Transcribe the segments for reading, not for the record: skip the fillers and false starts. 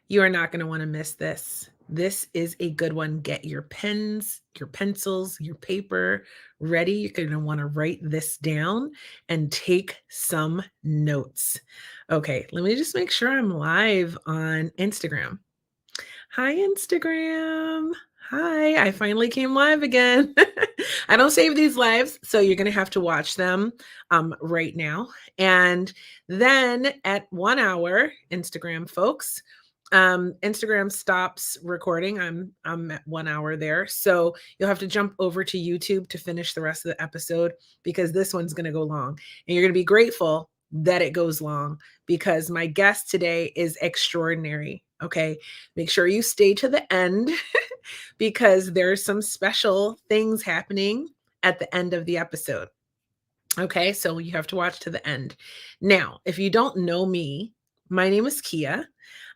You are not going to want to miss this. This is a good one. Get your pens, your pencils, your paper ready. You're going to want to write this down and take some notes. Okay, let me just make sure I'm live on Instagram. Hi, Instagram. Hi, I finally came live again. I don't save these lives, so you're going to have to watch them right now. And then at 1 hour, Instagram folks, Instagram stops recording. I'm at 1 hour there. So you'll have to jump over to YouTube to finish the rest of the episode because this one's going to go long. And you're going to be grateful that it goes long because my guest today is extraordinary. Okay. Make sure you stay to the end because there's some special things happening at the end of the episode. Okay. So you have to watch to the end. Now, if you don't know me, my name is Kia.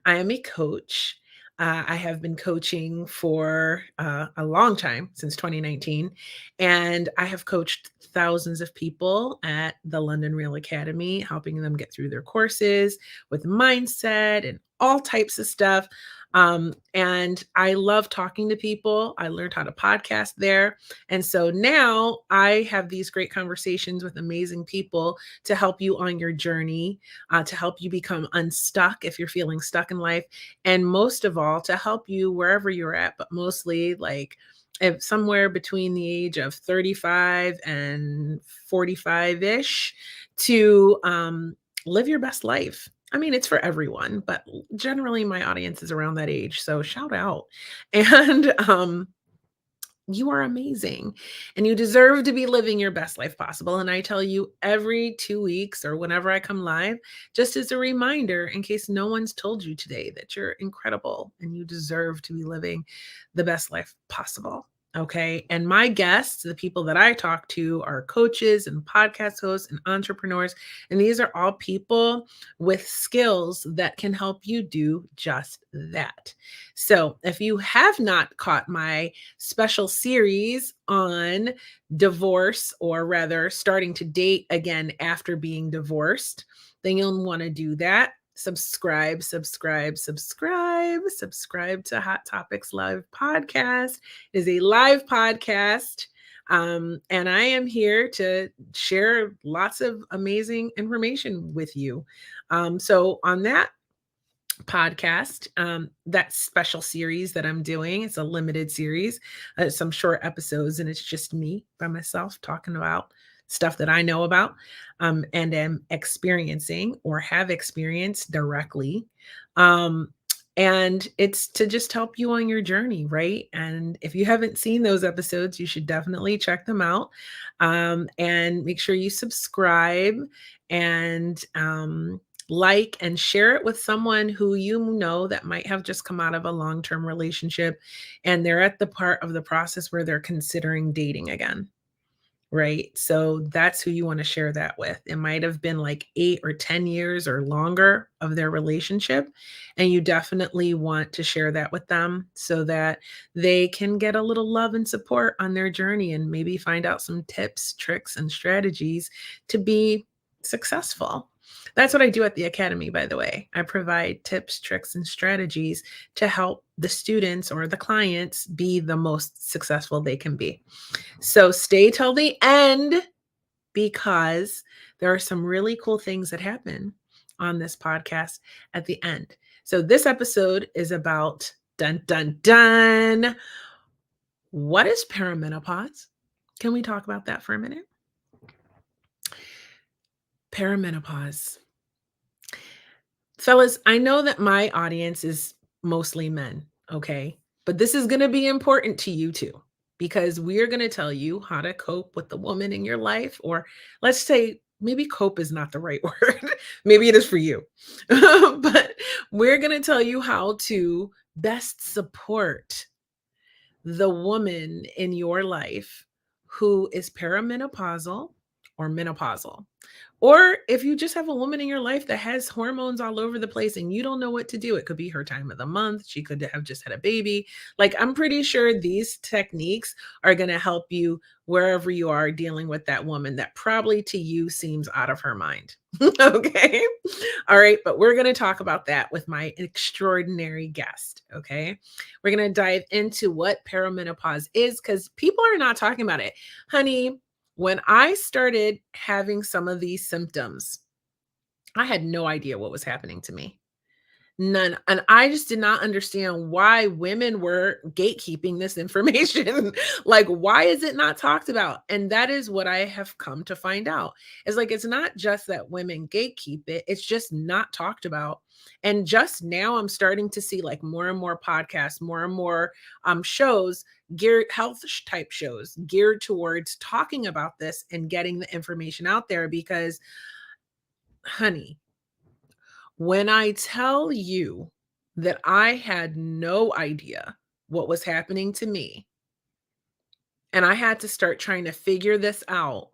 I am a coach. I have been coaching for a long time, since 2019, and I have coached thousands of people at the London Real Academy, helping them get through their courses with mindset and all types of stuff. And I love talking to people. I learned how to podcast there. And so now I have these great conversations with amazing people to help you on your journey, to help you become unstuck if you're feeling stuck in life. And most of all, to help you wherever you're at, but mostly like if somewhere between the age of 35 and 45-ish to live your best life. I mean, it's for everyone, but generally my audience is around that age. So shout out. And you are amazing and you deserve to be living your best life possible. And I tell you every 2 weeks or whenever I come live, just as a reminder, in case no one's told you today, that you're incredible and you deserve to be living the best life possible. Okay. And my guests, the people that I talk to, are coaches and podcast hosts and entrepreneurs. And these are all people with skills that can help you do just that. So if you have not caught my special series on divorce, or rather starting to date again after being divorced, then you'll want to do that. Subscribe to Hot Topics Live Podcast. It is a live podcast. And I am here to share lots of amazing information with you. So on that podcast, that special series that I'm doing, it's a limited series, some short episodes, and it's just me by myself talking about stuff that I know about and am experiencing or have experienced directly. And it's to just help you on your journey, right? And if you haven't seen those episodes, you should definitely check them out, and make sure you subscribe and like and share it with someone who you know that might have just come out of a long-term relationship and they're at the part of the process where they're considering dating again. Right. So that's who you want to share that with. It might have been like 8 or 10 years or longer of their relationship. And you definitely want to share that with them so that they can get a little love and support on their journey and maybe find out some tips, tricks, and strategies to be successful. That's what I do at the Academy, by the way. I provide tips, tricks, and strategies to help the students or the clients be the most successful they can be. So stay till the end because there are some really cool things that happen on this podcast at the end. So this episode is about dun dun dun. What is perimenopause? Can we talk about that for a minute? Perimenopause. Fellas, I know that my audience is mostly men, okay? But this is going to be important to you too, because we are going to tell you how to cope with the woman in your life, or let's say maybe cope is not the right word. Maybe it is for you. But we're going to tell you how to best support the woman in your life who is perimenopausal or menopausal. Or if you just have a woman in your life that has hormones all over the place and you don't know what to do, it could be her time of the month. She could have just had a baby. Like, I'm pretty sure these techniques are going to help you wherever you are dealing with that woman that probably to you seems out of her mind. Okay. All right. But we're going to talk about that with my extraordinary guest. Okay. We're going to dive into what perimenopause is because people are not talking about it. Honey, when I started having some of these symptoms, I had no idea what was happening to me. None. And I just did not understand why women were gatekeeping this information. Like, why is it not talked about? And that is what I have come to find out. It's like, it's not just that women gatekeep it, it's just not talked about. And just now I'm starting to see like more and more podcasts, more and more shows, geared health type shows geared towards talking about this and getting the information out there because, honey, when I tell you that I had no idea what was happening to me, and I had to start trying to figure this out,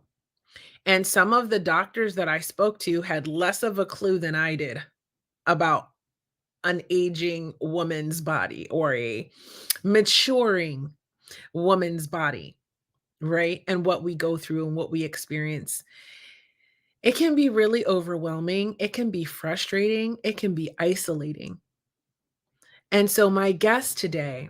and some of the doctors that I spoke to had less of a clue than I did about an aging woman's body or a maturing woman's body, right? And what we go through and what we experience. It can be really overwhelming. It can be frustrating. It can be isolating. And so, my guest today,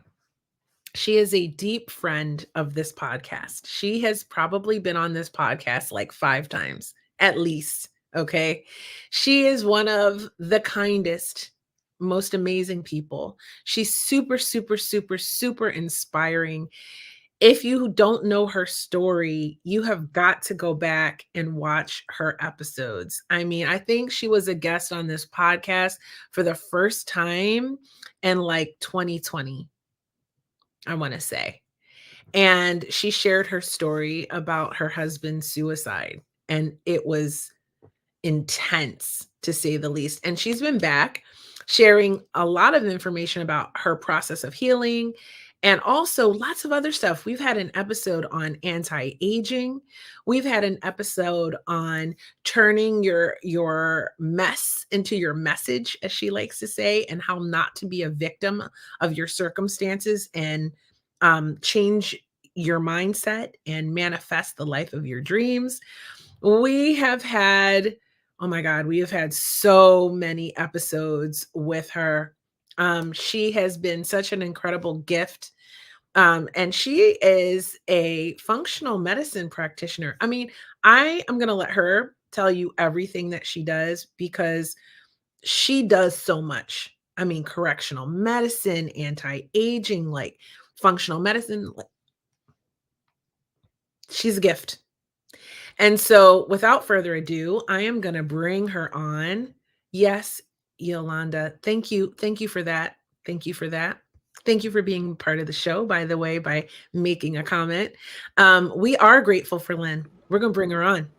she is a deep friend of this podcast. She has probably been on this podcast like 5 times at least. Okay. She is one of the kindest, most amazing people. She's super, super, super, super inspiring. If you don't know her story, you have got to go back and watch her episodes. I mean, I think she was a guest on this podcast for the first time in like 2020, I want to say. And she shared her story about her husband's suicide. And it was intense to say the least. And she's been back sharing a lot of information about her process of healing and also lots of other stuff. We've had an episode on anti-aging. We've had an episode on turning your mess into your message, as she likes to say, and how not to be a victim of your circumstances and change your mindset and manifest the life of your dreams. We have had, oh my God, we have had so many episodes with her. She has been such an incredible gift. And she is a functional medicine practitioner. I mean, I am going to let her tell you everything that she does because she does so much. I mean, correctional medicine, anti-aging, like functional medicine. She's a gift. And so, without further ado, I am going to bring her on. Yes, Yolanda. Thank you. Thank you for that. Thank you for that. Thank you for being part of the show, by the way, by making a comment. We are grateful for Lynn. We're going to bring her on.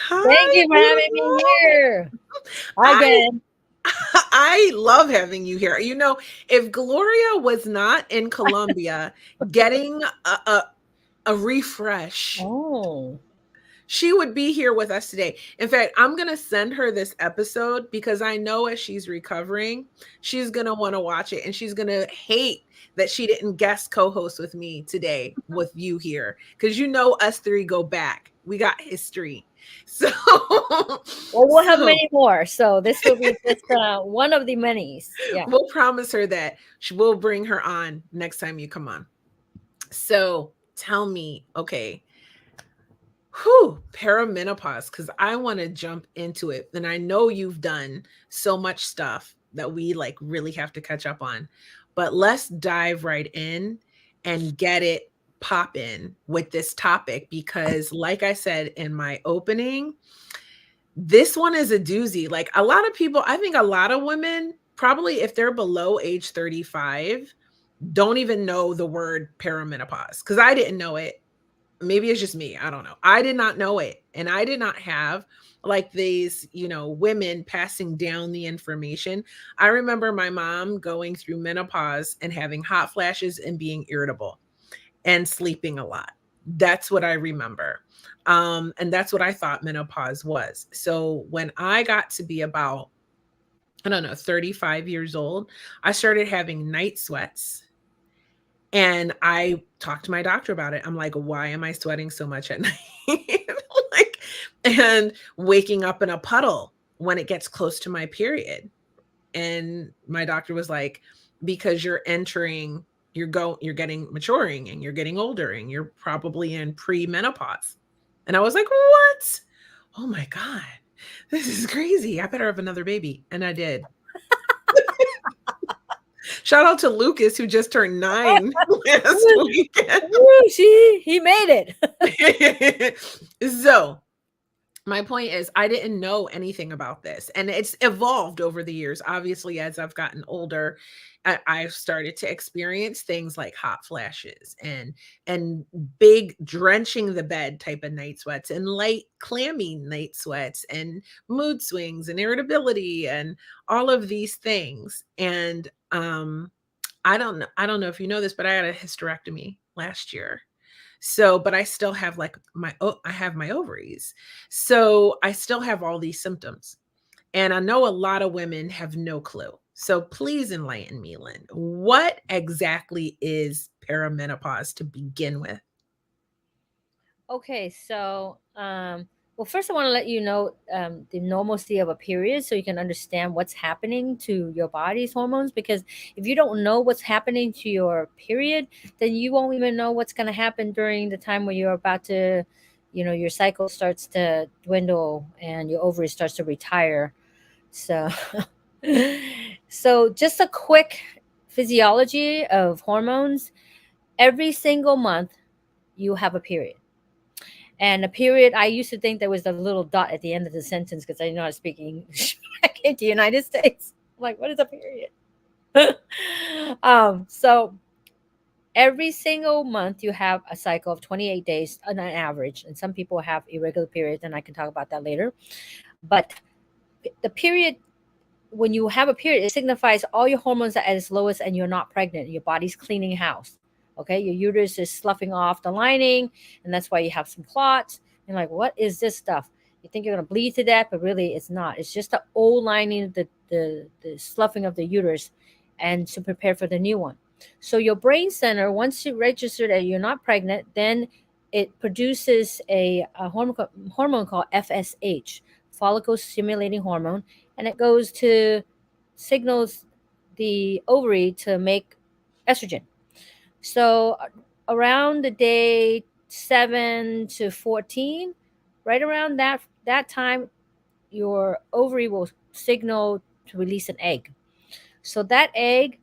Thank you for having me here again. I love having you here. You know, if Gloria was not in Colombia getting a refresh, Oh, she would be here with us today. In fact, I'm going to send her this episode because I know as she's recovering, she's going to want to watch it and she's going to hate that she didn't guest co-host with me today with you here because you know us three go back. We got history. So, well, we'll have many more. So this will be just one of the many. Yeah. we'll promise her that we'll bring her on next time you come on. So tell me, okay, perimenopause, because I want to jump into it. And I know you've done so much stuff that we like really have to catch up on. But let's dive right in and get it pop in with this topic because, like I said in my opening, this one is a doozy. Like a lot of people, I think a lot of women, probably if they're below age 35, don't even know the word perimenopause because I didn't know it. Maybe it's just me. I don't know. I did not know it. And I did not have like these, women passing down the information. I remember my mom going through menopause and having hot flashes and being irritable. and sleeping a lot. That's what I remember. And that's what I thought menopause was. So when I got to be about, I don't know, 35 years old, I started having night sweats. And I talked to my doctor about it. I'm like, why am I sweating so much at night? Like, and waking up in a puddle when it gets close to my period. And my doctor was like, because you're getting maturing and you're getting older and you're probably in pre-menopause. And I was like, what? Oh my God, this is crazy. I better have another baby. And I did. Shout out to Lucas, who just turned 9 last weekend. Woo, he made it. So my point is, I didn't know anything about this, and it's evolved over the years. Obviously, as I've gotten older, I've started to experience things like hot flashes and big drenching the bed type of night sweats and light clammy night sweats and mood swings and irritability and all of these things. And I don't know if you know this, but I had a hysterectomy last year. So, but I still have like I have my ovaries. So I still have all these symptoms. And I know a lot of women have no clue. So please enlighten me, Lynn. What exactly is perimenopause to begin with? Okay, so well, first I want to let you know the normalcy of a period, so you can understand what's happening to your body's hormones. Because if you don't know what's happening to your period, then you won't even know what's going to happen during the time when you're about to, your cycle starts to dwindle and your ovary starts to retire. So, so just a quick physiology of hormones. Every single month, you have a period. And a period, I used to think there was a little dot at the end of the sentence because I didn't know how to speak English. I came to the United States. I'm like, what is a period? So every single month you have a cycle of 28 days on an average. And some people have irregular periods, and I can talk about that later. But the period, when you have a period, it signifies all your hormones are at its lowest and you're not pregnant. Your body's cleaning house. Okay, your uterus is sloughing off the lining, and that's why you have some clots. You're like, what is this stuff? You think you're gonna bleed to death, but really it's not. It's just the old lining, the sloughing of the uterus, and to prepare for the new one. So your brain center, once you register that you're not pregnant, then it produces a hormone called FSH, follicle stimulating hormone, and it goes to signals the ovary to make estrogen. So around the day 7 to 14, right around that time, your ovary will signal to release an egg. So that egg,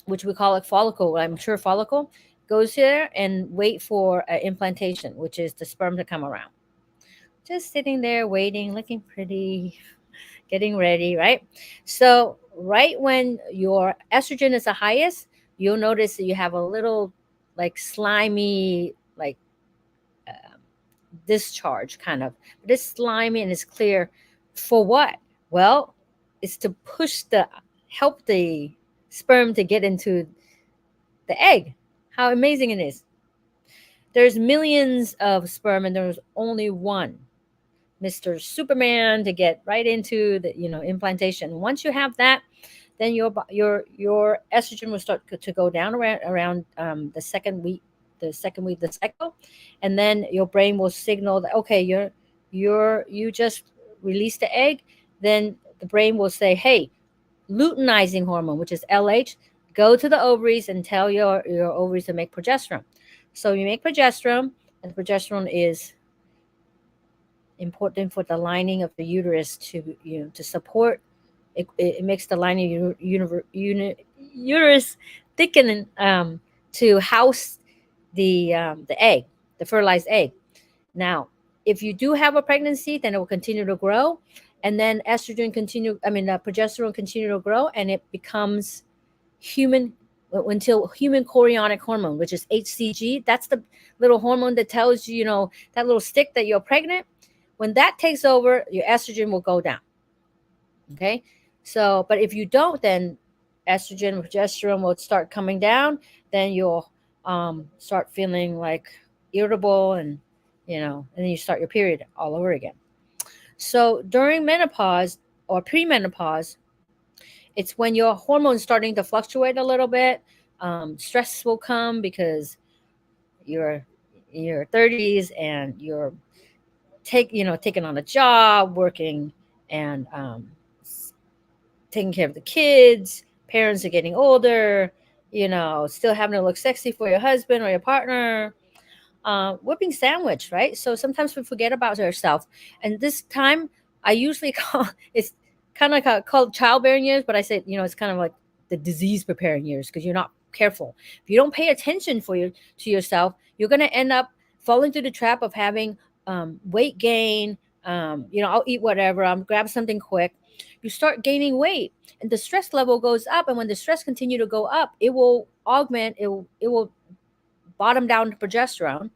which we call a follicle, I'm sure follicle, goes there and wait for an implantation, which is the sperm to come around. Just sitting there waiting, looking pretty, getting ready, right? So right when your estrogen is the highest, you'll notice that you have a little like slimy, like um, discharge kind of. But it's slimy and it's clear. For what? Well, it's to help the sperm to get into the egg. How amazing it is. There's millions of sperm and there's only one. Mr. Superman to get right into the implantation. Once you have that, then your estrogen will start to go down around the second week, the cycle, and then your brain will signal that okay, you just released the egg. Then the brain will say, hey, luteinizing hormone, which is LH, go to the ovaries and tell your ovaries to make progesterone. So you make progesterone, and progesterone is important for the lining of the uterus to support it. It makes the lining of uterus thicken to house the egg, the fertilized egg. Now, if you do have a pregnancy, then it will continue to grow, and then progesterone continue to grow, and it becomes human until human chorionic hormone, which is HCG. That's the little hormone that tells you, that little stick that you're pregnant. When that takes over, your estrogen will go down. Okay. So, but if you don't, then estrogen and progesterone will start coming down. Then your start feeling like irritable, and and then you start your period all over again. So during menopause or premenopause, it's when your hormones starting to fluctuate a little bit. Stress will come because you're in your 30s and you're taking on a job, working, and taking care of the kids. Parents are getting older. Still having to look sexy for your husband or your partner. Whipping sandwich, right? So sometimes we forget about ourselves. And this time, I usually call it's kind of like called childbearing years, but I say it's kind of like the disease preparing years because you're not careful. If you don't pay attention to yourself, you're going to end up falling through the trap of having weight gain. I'll eat whatever. I'm grab something quick. You start gaining weight, and the stress level goes up. And when the stress continue to go up, it will augment. It will bottom down to progesterone.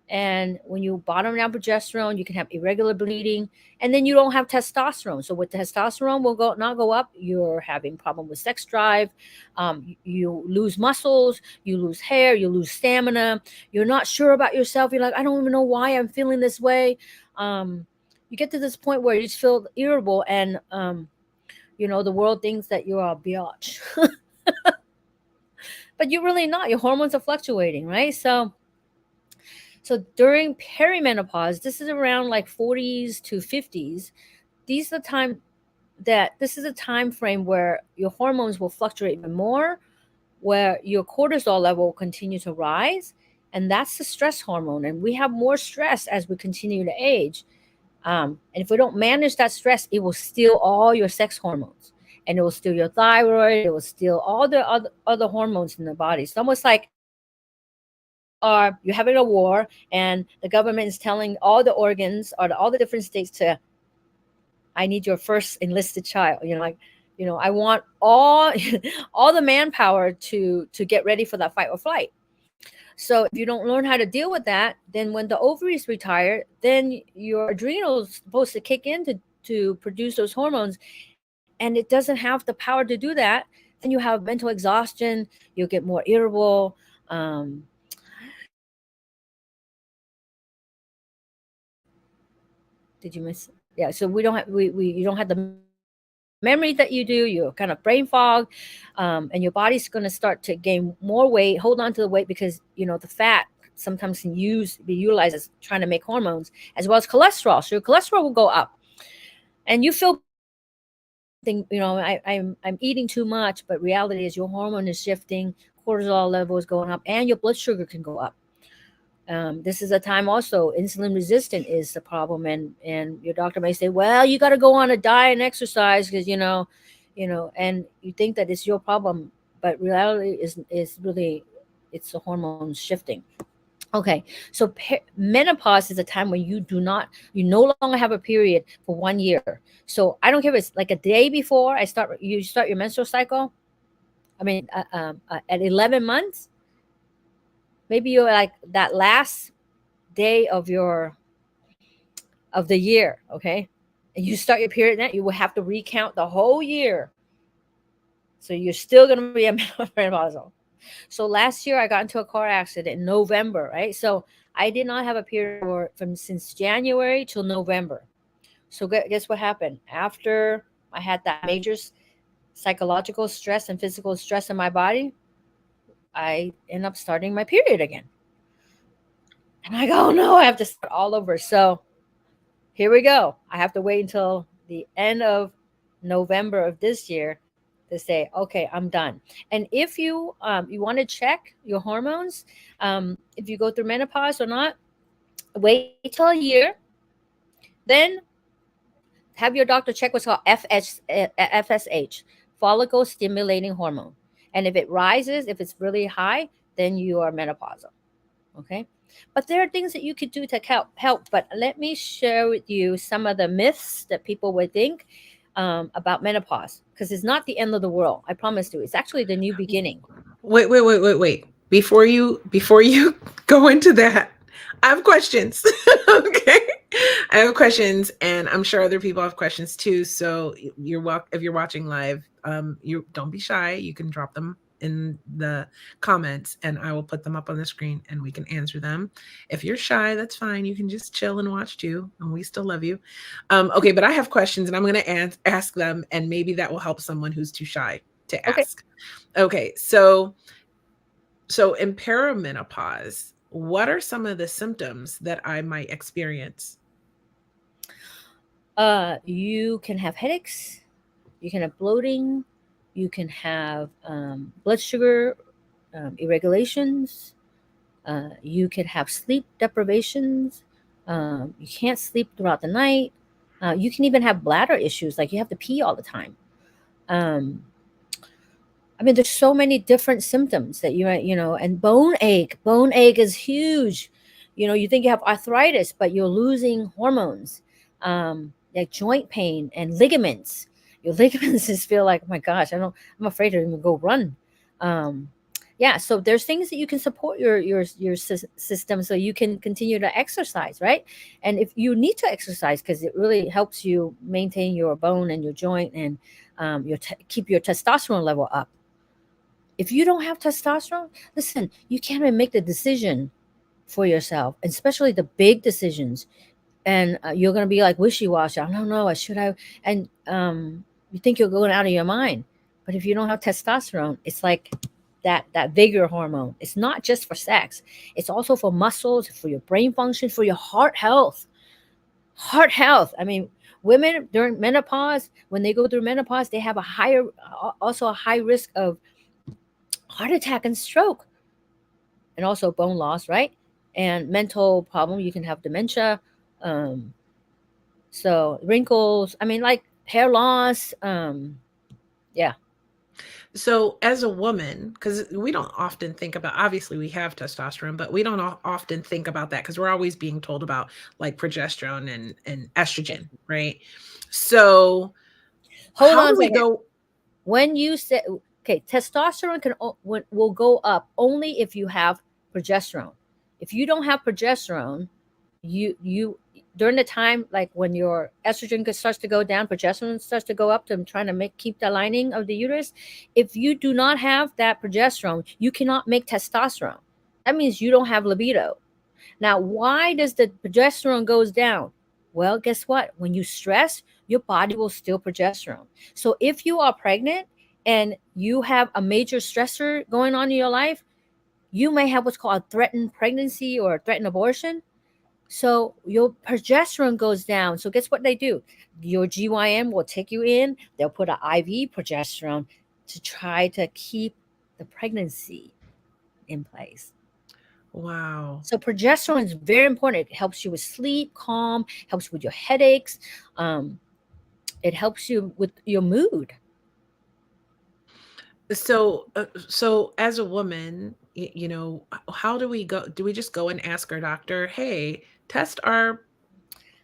And when you bottom down progesterone, you can have irregular bleeding, and then you don't have testosterone. So with testosterone will not go up, you're having problem with sex drive. You lose muscles, you lose hair, you lose stamina. You're not sure about yourself. You're like, I don't even know why I'm feeling this way. You get to this point where you just feel irritable, and the world thinks that you're a biatch, but you're really not. Your hormones are fluctuating, right? So during perimenopause, this is around like 40s to 50s. This is a time frame where your hormones will fluctuate even more, where your cortisol level will continue to rise, and that's the stress hormone. And we have more stress as we continue to age. And if we don't manage that stress, it will steal all your sex hormones, and it will steal your thyroid. It will steal all the other hormones in the body. It's almost like you're having a war, and the government is telling all the organs or all the different states to, I need your first enlisted child. I want all all the manpower to get ready for that fight or flight. So if you don't learn how to deal with that, then when the ovaries retire, then your adrenals supposed to kick in to produce those hormones, and it doesn't have the power to do that. Then you have mental exhaustion. You'll get more irritable. Did you miss? Yeah. So we don't have you don't have the memory that you do. You're kind of brain fog, and your body's going to start to gain more weight. Hold on to the weight because the fat sometimes can be utilized as trying to make hormones, as well as cholesterol. So your cholesterol will go up, and you feel bad because you think I'm eating too much, but reality is your hormone is shifting, cortisol level is going up, and your blood sugar can go up. This is a time also insulin resistant is the problem, and your doctor may say, well, you got to go on a diet and exercise because and you think that it's your problem, but reality is really it's the hormones shifting. Okay, so menopause is a time when you no longer have a period for 1 year. So I don't care if it's like a day before you start your menstrual cycle. I mean, at 11 months, maybe you're like that last day of the year, okay? And you start your period now, you will have to recount the whole year. So you're still gonna be a menopausal. So last year I got into a car accident in November, right? So I did not have a period from since January till November. So guess what happened? After I had that major psychological stress and physical stress in my body, I end up starting my period again. And I go, oh no, I have to start all over. So here we go. I have to wait until the end of November of this year to say, okay, I'm done. And if you want to check your hormones, if you go through menopause or not, wait till a year, then have your doctor check what's called FSH, follicle stimulating hormone. And if it rises, if it's really high, then you are menopausal. Okay. But there are things that you could do to help. But let me share with you some of the myths that people would think about menopause, because it's not the end of the world. I promise you, it's actually the new beginning. Wait. Before you go into that, I have questions. Okay. I have questions, and I'm sure other people have questions too. So if you're watching live, you don't be shy. You can drop them in the comments, and I will put them up on the screen and we can answer them. If you're shy, that's fine. You can just chill and watch too, and we still love you. Okay, but I have questions and I'm going to ask them, and maybe that will help someone who's too shy to Okay. ask. Okay, so in perimenopause, what are some of the symptoms that I might experience? You can have headaches, you can have bloating, you can have blood sugar irregulations, you can have sleep deprivations, you can't sleep throughout the night, you can even have bladder issues, like you have to pee all the time. Um, I mean, there's so many different symptoms that and bone ache. Bone ache is huge. You think you have arthritis, but you're losing hormones, like joint pain and ligaments. Your ligaments just feel like, oh my gosh, I'm afraid to even go run. Um, yeah, so there's things that you can support your system so you can continue to exercise, right? And if you need to exercise because it really helps you maintain your bone and your joint and keep your testosterone level up. If you don't have testosterone, listen, you can't even make the decision for yourself, especially the big decisions. And you're going to be like wishy-washy. I don't know. I should have. And you think you're going out of your mind. But if you don't have testosterone, it's like that vigor hormone. It's not just for sex. It's also for muscles, for your brain function, for your heart health. Heart health. I mean, women during menopause, when they go through menopause, they have also a high risk of heart attack and stroke, and also bone loss, right? And mental problem. You can have dementia, um, so wrinkles. I mean, like hair loss. Yeah. So, as a woman, because we don't often think about, obviously we have testosterone, but we don't often think about that because we're always being told about like progesterone and estrogen, right? So, Hold how on a do we second. go? When you say, okay, testosterone will go up only if you have progesterone. If you don't have progesterone, you during the time like when your estrogen starts to go down, progesterone starts to go up to trying to keep the lining of the uterus. If you do not have that progesterone, you cannot make testosterone. That means you don't have libido. Now, why does the progesterone goes down? Well, guess what? When you stress, your body will steal progesterone. So if you are pregnant and you have a major stressor going on in your life, you may have what's called a threatened pregnancy or a threatened abortion. So your progesterone goes down. So guess what they do? Your GYN will take you in. They'll put an IV progesterone to try to keep the pregnancy in place. Wow. So progesterone is very important. It helps you with sleep, calm, helps with your headaches. Um, it helps you with your mood. So as a woman, how do we go? Do we just go and ask our doctor, "Hey, test our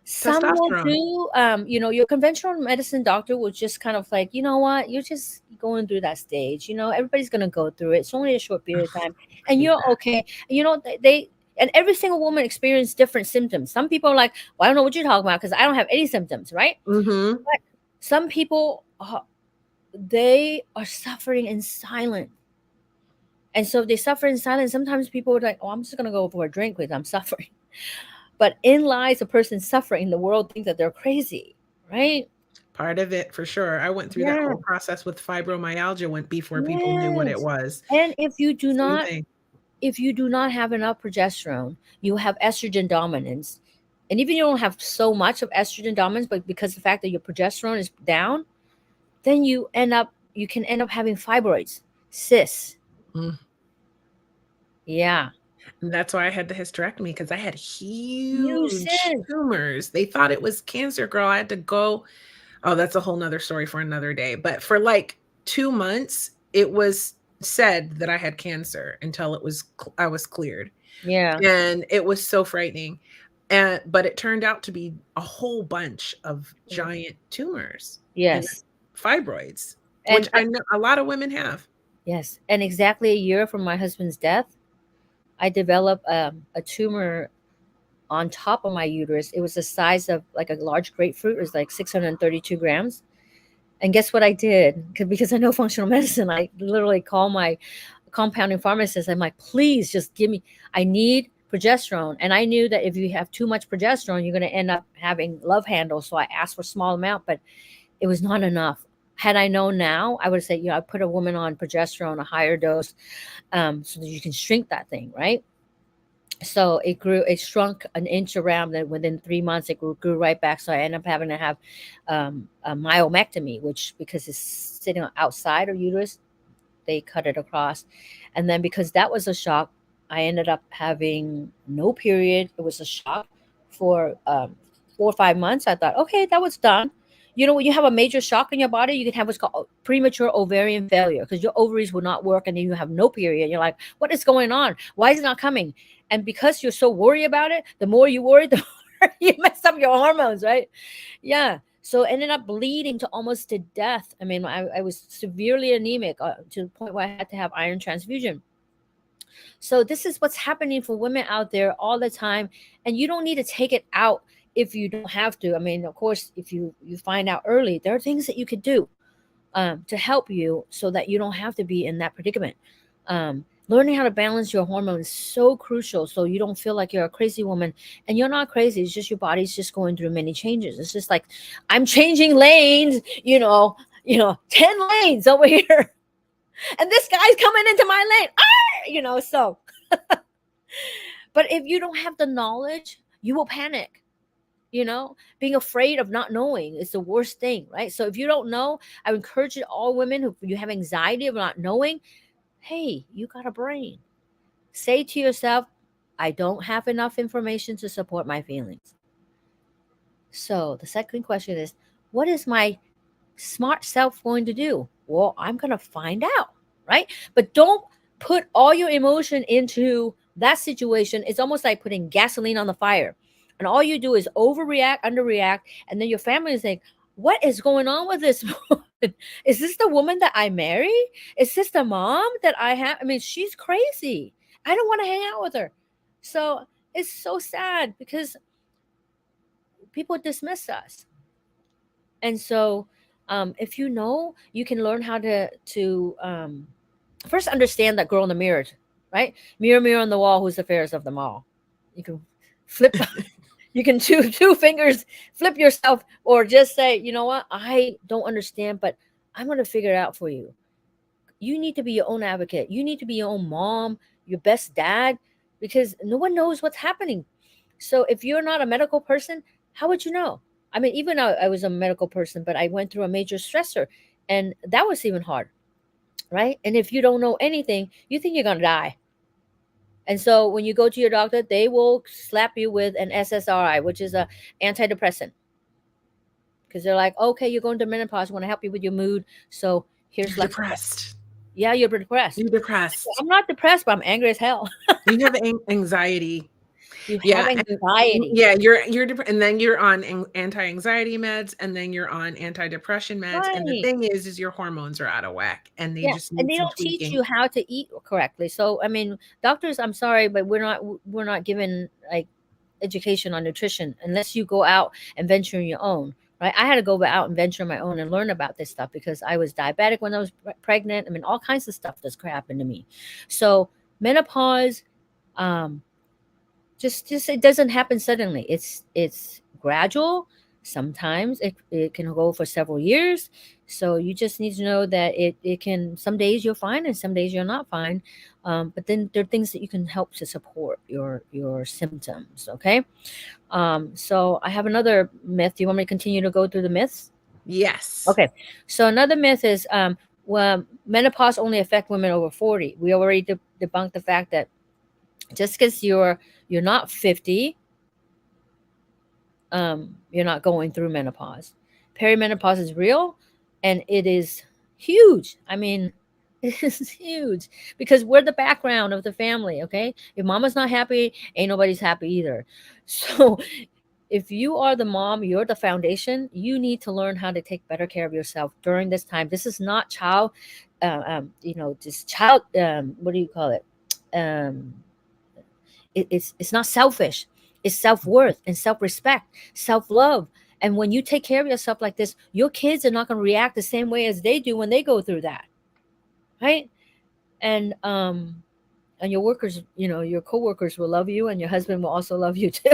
Some will testosterone"? do, your conventional medicine doctor will just kind of like, you know what, you're just going through that stage. Everybody's going to go through it. It's only a short period of time I and hate you're that. okay. And every single woman experiences different symptoms. Some people are like, well, I don't know what you're talking about because I don't have any symptoms, right? Mhm. But some people, they are suffering in silence. And so they suffer in silence. Sometimes people are like, oh, I'm just going to go for a drink because I'm suffering. But in lies a person suffering, the world thinks that they're crazy, right? Part of it for sure. I went through that Yeah. whole process with fibromyalgia when before people knew what it Yes. was. And Same thing. if you do not have enough progesterone, you have estrogen dominance. And even you don't have so much of estrogen dominance, but because the fact that your progesterone is down, then you can end up having fibroids, cysts. Mm. Yeah. And that's why I had the hysterectomy because I had You huge cysts. tumors. They thought it was cancer, girl. I had to go. Oh, that's a whole nother story for another day. But for like 2 months, it was said that I had cancer until I was cleared. Yeah. And it was so frightening. But it turned out to be a whole bunch of giant tumors and Yes. fibroids, which And I know a lot of women have. yes. And exactly a year from my husband's death, I developed a tumor on top of my uterus. It was the size of like a large grapefruit. It was like 632 grams. And guess what I did? Because I know functional medicine, I literally call my compounding pharmacist. I'm like, please just give me, I need progesterone. And I knew that if you have too much progesterone, you're going to end up having love handles. So I asked for a small amount, but it was not enough. Had I known now, I would say, I put a woman on progesterone, a higher dose, so that you can shrink that thing, right? So it shrunk an inch around. That within 3 months, it grew right back. So I ended up having to have a myomectomy, which, because it's sitting outside of uterus, they cut it across. And then because that was a shock, I ended up having no period. It was a shock for 4 or 5 months. I thought, okay, that was done. When you have a major shock in your body, you can have what's called premature ovarian failure, because your ovaries will not work and then you have no period. You're like, what is going on? Why is it not coming? And because you're so worried about it, the more you worry, the more you mess up your hormones, right? Yeah. So ended up bleeding to almost to death. I mean, I was severely anemic, to the point where I had to have iron transfusion. So this is what's happening for women out there all the time. And you don't need to take it out if you don't have to. I mean, of course, if you find out early, there are things that you could do to help you so that you don't have to be in that predicament. Learning how to balance your hormones is so crucial, so you don't feel like you're a crazy woman. And you're not crazy. It's just your body's just going through many changes. It's just like, I'm changing lanes, 10 lanes over here. And this guy's coming into my lane. So. But if you don't have the knowledge, you will panic. Being afraid of not knowing is the worst thing, right? So if you don't know, I encourage all women who you have anxiety of not knowing, hey, you got a brain. Say to yourself, I don't have enough information to support my feelings. So the second question is, what is my smart self going to do? Well, I'm going to find out, right? But don't put all your emotion into that situation. It's almost like putting gasoline on the fire. And all you do is overreact, underreact, and then your family is like, what is going on with this woman? Is this the woman that I marry? Is this the mom that I have? I mean, she's crazy. I don't want to hang out with her. So it's so sad because people dismiss us. And so if you can learn how to first understand that girl in the mirror, right? Mirror, mirror on the wall, who's the fairest of them all? You can flip. You can two fingers flip yourself, or just say, you know what? I don't understand, but I'm going to figure it out for you. You need to be your own advocate. You need to be your own mom, your best dad, because no one knows what's happening. So if you're not a medical person, how would you know? I mean, even I was a medical person, but I went through a major stressor, and that was even hard, right? And if you don't know anything, you think you're going to die. And so when you go to your doctor, they will slap you with an SSRI, which is a antidepressant. Because they're like, okay, you're going to menopause. We want to help you with your mood. So here's You're like, depressed. yeah, you're depressed. You're depressed. I'm not depressed, but I'm angry as hell. You have anxiety. You have Yeah, anxiety. yeah, you're and then you're on anti-anxiety meds, and then you're on antidepressant meds, and the Right. thing is your hormones are out of whack, and they Yeah, just and need they some don't teach tweaking. you how to eat correctly. So I mean, doctors, I'm sorry, but we're not given like education on nutrition unless you go out and venture on your own. Right? I had to go out and venture on my own and learn about this stuff because I was diabetic when I was pregnant. I mean, all kinds of stuff that's happened to me. So menopause, um, just it doesn't happen suddenly. It's gradual. Sometimes it can go for several years. So you just need to know that it can, some days you're fine and some days you're not fine. But then there are things that you can help to support your symptoms. Okay. So I have another myth. Do you want me to continue to go through the myths? Yes. Okay. So another myth is well, menopause only affect women over 40. We already debunked the fact that just because you're not 50, you're not going through menopause. Perimenopause is real, and it is huge. I mean, it is huge because we're the background of the family. Okay, if mama's not happy, ain't nobody's happy either. So if you are the mom, you're the foundation. You need to learn how to take better care of yourself during this time. This is not child, just child. What do you call it? Um, it's not selfish. It's self-worth and self-respect, self-love. And when you take care of yourself like this, your kids are not going to react the same way as they do when they go through that. Right. And your workers, your coworkers will love you, and your husband will also love you too.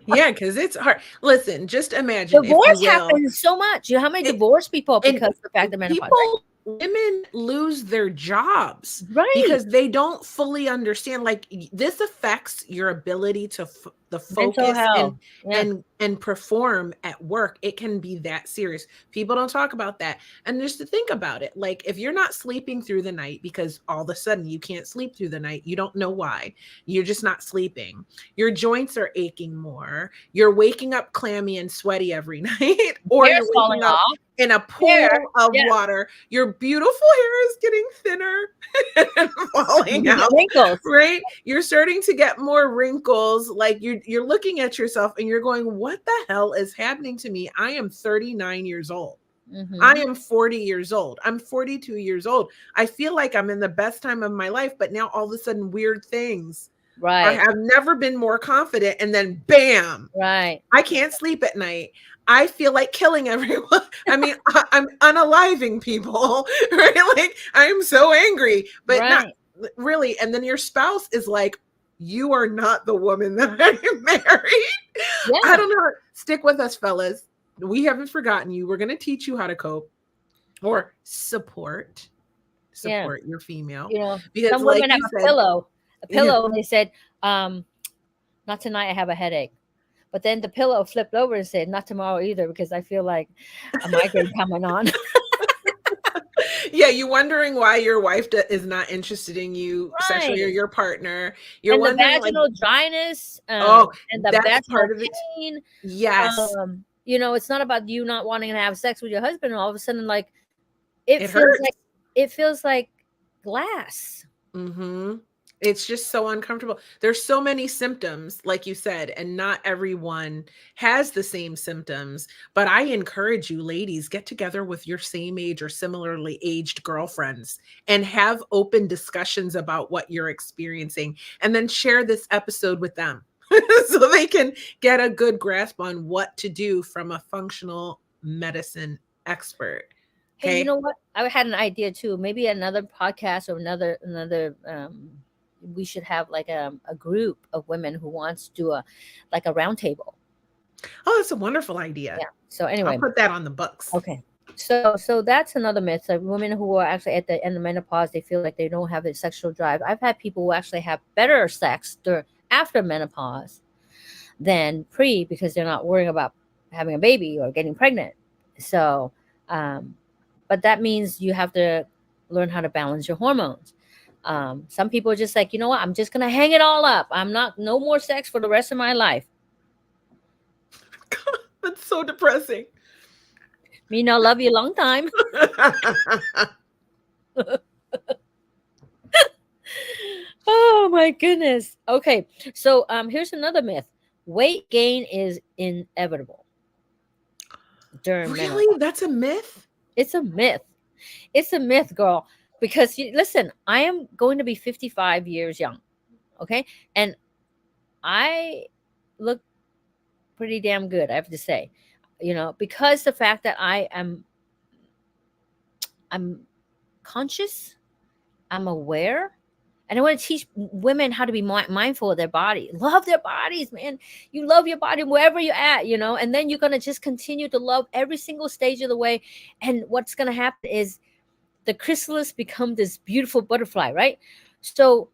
Yeah, because it's hard. Listen, just imagine, if you Divorce will, happens so much. You know how many it, divorce people and because of the fact of menopause, people, women lose their jobs right? because they don't fully understand. Like, this affects your ability to the Mental focus health. Yeah. and perform at work. It can be that serious. People don't talk about that. And just to think about it, like, if you're not sleeping through the night because all of a sudden you can't sleep through the night, you don't know why, you're just not sleeping, your joints are aching more, you're waking up clammy and sweaty every night, or Hair's you're falling waking up off. in a pool Hair. of Yeah. water, your beautiful hair is getting thinner and falling You get out, wrinkles. right? You're starting to get more wrinkles. Like, you're looking at yourself and you're going, what the hell is happening to me? I am 39 years old. I am 40 years old. I'm 42 years old. I feel like I'm in the best time of my life, but now all of a sudden weird things. Right. I've never been more confident, and then bam, Right. I can't sleep at night. I feel like killing everyone. I mean, I'm unaliving people, right? Like, I'm so angry, but not Right. really. And then your spouse is like, you are not the woman that I married. Yeah. I don't know. Stick with us, fellas. We haven't forgotten you. We're going to teach you how to cope or support your female. Because, Some like women have you a said, pillow, and they said, not tonight, I have a headache. But then the pillow flipped over and said, not tomorrow either, because I feel like a migraine coming on. yeah, you're wondering why your wife is not interested in you sexually, or Right. your partner. You're And the wondering, like, vaginal dryness, oh, and the that's vaginal part of it. pain. Yes, It's not about you not wanting to have sex with your husband, and all of a sudden, like, it it feels hurts. like glass. Mm-hmm. It's just so uncomfortable. There's so many symptoms, like you said, and not everyone has the same symptoms. But I encourage you, ladies, get together with your same age or similarly aged girlfriends and have open discussions about what you're experiencing, and then share this episode with them so they can get a good grasp on what to do from a functional medicine expert. Hey, you Okay. know what? I had an idea too. Maybe another podcast or another we should have like a group of women who wants to do a round table. Oh, that's a wonderful idea. Yeah. So I'll anyway, put that on the books. okay. So that's another myth. Like, women who are actually at the end of menopause, they feel like they don't have the sexual drive. I've had people who actually have better sex after menopause than pre, because they're not worrying about having a baby or getting pregnant. So, but that means you have to learn how to balance your hormones. Some people are just like, you know what, I'm just gonna hang it all up. No more sex for the rest of my life. God, that's so depressing. Me no love you a long time. Oh my goodness. Okay, so here's another myth: weight gain is inevitable during Really? menopause. That's a myth? It's a myth. It's a myth, girl. Because listen, I am going to be 55 years young. Okay. And I look pretty damn good, I have to say. Because the fact that I'm conscious, I'm aware, and I want to teach women how to be mindful of their body. Love their bodies, man. You love your body wherever you're at, and then you're going to just continue to love every single stage of the way. And what's going to happen is the chrysalis become this beautiful butterfly, right? So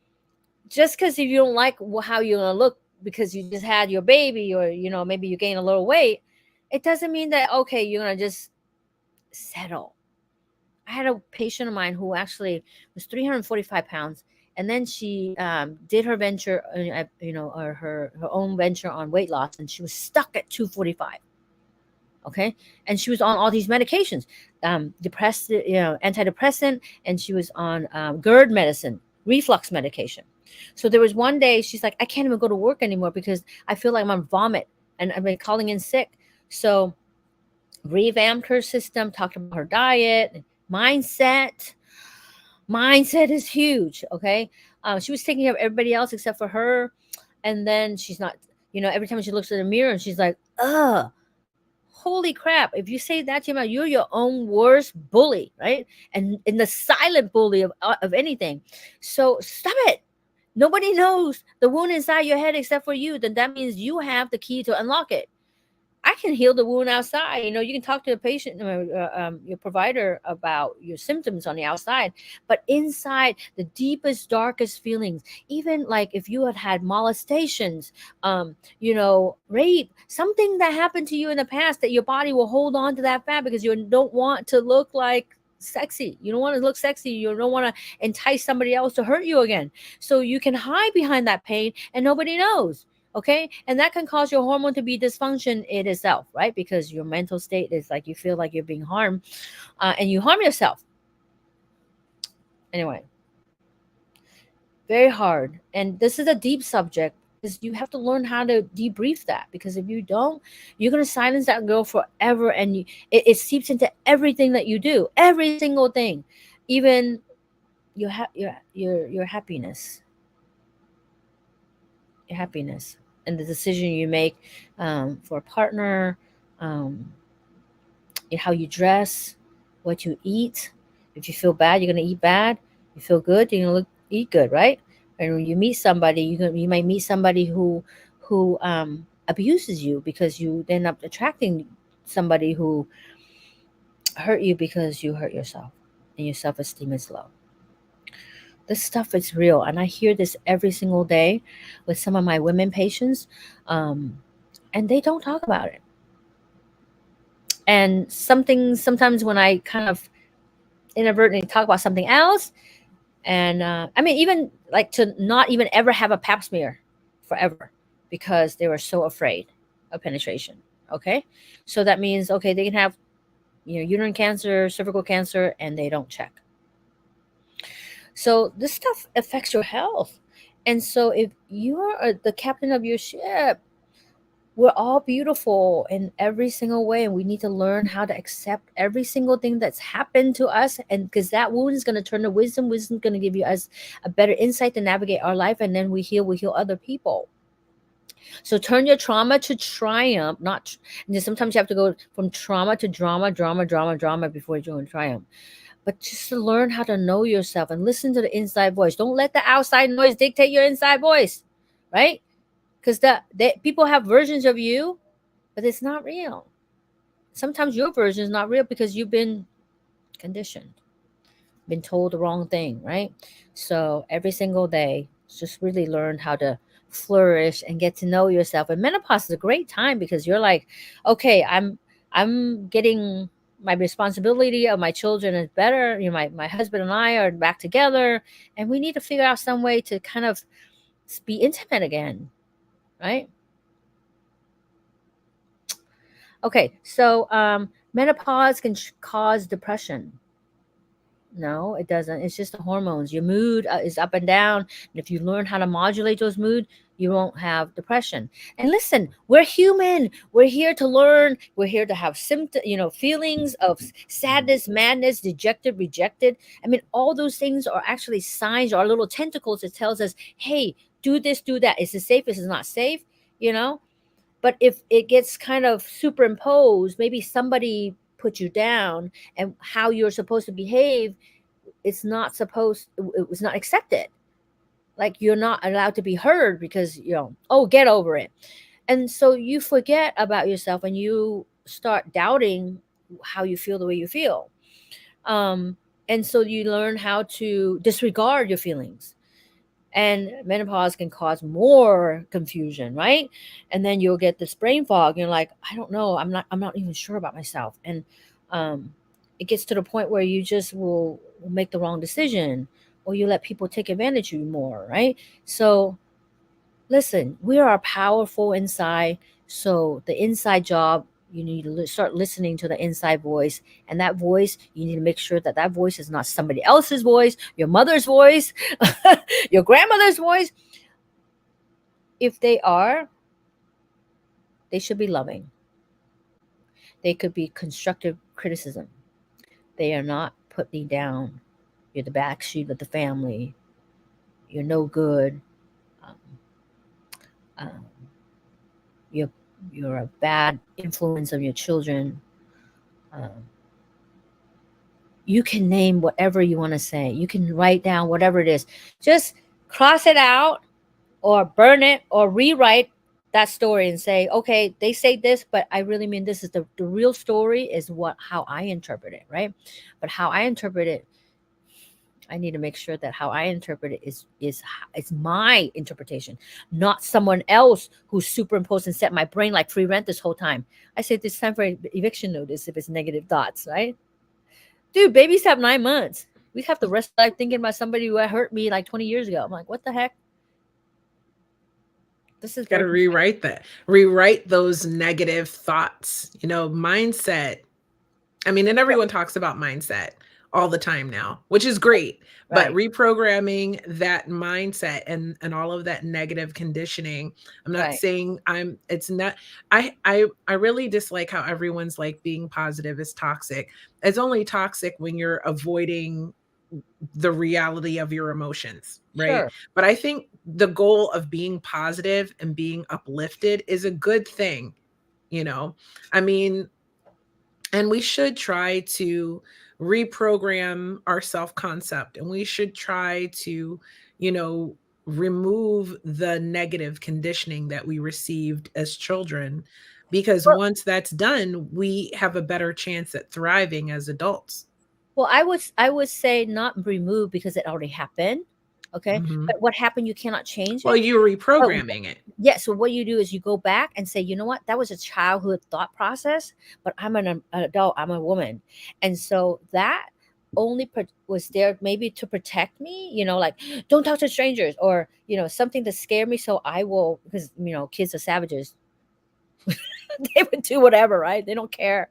just because if you don't like how you're going to look because you just had your baby, or maybe you gain a little weight, it doesn't mean that, okay, you're going to just settle. I had a patient of mine who actually was 345 pounds, and then she did her venture, or her own venture on weight loss, and she was stuck at 245. Okay. And she was on all these medications, antidepressant, and she was on GERD medicine, reflux medication. So there was one day she's like, I can't even go to work anymore because I feel like I'm on vomit and I've been calling in sick. So revamped her system, talked about her diet, mindset. Mindset is huge. Okay. She was taking care of everybody else except for her. And then she's not, every time she looks in the mirror and she's like, ugh. Holy crap. If you say that to your mouth, you're your own worst bully, right? And the silent bully of anything. So stop it. Nobody knows the wound inside your head except for you. Then that means you have the key to unlock it. I can heal the wound outside. You can talk to the patient, your provider, about your symptoms on the outside, but inside, the deepest, darkest feelings, even like if you had molestations, rape, something that happened to you in the past, that your body will hold on to that fat because you don't want to look like sexy. You don't want to look sexy. You don't want to entice somebody else to hurt you again. So you can hide behind that pain and nobody knows. Okay, and that can cause your hormone to be dysfunction in itself, right? Because your mental state is like you feel like you're being harmed, and you harm yourself. Anyway, very hard, and this is a deep subject because you have to learn how to debrief that, because if you don't, you're going to silence that girl forever, and it seeps into everything that you do, every single thing, even your happiness, and the decision you make, for a partner, um, how you dress, what you eat. If you feel bad, you're going to eat bad. You feel good, you're going to eat good, right? And when you meet somebody, you might meet somebody who abuses you, because you end up attracting somebody who hurt you because you hurt yourself and your self-esteem is low. This stuff is real, and I hear this every single day with some of my women patients, um, and they don't talk about it. And sometimes when I kind of inadvertently talk about something else, and I mean, even like to not even ever have a pap smear forever, because they were so afraid of penetration. Okay, so that means, okay, they can have uterine cancer, cervical cancer, and they don't check. So this stuff affects your health. And so if you're the captain of your ship, we're all beautiful in every single way, and we need to learn how to accept every single thing that's happened to us, and because that wound is going to turn to wisdom is going to give you us a better insight to navigate our life, and then we heal other people. So turn your trauma to triumph, not and then sometimes you have to go from trauma to drama before you join triumph. But just to learn how to know yourself and listen to the inside voice. Don't let the outside noise dictate your inside voice, right? Because people have versions of you, but it's not real. Sometimes your version is not real because you've been conditioned, been told the wrong thing, right? So every single day, just really learn how to flourish and get to know yourself. And menopause is a great time because you're like, okay, I'm getting my responsibility of my children is better. My husband and I are back together, and we need to figure out some way to kind of be intimate again, right? Okay, so menopause can cause depression. No, it doesn't. It's just the hormones. Your mood is up and down. And if you learn how to modulate those moods, you won't have depression. And listen, we're human. We're here to learn. We're here to have feelings of sadness, madness, dejected, rejected. I mean, all those things are actually signs, or little tentacles that tells us, hey, do this, do that. Is it safe? Is it not safe? You know? But if it gets kind of superimposed, maybe somebody put you down, and how you're supposed to behave, it was not accepted. Like you're not allowed to be heard because, oh, get over it. And so you forget about yourself and you start doubting how you feel the way you feel. And so you learn how to disregard your feelings. And menopause can cause more confusion, right? And then you'll get this brain fog. You're like, I don't know, I'm not even sure about myself. And um, it gets to the point where you just will make the wrong decision, or you let people take advantage of you more, right? So listen, we are powerful inside. So the inside job, you need to start listening to the inside voice. And that voice, you need to make sure that that voice is not somebody else's voice, your mother's voice, your grandmother's voice. If they are, they should be loving. They could be constructive criticism. They are not putting down. You're the back sheet of the family. You're no good. Um, um, you're you're a bad influence on your children. Um, you can name whatever you want to say. You can write down whatever it is. Just cross it out or burn it or rewrite that story and say, okay, they say this, but I really mean this is the real story is what how I interpret it, right? But how I interpret it, I need to make sure that how I interpret it is my interpretation, not someone else who's superimposed and set my brain like free rent this whole time. I say this time for eviction notice if it's negative thoughts, right? Dude, babies have 9 months. We have the rest of life thinking about somebody who hurt me like 20 years ago. I'm like, what the heck? This is Got very to rewrite that. Rewrite those negative thoughts. Mindset. I mean, and everyone talks about mindset all the time now, which is great. But right. reprogramming that mindset and all of that negative conditioning, I'm not Right. saying it's not I really dislike how everyone's like being positive is toxic. It's only toxic when you're avoiding the reality of your emotions, right? Sure. But I think the goal of being positive and being uplifted is a good thing, you know. I mean, and we should try to reprogram our self concept, and we should try to, you know, remove the negative conditioning that we received as children, because Well, once that's done, we have a better chance at thriving as adults. well, I would say not remove because it already happened. Okay. Mhm. But what happened, you cannot change Well, it. you're But reprogramming it. yeah, so what you do is you go back and say, you know what, that was a childhood thought process, but I'm an adult, I'm a woman. And so that only was there maybe to protect me, like don't talk to strangers or, something to scare me. So I will, because, kids are savages. They would do whatever, right? They don't care.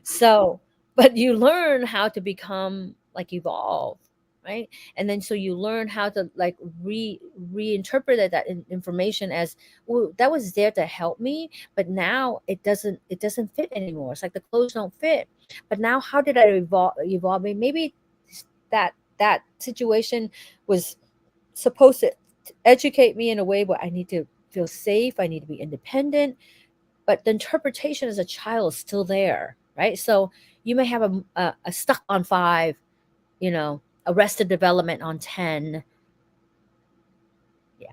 So, but you learn how to become like evolve, right? And then so you learn how to like reinterpret that information as, well, that was there to help me, but now it doesn't fit anymore. It's like the clothes don't fit. But now how did I evolve? Maybe that situation was supposed to educate me in a way where I need to feel safe, I need to be independent, but the interpretation as a child is still there, right? So you may have a stuck on 5, arrested development on 10. Yeah.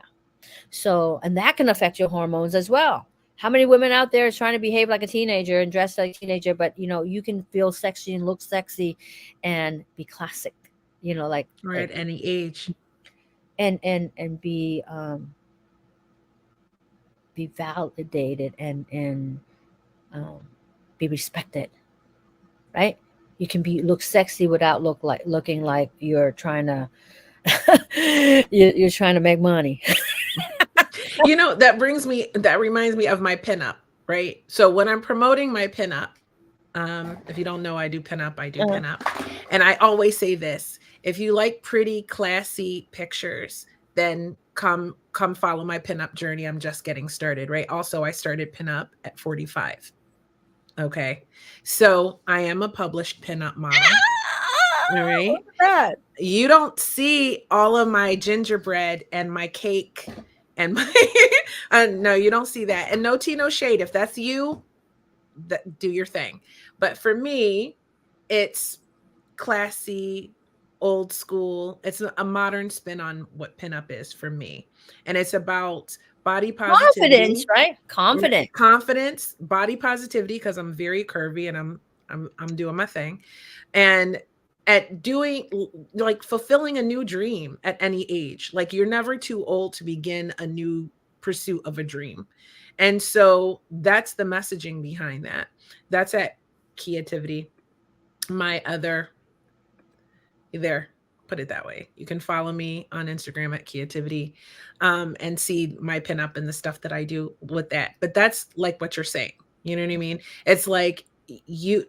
So, and that can affect your hormones as well. How many women out there is trying to behave like a teenager and dress like a teenager, but you can feel sexy and look sexy and be classic, like Or at any age. and be validated and um, be respected, right? You can be look sexy without looking like you're trying to you're trying to make money. That reminds me of my pinup, right? So when I'm promoting my pinup, if you don't know, I do pinup, I do Uh-huh. pinup. And I always say this: if you like pretty, classy pictures, then come follow my pinup journey. I'm just getting started, right? Also, I started pinup at 45. Okay. So I am a published pinup model. All right. Look at that. You don't see all of my gingerbread and my cake and my no, you don't see that. And no tea, no shade. If that's you, do your thing. But for me, it's classy, old school. It's a modern spin on what pinup is for me. And it's about body Confidence, positivity, right? Confidence. confidence, body positivity, because I'm very curvy and I'm doing my thing. And at doing like fulfilling a new dream at any age. Like you're never too old to begin a new pursuit of a dream. And so that's the messaging behind that. That's at Creativity. My other there, put it that way. You can follow me on Instagram at Creativity, and see my pinup and the stuff that I do with that. But that's like what you're saying. You know what I mean? It's like you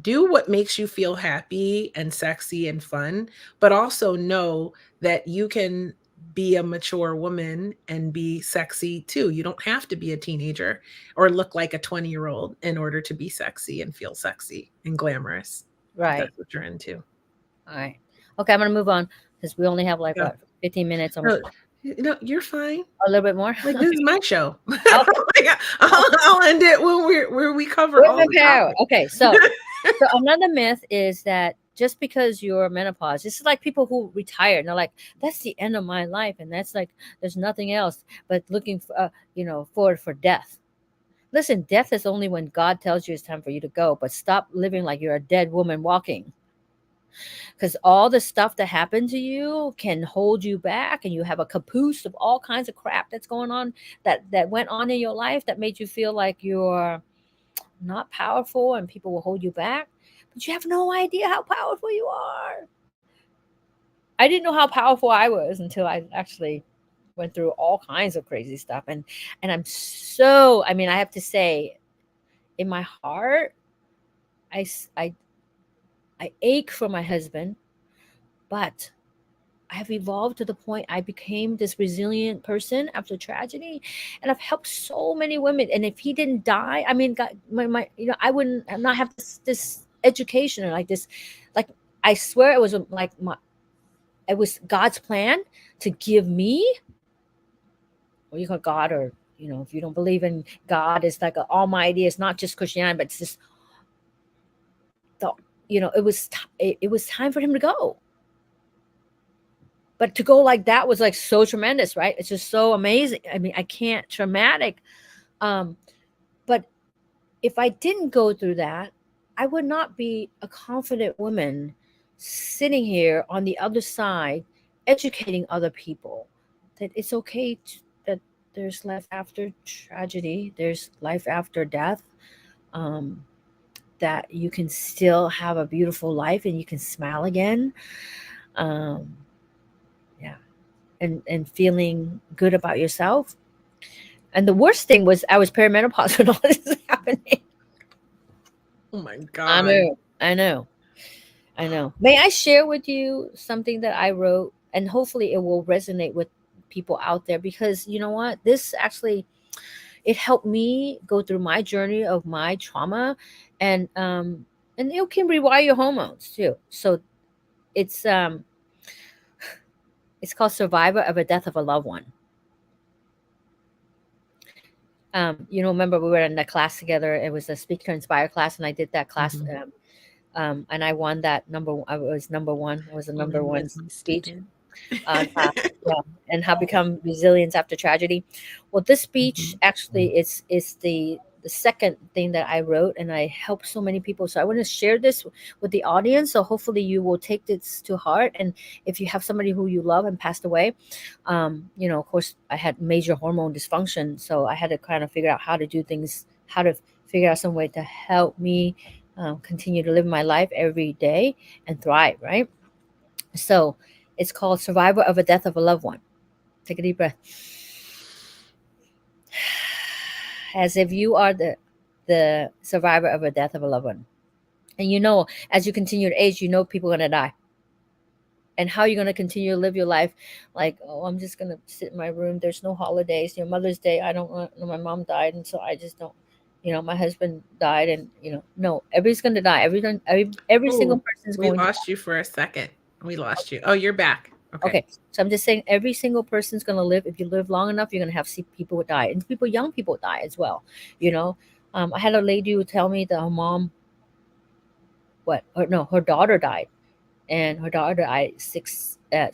do what makes you feel happy and sexy and fun, but also know that you can be a mature woman and be sexy too. You don't have to be a teenager or look like a 20-year-old in order to be sexy and feel sexy and glamorous, if Right. that's what you're into. All right. Okay, I'm gonna move on because we only have like Yeah. what 15 minutes No, almost. No, you're fine. A little bit more? Like, this is my show. Okay. Like, I'll end it when where we cover We're all in the parallel. topics. Okay, so another myth is that just because you're menopause, this is like people who retire and they're like, that's the end of my life, and that's like there's nothing else but looking for, forward for death. Listen, death is only when God tells you it's time for you to go, but stop living like you're a dead woman walking. Because all the stuff that happened to you can hold you back, and you have a caboose of all kinds of crap that's going on, that went on in your life, that made you feel like you're not powerful and people will hold you back. But you have no idea how powerful you are. I didn't know how powerful I was until I actually went through all kinds of crazy stuff. And I'm so, I mean, I have to say, in my heart, I s- I ache for my husband, but I have evolved to the point I became this resilient person after tragedy, and I've helped so many women. And if he didn't die, I mean, God, I wouldn't not have this education, or like this, like, I swear it was it was God's plan to give me, or you call God, or if you don't believe in God, it's like an almighty. It's not just Christianity, but it's just the, it was time for him to go. But to go like that was like so tremendous, right? It's just so amazing. I mean, I can't traumatic. Um, but if I didn't go through that, I would not be a confident woman sitting here on the other side, educating other people that it's okay that there's life after tragedy, there's life after death, um, that you can still have a beautiful life and you can smile again. Um, yeah. And feeling good about yourself. And the worst thing was I was perimenopause when all this was happening. Oh my I god. know, I know, I know. May I share with you something that I wrote, and hopefully it will resonate with people out there, because you know what? This actually, it helped me go through my journey of my trauma, and it can rewire your hormones too. So it's um it's called Survivor of a Death of a Loved One. Remember we were in the class together. It was a Speak to Inspire class, and I did that class, Mhm. and I won that number. I was number one. I was the number Lynn one was my speech student. on yeah, and how become resilience after tragedy. Well, this speech Mhm. actually is the second thing that I wrote, and I helped so many people. So I want to share this with the audience. So hopefully you will take this to heart. And if you have somebody who you love and passed away, of course, I had major hormone dysfunction, so I had to kind of figure out how to do things, how to figure out some way to help me continue to live my life every day and thrive. Right. So it's called Survivor of a Death of a Loved One. Take a deep breath. As if you are the survivor of a death of a loved one. And as you continue to age, people are going to die. And how are you going to continue to live your life? Like, oh, I'm just going to sit in my room. There's no holidays. Mother's Day, I don't know. My mom died, and so I just don't. My husband died, and no, everybody's going to die. Every single Oh, person is we going to lost you for a second. We lost you. Oh, you're back. Okay. Okay, so I'm just saying every single person's going to live. If you live long enough, you're going to see people die, and young people die as well. You know, I had a lady who tell me that her mom, her daughter died, and her daughter died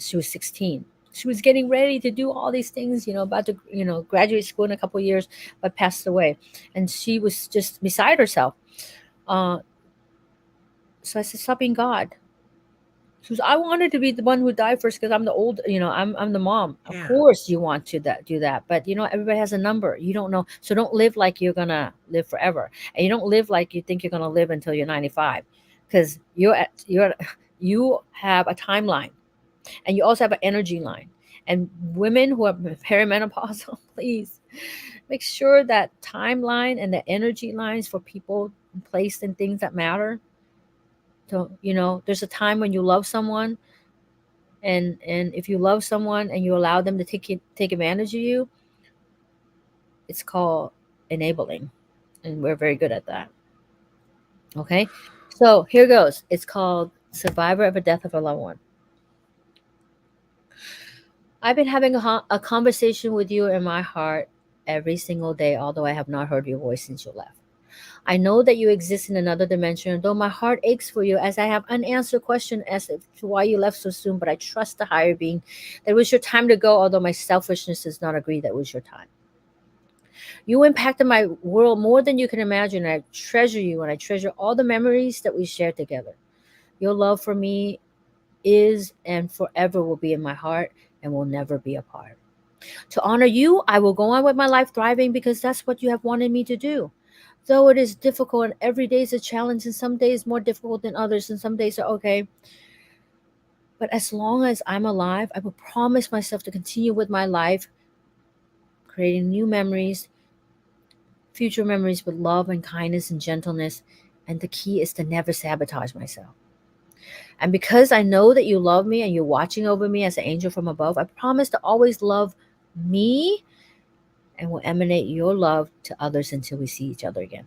she was 16. She was getting ready to do all these things, about to, graduate school in a couple of years, but passed away, and she was just beside herself. Uh, so I said, "Stop being God." She was, I wanted to be the one who died first because I'm the old, I'm the mom. Of Yeah. course you want to do that. But everybody has a number. You don't know. So don't live like you're gonna live forever. And you don't live like you think you're gonna live until you're 95. Because you have a timeline, and you also have an energy line. And women who are perimenopausal, please make sure that timeline and the energy lines for people placed in things that matter. So, there's a time when you love someone, and if you love someone and you allow them to take advantage of you, it's called enabling, and we're very good at that. Okay, so here goes. It's called Survivor of a Death of a Loved One. I've been having a conversation with you in my heart every single day, although I have not heard your voice since you left. I know that you exist in another dimension, though my heart aches for you as I have unanswered questions as to why you left so soon, but I trust the higher being that it was your time to go, although my selfishness does not agree that it was your time. You impacted my world more than you can imagine. I treasure you and I treasure all the memories that we shared together. Your love for me is and forever will be in my heart and will never be apart. To honor you, I will go on with my life thriving because that's what you have wanted me to do. Though it is difficult and every day is a challenge and some days more difficult than others and some days are okay. But as long as I'm alive, I will promise myself to continue with my life, creating new memories, future memories with love and kindness and gentleness. And the key is to never sabotage myself. And because I know that you love me and you're watching over me as an angel from above, I promise to always love me and will emanate your love to others until we see each other again.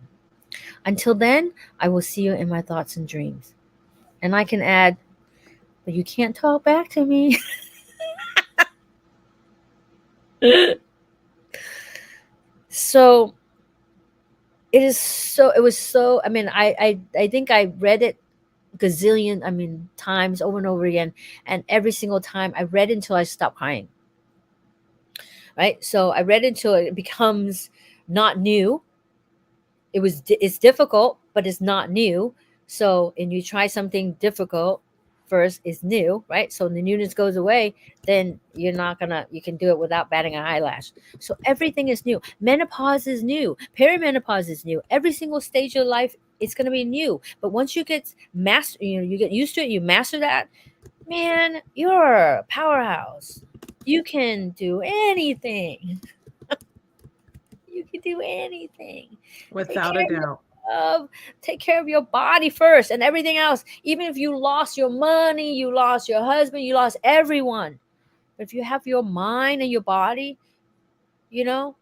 Until then, I will see you in my thoughts and dreams. And I can add, but you can't talk back to me. So it was so, I mean, I think I read it gazillion, I mean, times over and over again. And every single time I read until I stopped crying. Right. So I read until it becomes not new. It's difficult, but it's not new. So and you try something difficult first is new, right? So when the newness goes away, then you can do it without batting an eyelash. So everything is new. Menopause is new. Perimenopause is new. Every single stage of life it's going to be new. But once you get you get used to it, you master that, man, you're a powerhouse. You can do anything. You can do anything. Take Without care a of doubt. yourself. Take care of your body first and everything else. Even if you lost your money, you lost your husband, you lost everyone. But if you have your mind and your body, you know,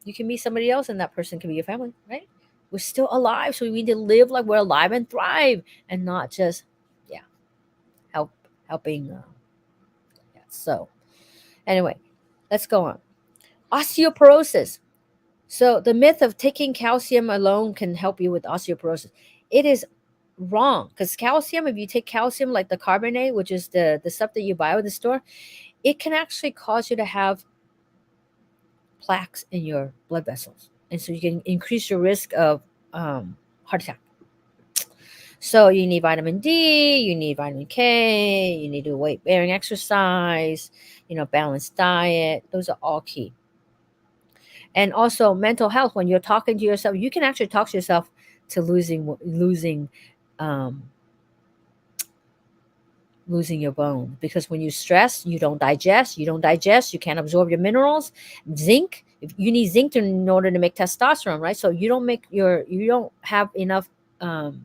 you can meet somebody else and that person can be your family, right? We're still alive, so we need to live like we're alive and thrive and not just, yeah, help helping. Yeah. So anyway, let's go on. Osteoporosis. So the myth of taking calcium alone can help you with osteoporosis. It is wrong because calcium, if you take calcium like the carbonate, which is the stuff that you buy at the store, it can actually cause you to have plaques in your blood vessels. And so you can increase your risk of heart attack. So you need vitamin D, you need vitamin K, you need to weight bearing exercise, balanced diet. Those are all key. And also mental health. When you're talking to yourself, you can actually talk to yourself to um, losing your bone, because when you stress, you don't digest, you can't absorb your minerals. Zinc, if you need zinc in order to make testosterone, right? So you don't have enough um,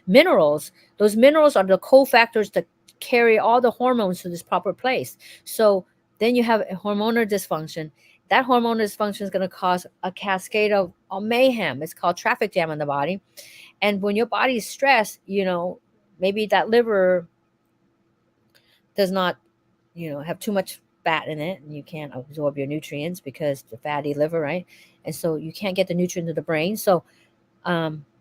minerals. Those minerals are the cofactors that carry all the hormones to this proper place. So then you have a hormonal dysfunction. That hormonal dysfunction is going to cause a cascade of mayhem. It's called traffic jam in the body. And when your body is stressed, maybe that liver does not, have too much fat in it, and you can't absorb your nutrients because the fatty liver, right? And so you can't get the nutrients to the brain. So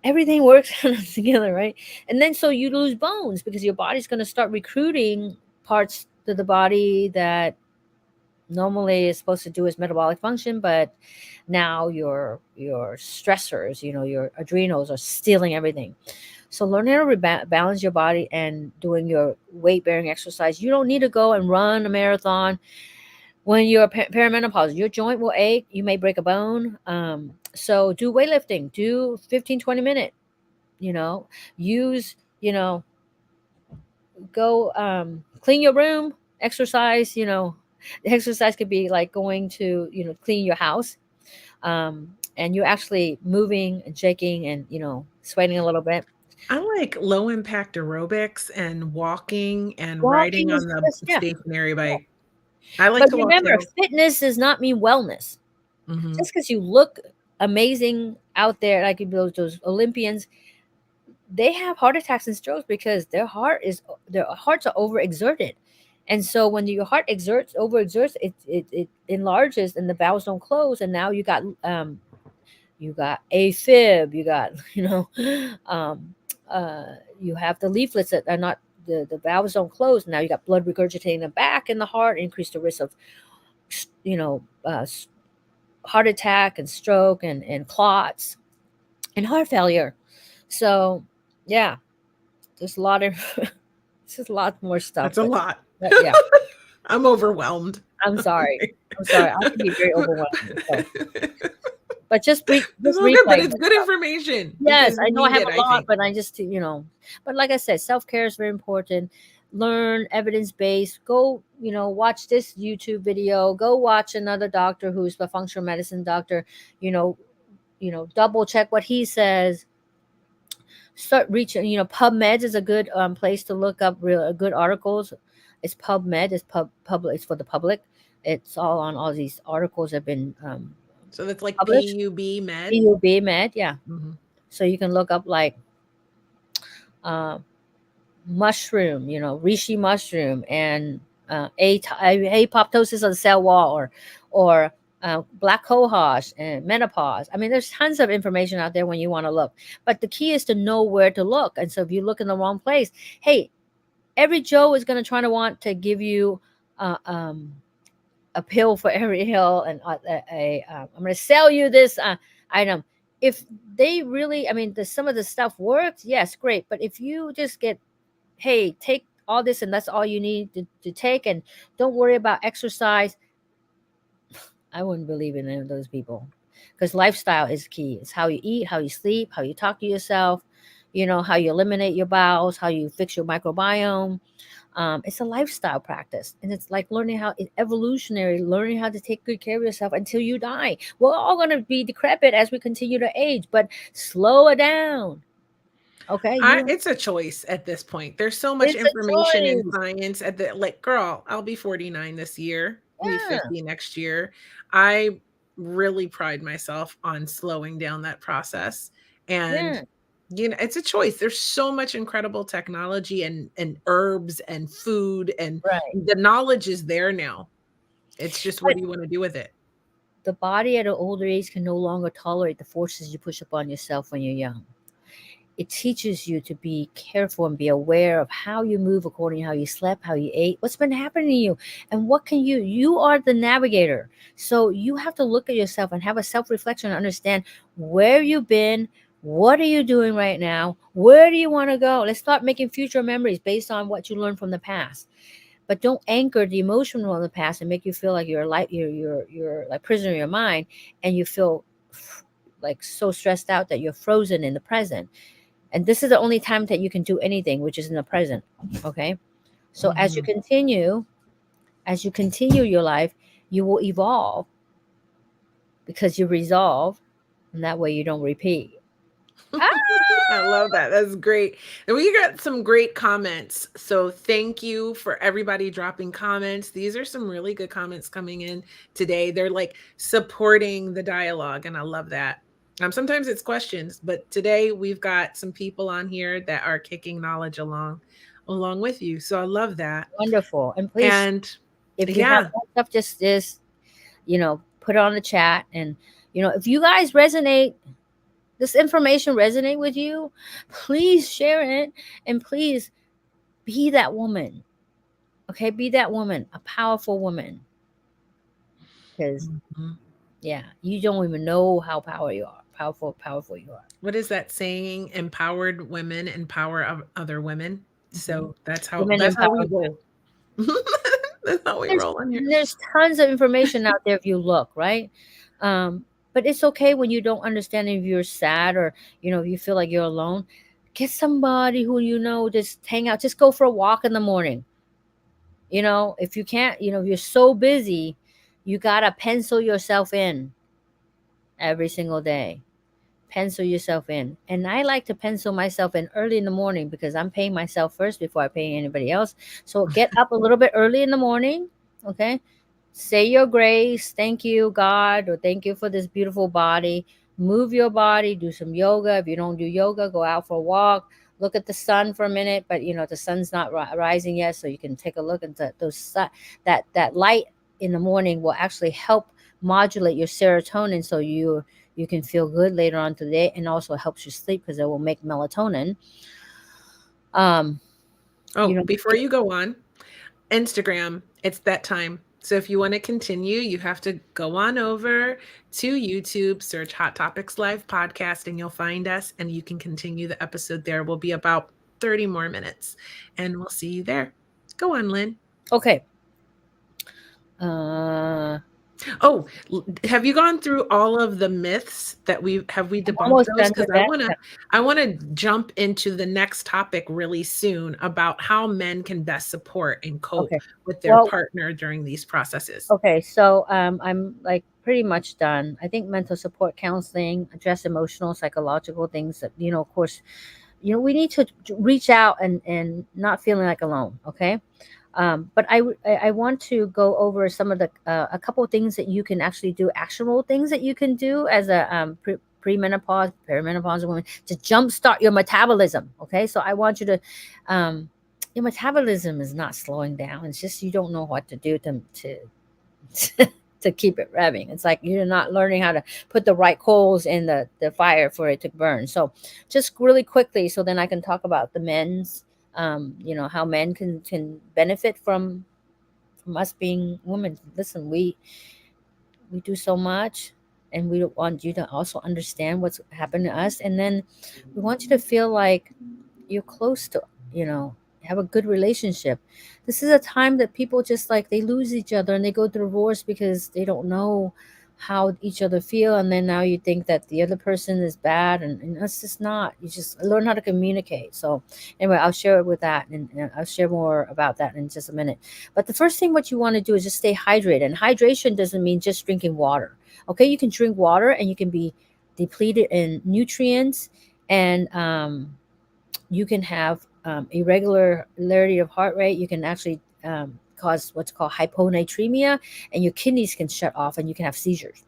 everything works together, right? And then so you lose bones because your body's going to start recruiting parts to the body that normally is supposed to do its metabolic function, but now your stressors, your adrenals are stealing everything. So learn how to balance your body and doing your weight bearing exercise. You don't need to go and run a marathon when you're perimenopause. Your joint will ache, you may break a bone. So do weightlifting, do 15-20 minute, you know use, go clean your room, exercise. The exercise could be like going to, clean your house, and you're actually moving and shaking and, sweating a little bit. I like low impact aerobics and walking and riding Walking on is the just, yeah. stationary bike. I like But to walk remember, too. fitness does not mean wellness. Mhm. Just because you look amazing out there, like those Olympians, they have heart attacks and strokes because their hearts are overexerted. And so when your heart overexerts, it enlarges and the valves don't close. And now you got AFib, you got, um, uh, you have the leaflets that are not, the valves don't close. Now you got blood regurgitating the back in the heart, increase the risk of, you know, heart attack and stroke and clots and heart failure. So, yeah, there's a lot of, there's a lot more stuff, That's a lot. but yeah, I'm overwhelmed. I'm sorry. I'm sorry. I can be very overwhelming. So, but It's just all good, but replay. it's good information Yes, because I we know I need have it, a I lot, think. but I just, but like I said, self care is very important. Learn evidence based. Go, watch this YouTube video. Go watch another doctor who's the functional medicine doctor. You know, double check what he says. Start reaching. PubMed is a good place to look up real good articles. It's PubMed. It's public. It's for the public. It's all on all these articles have been So that's like published. PUB med. PUB Med, yeah. Mhm. So you can look up like uh, mushroom, reishi mushroom, and apoptosis of the cell wall, or black cohosh and menopause. I mean, there's tons of information out there when you want to look, but the key is to know where to look. And so if you look in the wrong place, hey, every Joe is going to try to want to give you uh, um, a pill for every ill, and I'm going to sell you this item. If they really, I mean, some of the stuff works, yes, great. But if you just get, hey, take all this and that's all you need to take, and don't worry about exercise, I wouldn't believe in any of those people, because lifestyle is key. It's how you eat, how you sleep, how you talk to yourself, how you eliminate your bowels, how you fix your microbiome. It's a lifestyle practice, and it's like learning how evolutionary, learning how to take good care of yourself until you die. We're all going to be decrepit as we continue to age, but slow it down. Okay, It's a choice at this point. There's so much it's a information in choice. science at the like, girl, I'll be 49 this year, I'll be Yeah, 50 next year. I really pride myself on slowing down that process. And yeah, it's a choice. There's so much incredible technology and herbs and food, and right. the knowledge is there now. It's just what But do you want to do with it? the body at an older age can no longer tolerate the forces you push upon yourself when you're young. It teaches you to be careful and be aware of how you move according to how you slept, how you ate, what's been happening to you, and what can you are the navigator. So you have to look at yourself and have a self-reflection and understand where you've been, what are you doing right now, where do you want to go. Let's start making future memories based on what you learned from the past. But don't anchor the emotion from the past and make you feel like you're like prisoner of your mind, and you feel like so stressed out that you're frozen in the present. And this is the only time that you can do anything, which is in the present. Okay, so Mhm. as you continue your life, you will evolve because you resolve, and that way you don't repeat. Ah! I love that. That's great. And we got some great comments. So thank you for everybody dropping comments. These are some really good comments coming in today. They're like supporting the dialogue, and I love that. Sometimes it's questions, but today we've got some people on here that are kicking knowledge along with you. So I love that. Wonderful. And please, And if you have yeah, more stuff, just put it on the chat. And if you guys resonate, this information resonate with you, please share it, and please be that woman. Okay, be that woman, a powerful woman, because mhm. yeah, you don't even know how powerful you are. What is that saying? Empowered women empower other women. Mhm. So that's how Women we empowerment. roll. That's how we There's roll on here. there's tons of information out there if you look, right? But it's okay when you don't understand, if you're sad, or if you feel like you're alone. Get somebody who just hang out, just go for a walk in the morning. If you can't, if you're so busy, you gotta pencil yourself in every single day. Pencil yourself in. And I like to pencil myself in early in the morning, because I'm paying myself first before I pay anybody else. So get up a little bit early in the morning, okay? Say your grace, thank you, God, or thank you for this beautiful body. Move your body, do some yoga. If you don't do yoga, go out for a walk. look at the sun for a minute, but the sun's not rising yet, so you can take a look at that light in the morning will actually help modulate your serotonin, so you can feel good later on today, and also helps you sleep because it will make melatonin. um you Oh, know before you go on, Instagram, it's that time. So if you want to continue, you have to go on over to YouTube, search Hot Topics Live Podcast, and you'll find us, and you can continue the episode there. We'll be about 30 more minutes, and we'll see you there. Go on, Lynn. okay. uh Oh, have you gone through all of the myths that we I'm debunked almost those? done Because with that. I wanna jump into the next topic really soon about how men can best support and cope Okay. with their Well, partner during these processes. okay, so I'm like pretty much done. I think mental support counseling, address emotional, psychological things that, of course, we need to reach out and not feeling like alone. Okay. But I want to go over some of the a couple of things that you can actually do, actionable things that you can do as a premenopause, perimenopause woman to jumpstart your metabolism. Okay, so I want you to, your metabolism is not slowing down. It's just you don't know what to do to keep it revving. It's like you're not learning how to put the right coals in the fire for it to burn. So just really quickly, so then I can talk about the men's, how men can benefit from us being women. Listen, we do so much, and we want you to also understand what's happened to us, and then we want you to feel like you're close to, have a good relationship. This is a time that people just like they lose each other and they go through divorce because they don't know how each other feel, and then now you think that the other person is bad, and that's just not. You just learn how to communicate. So anyway, I'll share it with that, and I'll share more about that in just a minute. But the first thing what you want to do is just stay hydrated, and hydration doesn't mean just drinking water. Okay, you can drink water and you can be depleted in nutrients, and you can have irregularity of heart rate. You can actually cause what's called hyponatremia, and your kidneys can shut off, and you can have seizures.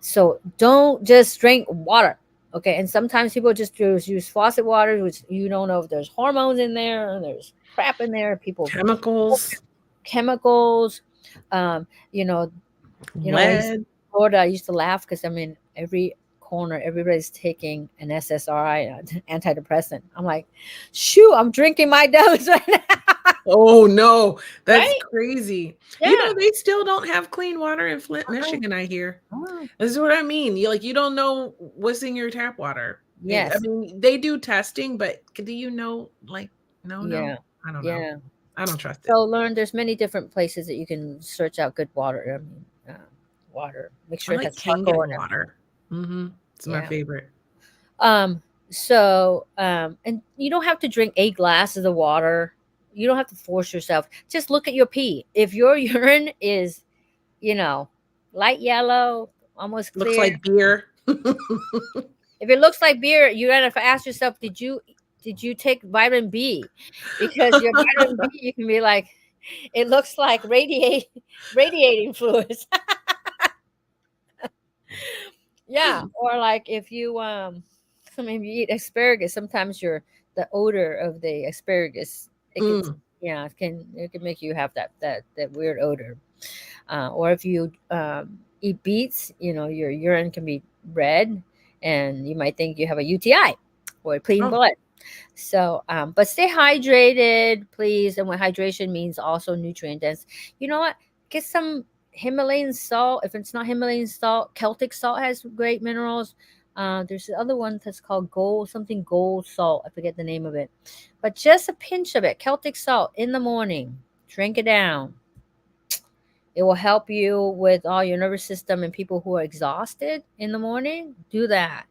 So don't just drink water. Okay, and sometimes people just use faucet water, which you don't know if there's hormones in there, and there's crap in there. People Chemicals, chemicals, um, you know, when he's in lead. Florida, I used to laugh because every corner, everybody's taking an SSRI, antidepressant. I'm like, shoo, I'm drinking my dose right now. Oh, no, that's Right? crazy. Yeah. They still don't have clean water in Flint, Oh, Michigan, I hear. oh, This is what I mean. You don't know what's in your tap water. I yes. mean, they do testing, but do you know, no, Yeah. I don't know. Yeah. I don't trust it. So there's many different places that you can search out good water. I mean, water. Make I sure it like has charcoal Kangen in it. water. It's my Yeah. favorite. And you don't have to drink 8 glasses of water. You don't have to force yourself. Just look at your pee. If your urine is, you know, light yellow, almost Looks clear. like beer. If it looks like beer, you gotta ask yourself, did you take vitamin B? Because your vitamin B, you can be like, it looks like radiating fluids. Yeah, or like if you maybe you eat asparagus, sometimes the odor of the asparagus, it can, Mm. yeah, it can make you have that weird odor. Or if you eat beets, your urine can be red, and you might think you have a UTI or clean Oh, blood. So, but stay hydrated, please. And what hydration means also nutrient dense. You know what? Get some Himalayan salt. If it's not Himalayan salt, Celtic salt has great minerals. There's the other one that's called gold salt. I forget the name of it, but just a pinch of it, Celtic salt in the morning. Drink it down. It will help you with all your nervous system and people who are exhausted in the morning. Do that.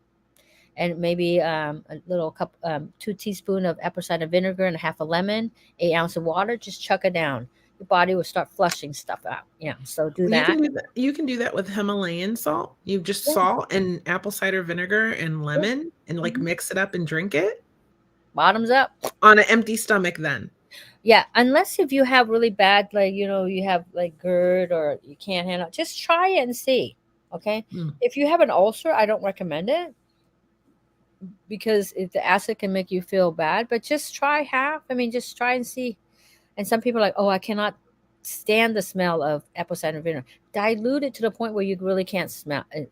And maybe a little cup, 2 teaspoons of apple cider vinegar and a half a lemon, 8 ounces of water. Just chuck it down. Your body will start flushing stuff out. Yeah, so do you can that. do that. You can do that with Himalayan salt. You just Yeah, salt and apple cider vinegar and yeah. lemon and Mhm. mix it up and drink it Bottoms up. on an empty stomach then. Yeah, unless if you have really bad, like you have like GERD or you can't handle it, just try it and see. Okay, Mm. if you have an ulcer, I don't recommend it. because the acid can make you feel bad. But just try half. I mean, just try and see. And some people are like, oh, I cannot stand the smell of apple cider vinegar. Dilute it to the point where you really can't smell it.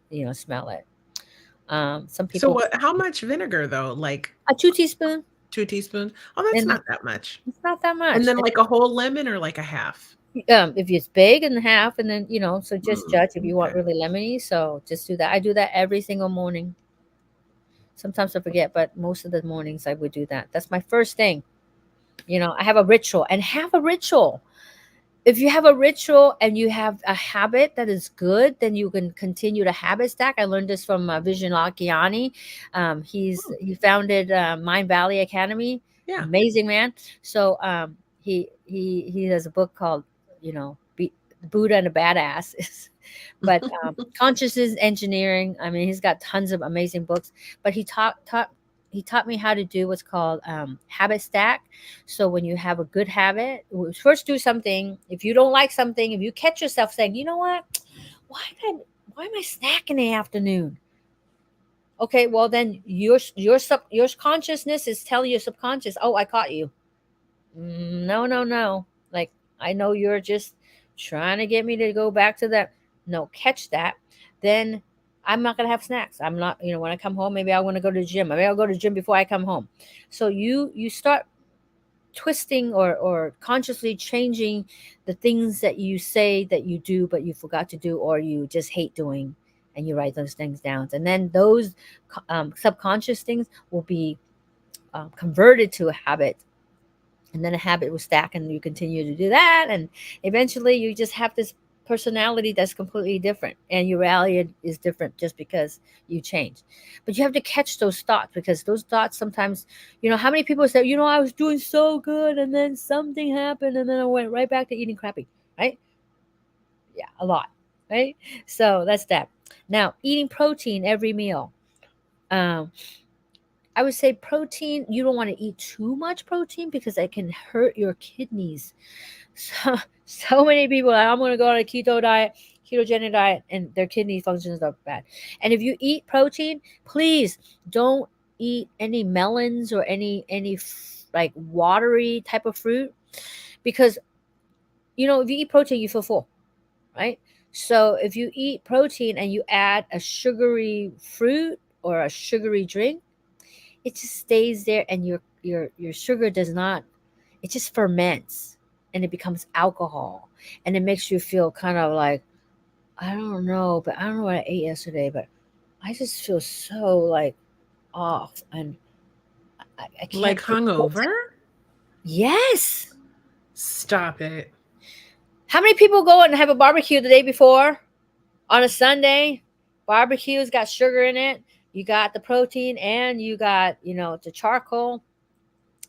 Some So people, what how much vinegar though? Like a 2 teaspoon, 2 teaspoons? Oh, that's and not that much. it's not that And much. then like a whole lemon or like a half? If it's big and half, and then so just Mm, judge if you want okay. really lemony. So just do that. I do that every single morning. Sometimes I forget, but most of the mornings I would do that. That's my first thing. I have a ritual, and have a ritual. If you have a ritual and you have a habit that is good, then you can continue to habit stack. I learned this from Vision Lakiani. Hmm, He founded Mind Valley Academy. yeah. Amazing man. So he has a book called Buddha and a Badass. But consciousness engineering. I mean, he's got tons of amazing books. But he taught me how to do what's called habit stack. So when you have a good habit, first do something. If you don't like something, if you catch yourself saying, you know what, why did I, why am I snacking in the afternoon? Okay, well then your consciousness is telling your subconscious, oh, I caught you. No, no, no. Like, I know you're just trying to get me to go back to that. No, catch that. Then I'm not gonna have snacks. I'm not, when I come home, maybe I want to go to the gym. Maybe I'll go to the gym before I come home. So you start twisting or consciously changing the things that you say that you do but you forgot to do, or you just hate doing, and you write those things down, and then those subconscious things will be converted to a habit, and then a habit will stack, and you continue to do that, and eventually you just have this personality that's completely different, and your reality is different just because you change. But you have to catch those thoughts, because those thoughts sometimes, how many people say, I was doing so good and then something happened and then I went right back to eating crappy, right? Yeah, a lot, right? So that's that. Now, eating protein every meal. um I would say protein, you don't want to eat too much protein because it can hurt your kidneys. So many people are, I'm going to go on a keto diet, ketogenic diet, and their kidney functions are bad. And if you eat protein, please don't eat any melons or any like watery type of fruit, because if you eat protein, you feel full, right? So if you eat protein and you add a sugary fruit or a sugary drink, it just stays there, and your sugar does not, it just ferments, and it becomes alcohol, and it makes you feel kind of like, I don't know, but I don't know what I ate yesterday, but I just feel so like off, and I can't Like hungover? yes. Stop it. How many people go and have a barbecue the day before on a Sunday? Barbecue's got sugar in it, you got the protein, and you got the charcoal,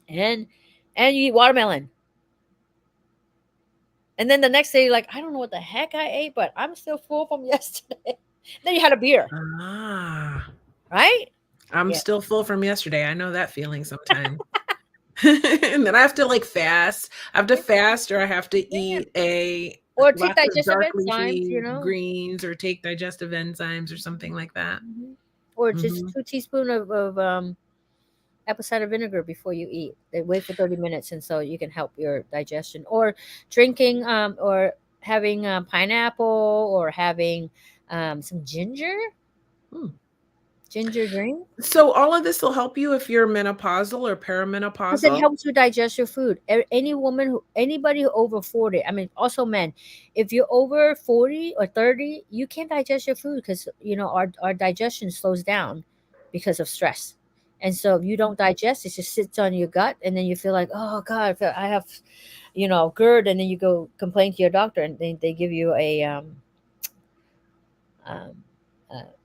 and you eat watermelon. And then the next day, you're like, I don't know what the heck I ate, but I'm still full from yesterday. Then you had a beer, Ah, right? I'm Yeah. still full from yesterday. I know that feeling sometimes. And then I have to like fast. I have to fast or I have to Yeah. eat a Or take lots of digestive dark enzymes, leafy greens or take digestive enzymes or something like that. Mhm. Or just Mhm. 2 teaspoon of apple cider vinegar before you eat. They wait for 30 minutes, and so you can help your digestion. Or drinking, or having pineapple, or having some Hmm. ginger drink. So all of this will help you if you're menopausal or Because it perimenopausal? helps you digest your food. Anybody who over 40, I mean, also men, if you're over 40 or 30, you can't digest your food because, our digestion slows down because of stress. And so if you don't digest, it just sits on your gut, and then you feel like, oh God, I have, GERD, and then you go complain to your doctor, and they give you a um,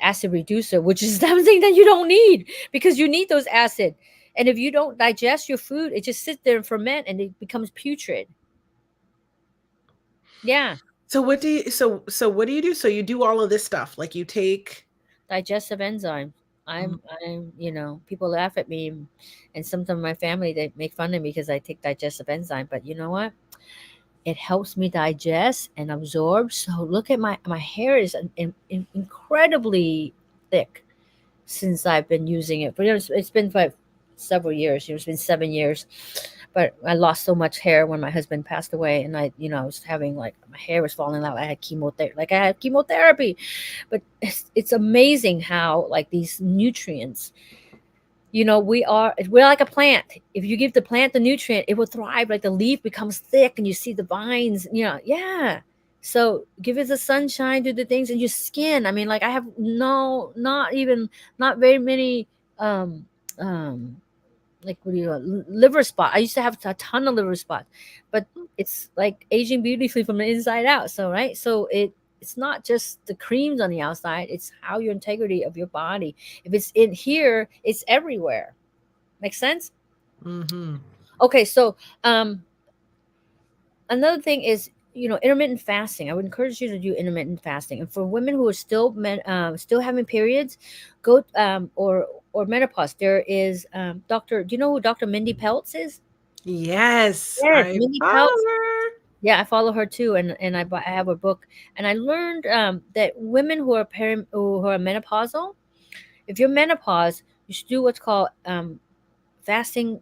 acid reducer, which is something that you don't need, because you need those acid. And if you don't digest your food, it just sits there and ferment, and it becomes putrid. Yeah, So what do you do? So you do all of this stuff. Like you take digestive enzymes. mm, People laugh at me, and sometimes my family, they make fun of me because I take digestive enzyme. But you know what? It helps me digest and absorb. So look at my hair is incredibly thick. since I've been using it. But it's been for several years. It's been 7 years. But I lost so much hair when my husband passed away, and I was having like my hair was falling out. I had chemotherapy, like I had chemotherapy. But it's amazing how like these nutrients, we're like a plant. If you give the plant the nutrient, it will thrive. Like the leaf becomes thick and you see the vines, yeah. So give it the sunshine, do the things, and your skin. I mean, like I have not very many um um like what do you liver spot. I used to have a ton of liver spots, but it's like aging beautifully from the inside out. So right, so it's not just the creams on the outside, it's how your integrity of your body. If it's in here, it's everywhere. Make sense? Mm-hmm. Okay, so another thing is, intermittent fasting. I would encourage you to do intermittent fasting. And for women who are still having periods, go or menopause. There is Doctor. Do you know who Dr. Mindy Pelz is? Yes, Yes, I Mindy follow Pelz. her. Yeah, I follow her too, and I have a book, and I learned that women who are menopausal, if you're menopause, you should do what's called fasting,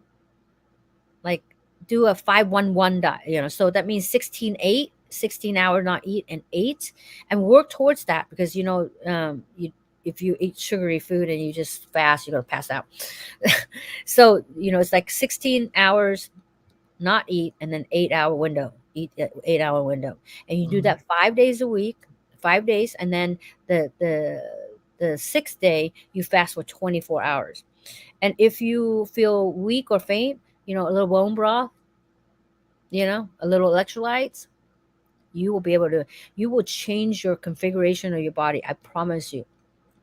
like do a 5-1-1 diet, so that means 16-8, 16 hour not eat and 8, and work towards that, because if you eat sugary food and you just fast, you're going to pass out. So it's like 16 hours not eat, and then 8 hour window, eat 8 hour window, and you do Mhm. that 5 days a week, 5 days, and then the sixth day you fast for 24 hours. And if you feel weak or faint, a little bone broth, a little electrolytes, you will be able to, you will change your configuration of your body. I promise you.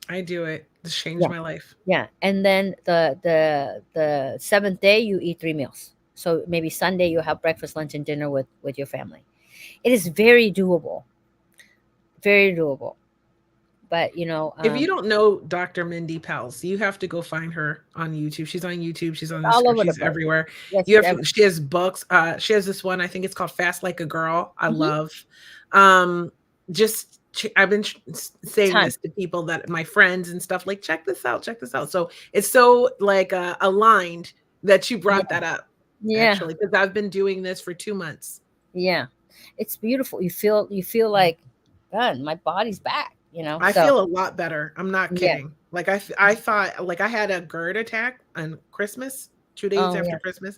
I do it. This changed Yeah. my life. Yeah. And then the seventh day you eat 3 meals. So maybe Sunday you have breakfast, lunch, and dinner with your family. It is very doable. Very doable. But If you don't know Dr. Mindy Pels, you have to go find her on YouTube. She's on YouTube. She's on all Instagram. over the She's place. everywhere. Yes, You she's have ever. she has books. She has this one. I think it's called Fast Like a Girl. I Hmm. love. Um, I've been saying Ton. this to people, that my friends and stuff, like, check this out, check this out. So it's so like aligned that you brought Yeah. that up, Yeah. actually, because I've been doing this for 2 months. Yeah. It's beautiful. You feel like, God, my body's back. I So feel a lot better. I'm not yeah. kidding. Like I thought, like I had a GERD attack on Christmas, 2 days Oh after yeah. Christmas.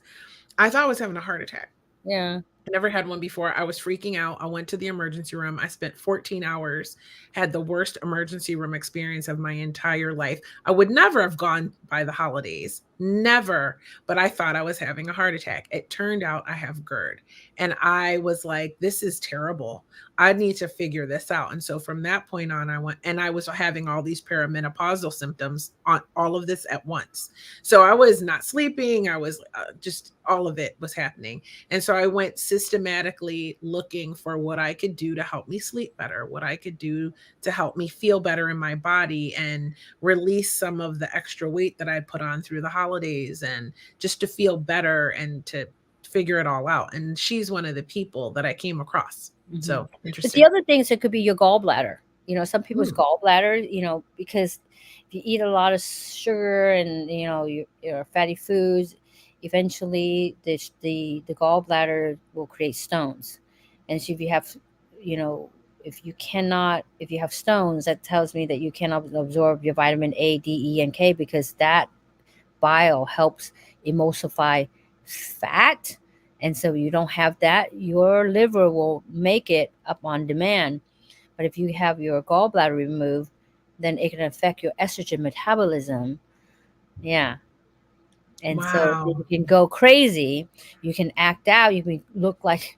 I thought I was having a heart attack. Yeah. I never had one before. I was freaking out. I went to the emergency room. I spent 14 hours, had the worst emergency room experience of my entire life. I would never have gone by the holidays, never, but I thought I was having a heart attack. It turned out I have GERD. And I was like, this is terrible. I need to figure this out. And so from that point on, I went, and I was having all these perimenopausal symptoms on all of this at once. So I was not sleeping. I was just, all of it was happening. And so I went systematically looking for what I could do to help me sleep better, what I could do to help me feel better in my body and release some of the extra weight that I put on through the holidays, and just to feel better and to figure it all out. And she's one of the people that I came across. Hmm. So But the interesting. other things, it could be your gallbladder. Some people's Mm, gallbladder, because if you eat a lot of sugar and your fatty foods, eventually the gallbladder will create stones. And so if you have, you know, if you have stones, that tells me that you cannot absorb your vitamin A, D, E, and K, because that bile helps emulsify fat. And so you don't have that, your liver will make it up on demand. But if you have your gallbladder removed, then it can affect your estrogen metabolism. Yeah. And so you wow. can go crazy, you can act out, you can look like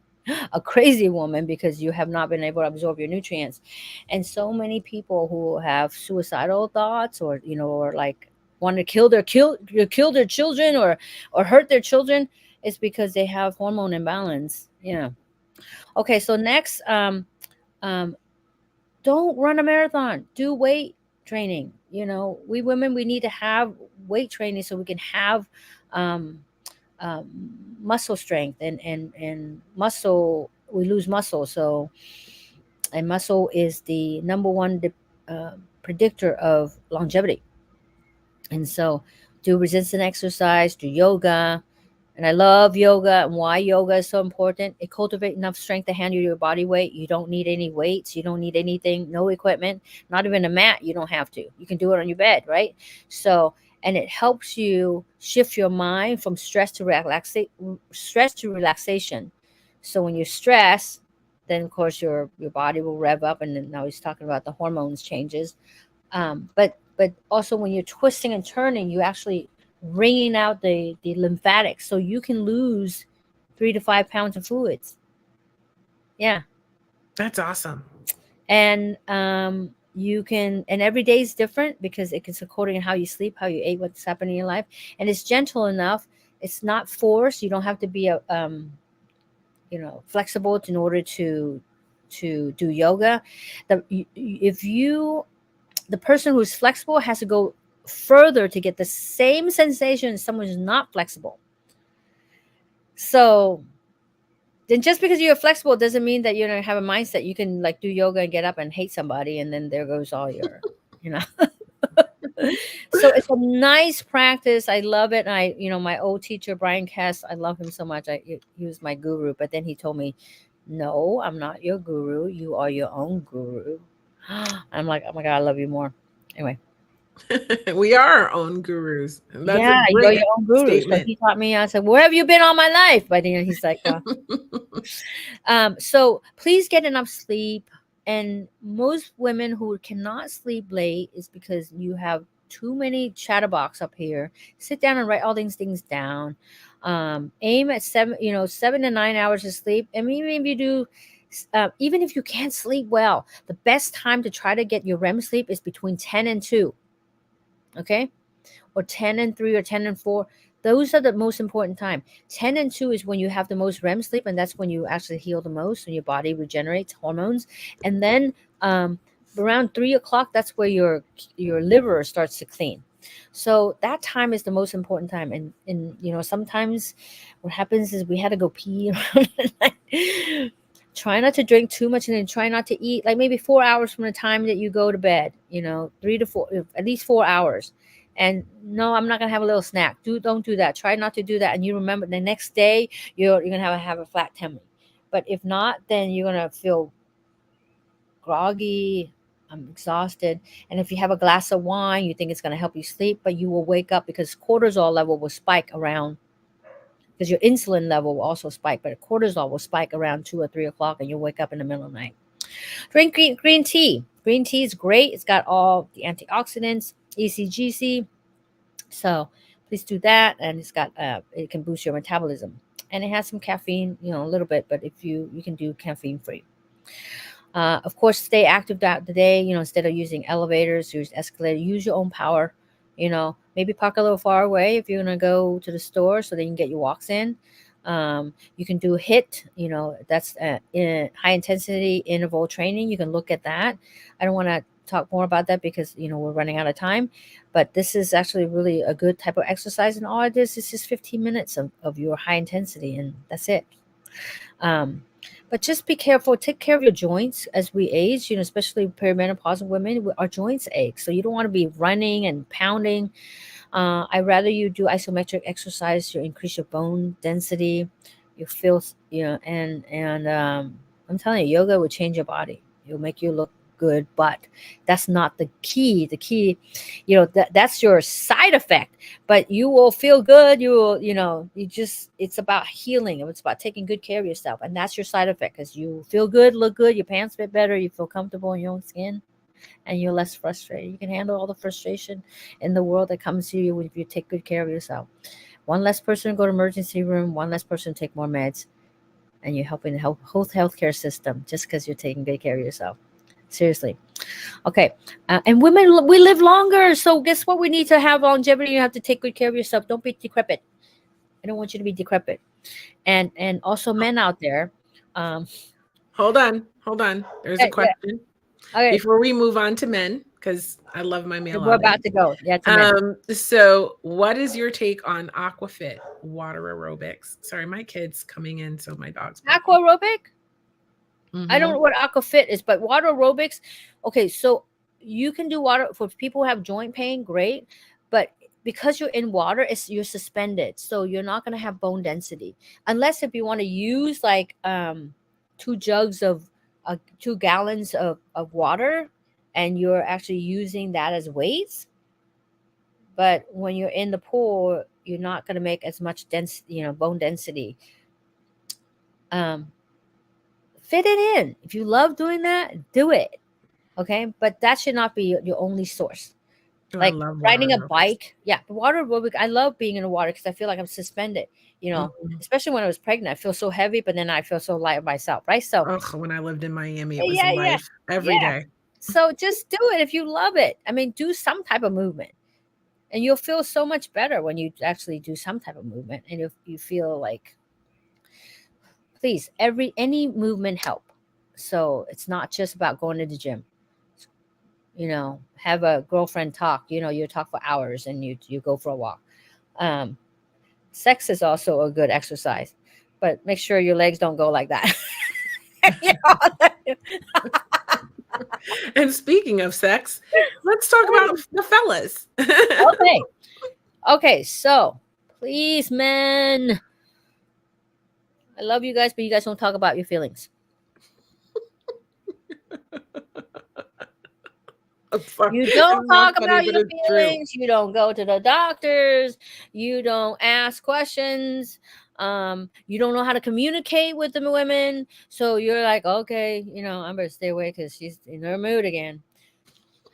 a crazy woman because you have not been able to absorb your nutrients. And so many people who have suicidal thoughts, or like want to kill their children, or hurt their children, is because they have hormone imbalance. Yeah. Okay, so next, um don't run a marathon, do weight training. We women, we need to have weight training so we can have um, um, muscle strength, and muscle, we lose muscle. So, and muscle is the number one predictor of longevity. And so do resistance exercise, do yoga. And I love yoga. And why yoga is so important? It cultivates enough strength to handle your body weight. You don't need any weights. You don't need anything, no equipment, not even a mat. You don't have to. You can do it on your bed, right? So, and it helps you shift your mind from stress to relaxation. So when you're stressed, then of course your body will rev up, and then now he's talking about the hormones changes. But also when you're twisting and turning, you actually wringing out the lymphatics, so you can lose 3 to 5 pounds of fluids. Yeah, That's awesome. and you can, and every day is different because it's according to how you sleep, how you ate, what's happening in your life, and it's gentle enough. It's not forced. You don't have to be a flexible in order to do yoga. If you the person who's flexible has to go further to get the same sensation as someone who's not flexible. So then just because you're flexible doesn't mean that you don't have a mindset. You can like do yoga and get up and hate somebody, and then there goes all your, you know. So it's a nice practice. I love it. And my old teacher, Brian Kess, I love him so much. He was my guru, but then he told me, no, I'm not your guru. You are your own guru. I'm like, oh my God, I love you more. Anyway. We are our own gurus. And that's a Yeah, you're great your own guru. So statement. he taught me. I said, "Where have you been all my life?" But he's like, "Well, so please get enough sleep." And most women who cannot sleep late is because you have too many chatterbox up here. Sit down and write all these things down. Aim at 7 to 9 hours of sleep. And even if you do, even if you can't sleep well, the best time to try to get your REM sleep is between 10 and 2. Okay, or 10 and 3 or 10 and 4. Those are the most important time. 10 and 2 is when you have the most REM sleep, and that's when you actually heal the most and your body regenerates hormones. And then around 3 o'clock, that's where your liver starts to clean. So that time is the most important time. And sometimes what happens is we had to go pee around the night. Try not to drink too much, and then try not to eat like maybe 4 hours from the time that you go to bed, 3 to 4, at least 4 hours. And no, I'm not gonna have a little snack. Don't do that. Try not to do that. And you remember the next day you're gonna have a flat tummy. But if not, then you're gonna feel groggy. I'm exhausted. And if you have a glass of wine, you think it's gonna help you sleep, but you will wake up because cortisol level will spike around, because your insulin level will also spike, but cortisol will spike around 2 or 3 o'clock, and you'll wake up in the middle of the night. Drink green tea. Green tea is great. It's got all the antioxidants, ECGC. So please do that, and it can boost your metabolism, and it has some caffeine, a little bit, but if you can do caffeine free. Of course, stay active throughout the day. Instead of using elevators, use escalator. Use your own power. Maybe park a little far away if you're gonna go to the store, so that you can get your walks in. You can do HIIT. That's in high intensity interval training. You can look at that. I don't want to talk more about that because we're running out of time. But this is actually really a good type of exercise, and all it is just 15 minutes of your high intensity, and that's it. Um, but just be careful. Take care of your joints as we age. Especially perimenopausal women, our joints ache. So you don't want to be running and pounding. I'd rather you do isometric exercise. You increase your bone density. You feel, and I'm telling you, yoga will change your body. It'll make you look good, but that's not the key. The key, that's your side effect. But you will feel good. You will, it's about healing. It's about taking good care of yourself, and that's your side effect, because you feel good, look good, your pants fit better, you feel comfortable in your own skin, and you're less frustrated. You can handle all the frustration in the world that comes to you if you take good care of yourself. One less person to go to emergency room, one less person to take more meds, and you're helping the whole healthcare system just because you're taking good care of yourself. Seriously. Okay. And women, we live longer. So guess what? We need to have longevity. You have to take good care of yourself. Don't be decrepit. I don't want you to be decrepit. And also men out there. Um, Hold on. There's a yeah. question Okay. before we move on to men, because I love my male We're audience. about to go. Yeah, to men. So what is your take on aquafit water aerobics? Sorry, my kid's coming in, so my dog's barking. Aqua aerobic? I don't know Mm-hmm. what aquafit is, but water aerobics. Okay, so you can do water for people who have joint pain, great. But because you're in water, you're suspended, so you're not going to have bone density, unless if you want to use like 2 gallons of water, and you're actually using that as weights. But when you're in the pool, you're not going to make as much bone density. Fit it in. If you love doing that, do it. Okay, but that should not be your only source. Oh, I Like love water riding a aerobics. bike. Yeah, water aerobic. I love being in the water because I feel like I'm suspended. Mhm. Especially when I was pregnant, I feel so heavy, but then I feel so light myself, right? So Ugh, when I lived in Miami, it was yeah, yeah, life every yeah. day. So just do it if you love it. I mean, do some type of movement, and you'll feel so much better when you actually do some type of movement, and you feel like, please, any movement help. So it's not just about going to the gym. Have a girlfriend talk. You talk for hours, and you go for a walk. um Sex is also a good exercise, but make sure your legs don't go like that. You know? And speaking of sex, let's talk about the fellas. Okay. Okay, so please, men, I love you guys, but you guys don't talk about your feelings. You don't It's not talk funny, about but your it's true. feelings. You don't go to the doctors. You don't ask questions. You don't know how to communicate with the women. So you're like, okay, I'm gonna stay away because she's in her mood again.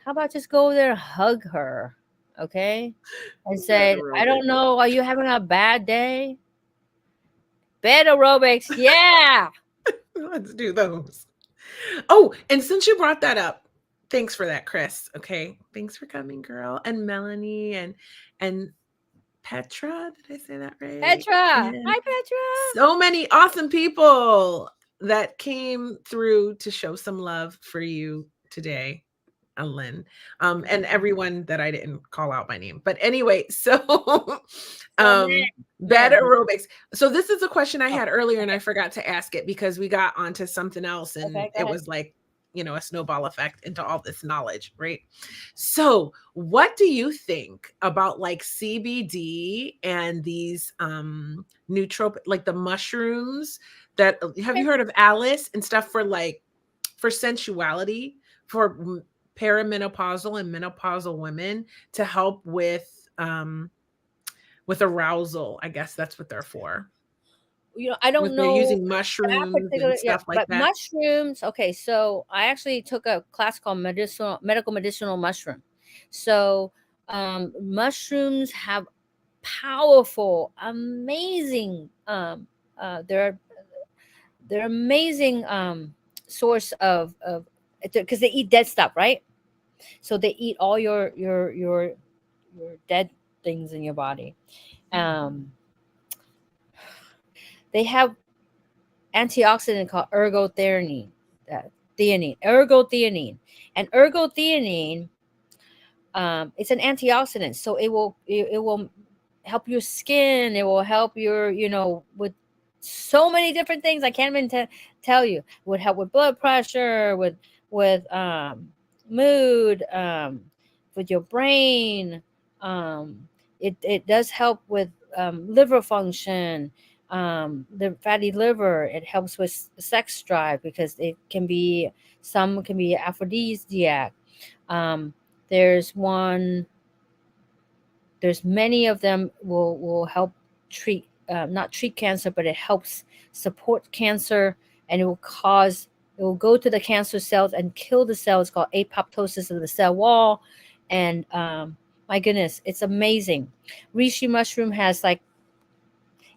How about just go there and hug her, okay? And Bed say, I aerobics. don't know, are you having a bad day? Bed aerobics, yeah. Let's do those. Oh, and since you brought that up, thanks for that, Chris. Okay. Thanks for coming, girl. And Melanie and Petra. Did I say that right? Petra. And Hi, Petra. so many awesome people that came through to show some love for you today, Lynn, and everyone that I didn't call out by name. But anyway, so So, bed man. aerobics. So this is a question I Oh, had earlier and I forgot to ask it because we got onto something else and okay, go it ahead. was like, a snowball effect into all this knowledge, right? So, what do you think about like CBD and these nootropic, like the mushrooms that have you heard of Alice and stuff for like for sensuality for perimenopausal and menopausal women to help with arousal? I guess that's what they're for. I don't With they're know using that mushrooms particular, and yeah, stuff like but that. mushrooms. Okay, so I actually took a class called medical medicinal mushroom. So mushrooms have powerful, amazing, they're amazing source of because they eat dead stuff, right? So they eat all your dead things in your body. um they have antioxidant called ergotheanine. Ergotheanine. And ergotheanine, it's an antioxidant, so it will help your skin. It will help your, with so many different things. I can't even tell you. It would help with blood pressure, with mood, with your brain. It does help with liver function, the fatty liver. It helps with sex drive because some can be aphrodisiac. um, there's one there's many of them will help treat, not treat cancer, but it helps support cancer, and it will go to the cancer cells and kill the cells. It's called apoptosis of the cell wall. And my goodness, it's amazing. Reishi mushroom has like,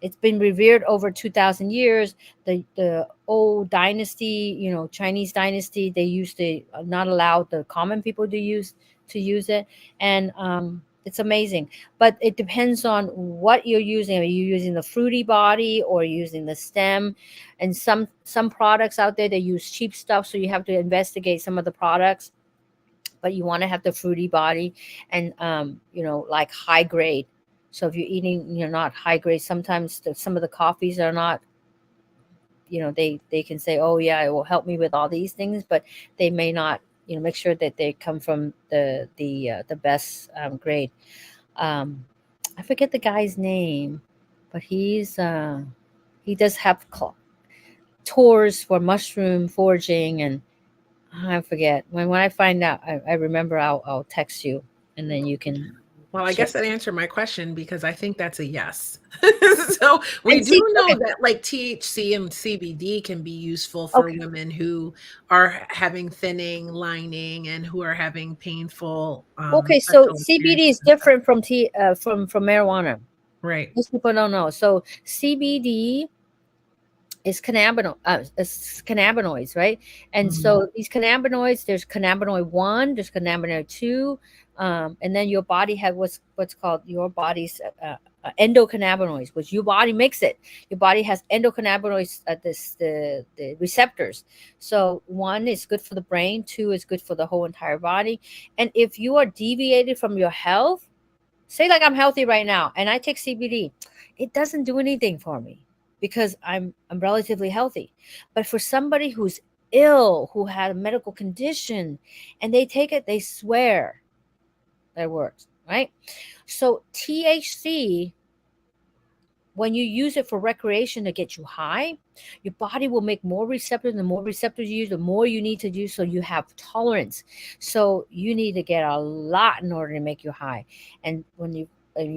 it's been revered over 2,000 years. The old dynasty, Chinese dynasty, they used to not allow the common people to use it. And it's amazing. But it depends on what you're using. Are you using the fruity body or using the stem? And some products out there, they use cheap stuff, so you have to investigate some of the products. But you want to have the fruity body, and like high grade. So if you're eating, not high grade, sometimes some of the coffees are not, they can say, oh yeah, it will help me with all these things, but they may not, make sure that they come from the best grade. I forget the guy's name, but he does have tours for mushroom foraging, and I forget. When I find out, I remember, I'll text you, and then you can Well, I share. guess that answered my question because I think that's a yes. So we And do see, know okay, that like THC and CBD can be useful for okay, women who are having thinning, lining, and who are having painful okay. So sexual CBD experiences is and stuff. different from from marijuana. Right. Most people don't know. So CBD is cannabinoids, right? And Mhm. so these cannabinoids, there's cannabinoid one, there's cannabinoid two, and then your body has what's called your body's endocannabinoids, which your body makes it. Your body has endocannabinoids at the receptors. So one is good for the brain, two is good for the whole entire body. And if you are deviated from your health, say like I'm healthy right now and I take CBD, it doesn't do anything for me because I'm relatively healthy. But for somebody who's ill, who had a medical condition, and they take it, they swear that it works, right? So THC, when you use it for recreation to get you high, your body will make more receptors. The more receptors you use, the more you need to use, so you have tolerance. So you need to get a lot in order to make you high. And when you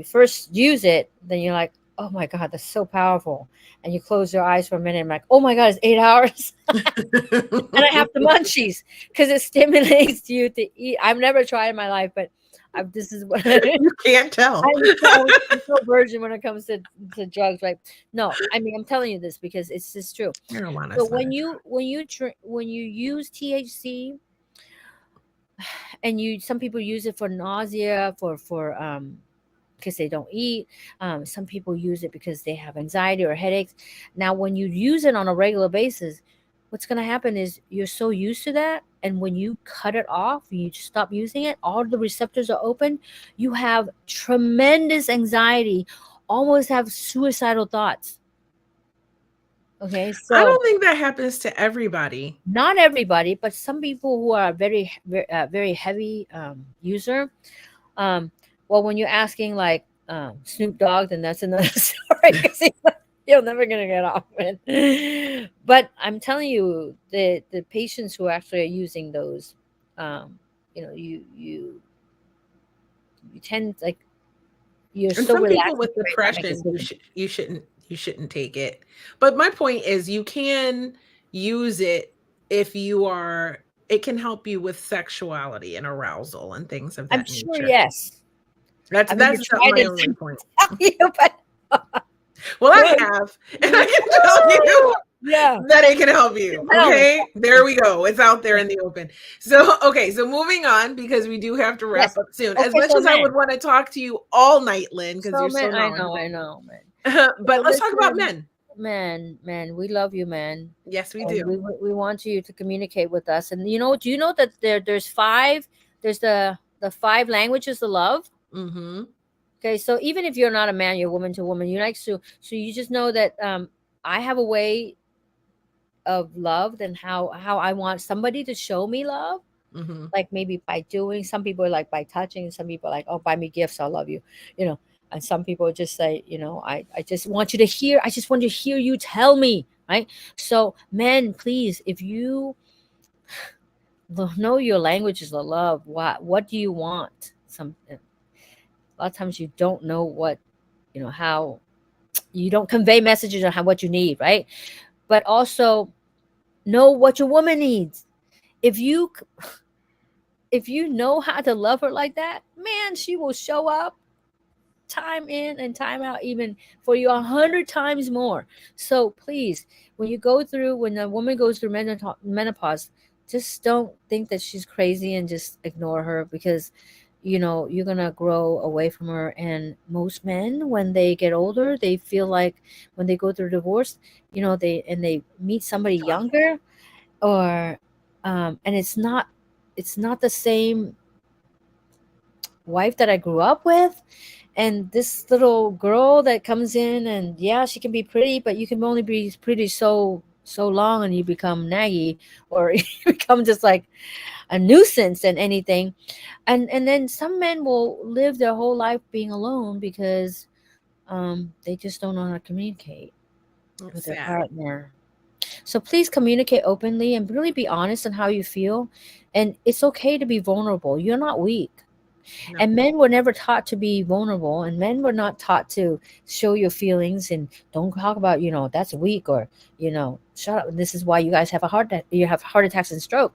first use it, then you're like, oh my God, that's so powerful. And you close your eyes for a minute and I'm like, oh my God, it's 8 hours. And I have the munchies because it stimulates you to eat. I've never tried in my life, but this is what You can't tell. I'm so virgin when it comes to drugs, right? No, I mean I'm telling you this because it's just true. Marijuana So is not a when you use THC, and some people use it for nausea, for because they don't eat. Some people use it because they have anxiety or headaches. Now, when you use it on a regular basis, what's going to happen is you're so used to that. And when you cut it off, you stop using it, all the receptors are open. You have tremendous anxiety, almost have suicidal thoughts. Okay. I So, don't think that happens to everybody. not everybody, but some people who are very heavy user. Um, well, when you're asking like Snoop Dogg, then that's another story because you're never gonna get off it. But I'm telling you, the patients who actually are using those, um, you tend like you're And so some people relaxed in with the brain, not make depression, decisions. you shouldn't take it. But my point is you can use it if you are it can help you with sexuality and arousal and things of I'm that sure, nature. yes. That's I've never tried my it only to point. tell you, but Well, I good. have, and I can tell you Yeah, that it can help you. tell me. Okay, there we go. It's out there in the open. So, okay, so moving on because we do have to wrap Yes. up soon. As Okay, much so as I would men. want to talk to you all night, Lynn, because So you're so men, I knowledgeable, know, man. but So let's talk about listen, men. man, we love you, man, Yes, we and do. we want you to communicate with us. And do you know that there's five? There's the five languages of love. Hmm. Okay, so even if you're not a man, you're woman to woman. You like so you just know that I have a way of love and how I want somebody to show me love. Hmm. Like maybe by doing, some people are like by touching, some people are like, oh, buy me gifts, I'll love you, you know and some people just say, I just want you to hear, I just want to hear you tell me, right? So men, please, if you know your languages of love, what do you want? A lot of times you don't know how you don't convey messages on how what you need, right? But also know what your woman needs. If you if you know how to love her like that, man, she will show up time in and time out, even for you 100 times more. So please, when a woman goes through menopause, just don't think that she's crazy and just ignore her, because you're gonna grow away from her. And most men, when they get older, they feel like when they go through divorce, they meet somebody younger, or and it's not the same wife that I grew up with. And this little girl that comes in, and yeah, she can be pretty, but you can only be pretty so long and you become naggy, or you become just like a nuisance and anything. And then some men will live their whole life being alone because they just don't know how to communicate It's with their sad. partner. So please communicate openly and really be honest on how you feel. And it's okay to be vulnerable. You're not weak. No. And men were never taught to be vulnerable, and men were not taught to show your feelings and don't talk about, that's weak, or, shut up. This is why you guys have you have heart attacks and stroke.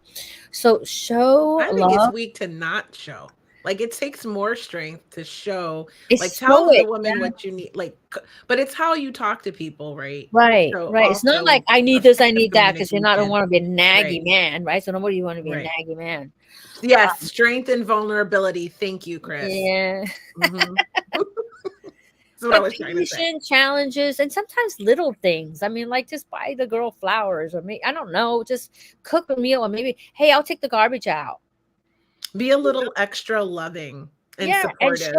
So show I think it's love. weak to not show. Like, it takes more strength to show, like, It's tell show the it. woman what you need, like, but it's how you talk to people, right? Right, So, right. It's not like also I need this, I effective need that, because you're not don't communication. want to be a naggy Right, man, right? So nobody want to be a right. naggy man. Yes, strength and vulnerability. Thank you, Chris. Yeah. Mhm. That's what I But was trying to say. patient challenges and sometimes little things. I mean, like just buy the girl flowers, or maybe I don't know, just cook a meal, or maybe, hey, I'll take the garbage out. Be a little extra loving and Yeah, and supportive.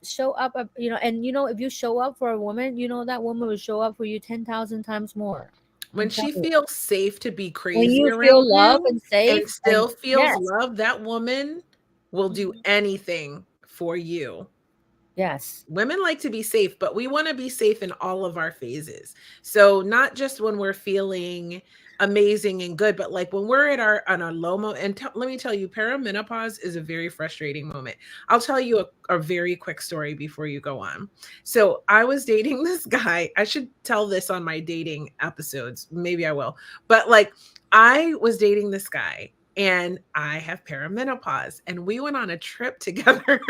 show up, and if you show up for a woman, that woman will show up for you 10,000 times more. I'm When she telling you. feels safe to be When crazy you feel around love you and safe, and still and feels yes. love, that woman will do Mhm. anything for you. Yes. Women like to be safe, but we want to be safe in all of our phases. So not just when we're feeling amazing and good, but like when we're at our on our low moment. And let me tell you, perimenopause is a very frustrating moment. I'll tell you a very quick story before you go on. So I was dating this guy. I should tell this on my dating episodes. Maybe I will. But like I was dating this guy and I have perimenopause and we went on a trip together.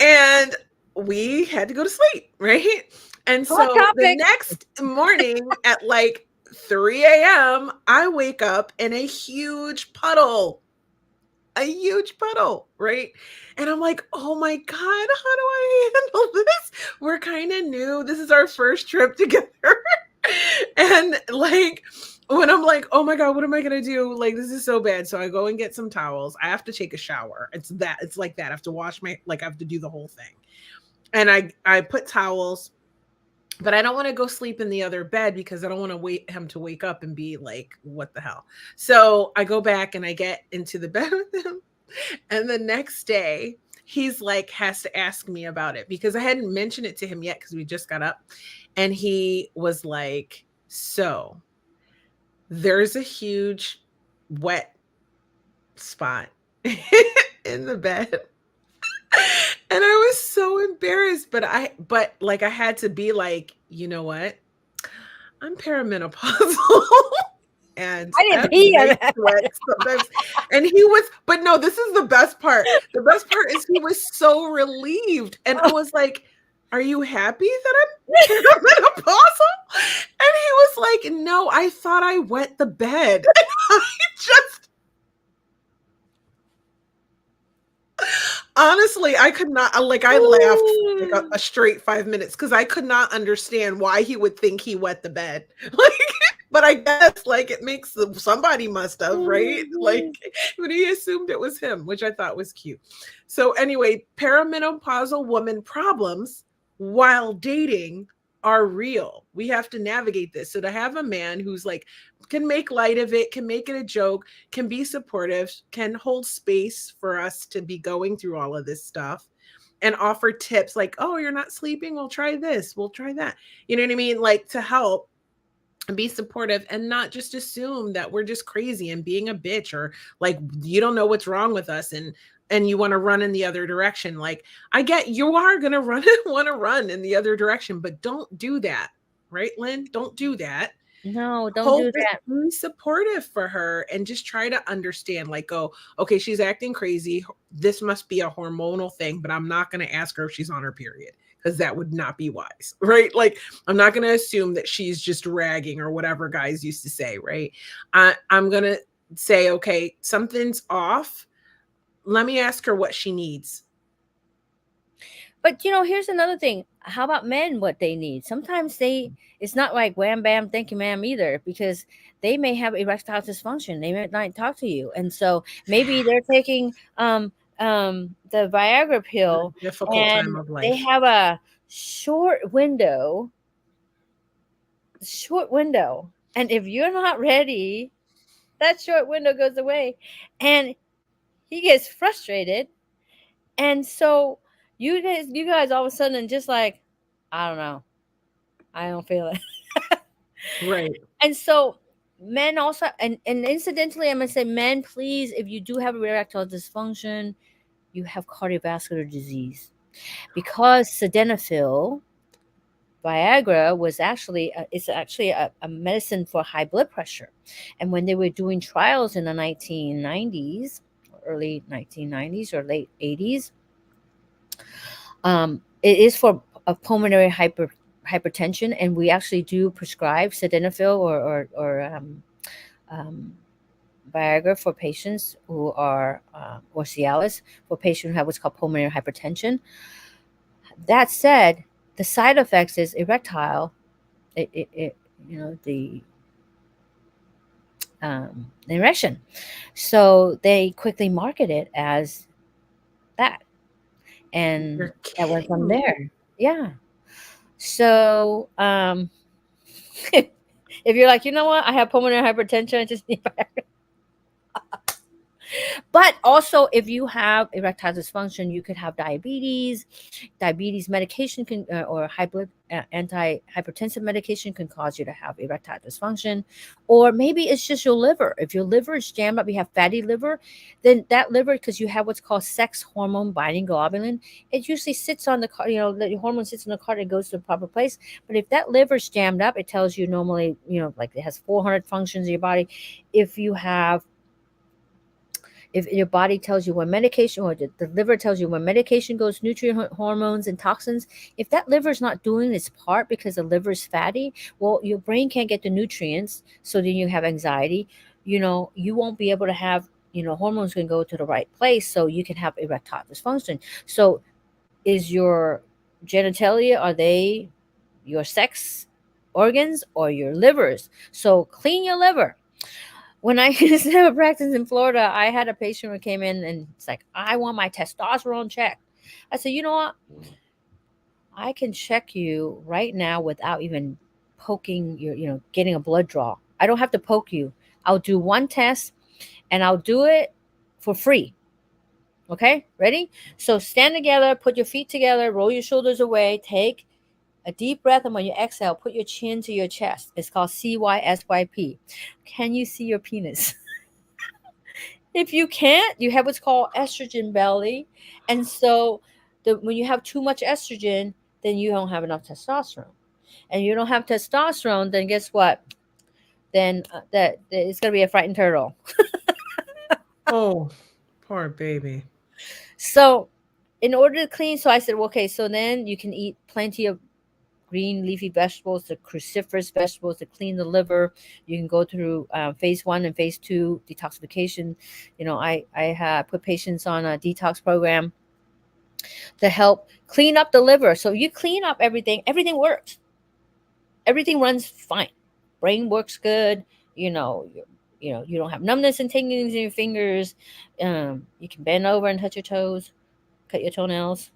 And we had to go to sleep, right? And Hot so the topic. next morning at like 3 a.m., I wake up in a huge puddle, right? And I'm like, oh my God, how do I handle this? We're kind of new. This is our first trip together. And like, when I'm like, oh my God, what am I gonna do? Like, this is so bad. So I go and get some towels. I have to take a shower. It's like that. I have to wash I have to do the whole thing. And I put towels, but I don't want to go sleep in the other bed because I don't want to wait him to wake up and be like, what the hell? So I go back and I get into the bed with him. And the next day, he's like, has to ask me about it because I hadn't mentioned it to him yet because we just got up. And he was like, so there's a huge wet spot in the bed. And I was so embarrassed, but like I had to be like, you know what? I'm perimenopausal. And I I didn't have pee on night that. sweats sometimes. And he was, but no, this is the best part. The best part is he was so relieved. And I was like, are you happy that I'm perimenopausal? And he was like, no, I thought I wet the bed. And I just honestly, I could not like I laughed for like a straight 5 minutes because I could not understand why he would think he wet the bed. Like, but I guess like it makes somebody must have, right? Like, but he assumed it was him, which I thought was cute. So anyway, perimenopausal woman problems while dating are real. We have to navigate this. So to have a man who's like can make light of it, can make it a joke, can be supportive, can hold space for us to be going through all of this stuff and offer tips like, oh, you're not sleeping? We'll try this, we'll try that. You know what I mean? Like to help and be supportive and not just assume that we're just crazy and being a bitch or like you don't know what's wrong with us and you want to run in the other direction. Like I get you are going to run and want to run in the other direction, but don't do that. Right, Lynn? Don't do that. No, don't Hold do it, that. be supportive for her and just try to understand like go okay, she's acting crazy, this must be a hormonal thing, but I'm not going to ask her if she's on her period because that would not be wise, right? Like I'm not going to assume that she's just ragging or whatever guys used to say, right? I'm going to say okay, something's off, let me ask her what she needs. But here's another thing. How about men? What they need? Sometimes it's not like wham bam, thank you, ma'am, either, because they may have erectile dysfunction. They might not talk to you, and so maybe they're taking the Viagra The pill, difficult time and of they life. have a short window short window. And if you're not ready, that short window goes away. And he gets frustrated. And so you guys all of a sudden just like, I don't know. I don't feel it. Right. And so men also, and incidentally, I'm gonna say, men, please, if you do have erectile dysfunction, you have cardiovascular disease, because sildenafil, Viagra, was actually it's actually a medicine for high blood pressure. And when they were doing trials in the 1990s, early 1990s or late 80s, it is for a pulmonary hypertension, and we actually do prescribe sildenafil um, Viagra for patients who are, or Cialis for patients who have what's called pulmonary hypertension. That said, the side effects is erectile, it the erection. So they quickly market it as that, and You're that went from kidding there. me. Yeah. So if you're like, you know what, I have pulmonary hypertension, I just need Viagra. But also, if you have erectile dysfunction, you could have diabetes. Diabetes medication can, or high blood, anti-hypertensive medication can cause you to have erectile dysfunction. Or maybe it's just your liver. If your liver is jammed up, you have fatty liver, then that liver, because you have what's called sex hormone binding globulin, it usually sits on the the hormone sits in the card and goes to the proper place. But if that liver's jammed up, it tells you normally, like it has 400 functions in your body. If you have if your body tells you when medication, or the liver tells you when medication goes, nutrient hormones and toxins, if that liver is not doing its part because the liver is fatty, well, your brain can't get the nutrients, so then you have anxiety. You won't be able to have, hormones can go to the right place, so you can have erectile dysfunction. So is your genitalia, are they your sex organs or your livers? So clean your liver. When I used to have a practice in Florida, I had a patient who came in and it's like, I want my testosterone checked. I said, you know what? I can check you right now without even poking your, getting a blood draw. I don't have to poke you. I'll do one test and I'll do it for free. Okay, ready? So stand together, put your feet together, roll your shoulders away, take a deep breath, and when you exhale, put your chin to your chest. It's called CYSYP. Can you see your penis? If you can't, you have what's called estrogen belly. And so when you have too much estrogen, then you don't have enough testosterone. And you don't have testosterone, then guess what? Then that it's going to be a frightened turtle. Oh, poor baby. So in order to clean, so I said, well, okay, so then you can eat plenty of green leafy vegetables, the cruciferous vegetables to clean the liver. You can go through phase 1 and phase 2 detoxification. I have put patients on a detox program to help clean up the liver. So you clean up everything works. Everything runs fine. Brain works good. You don't have numbness and tinglings in your fingers. You can bend over and touch your toes, cut your toenails.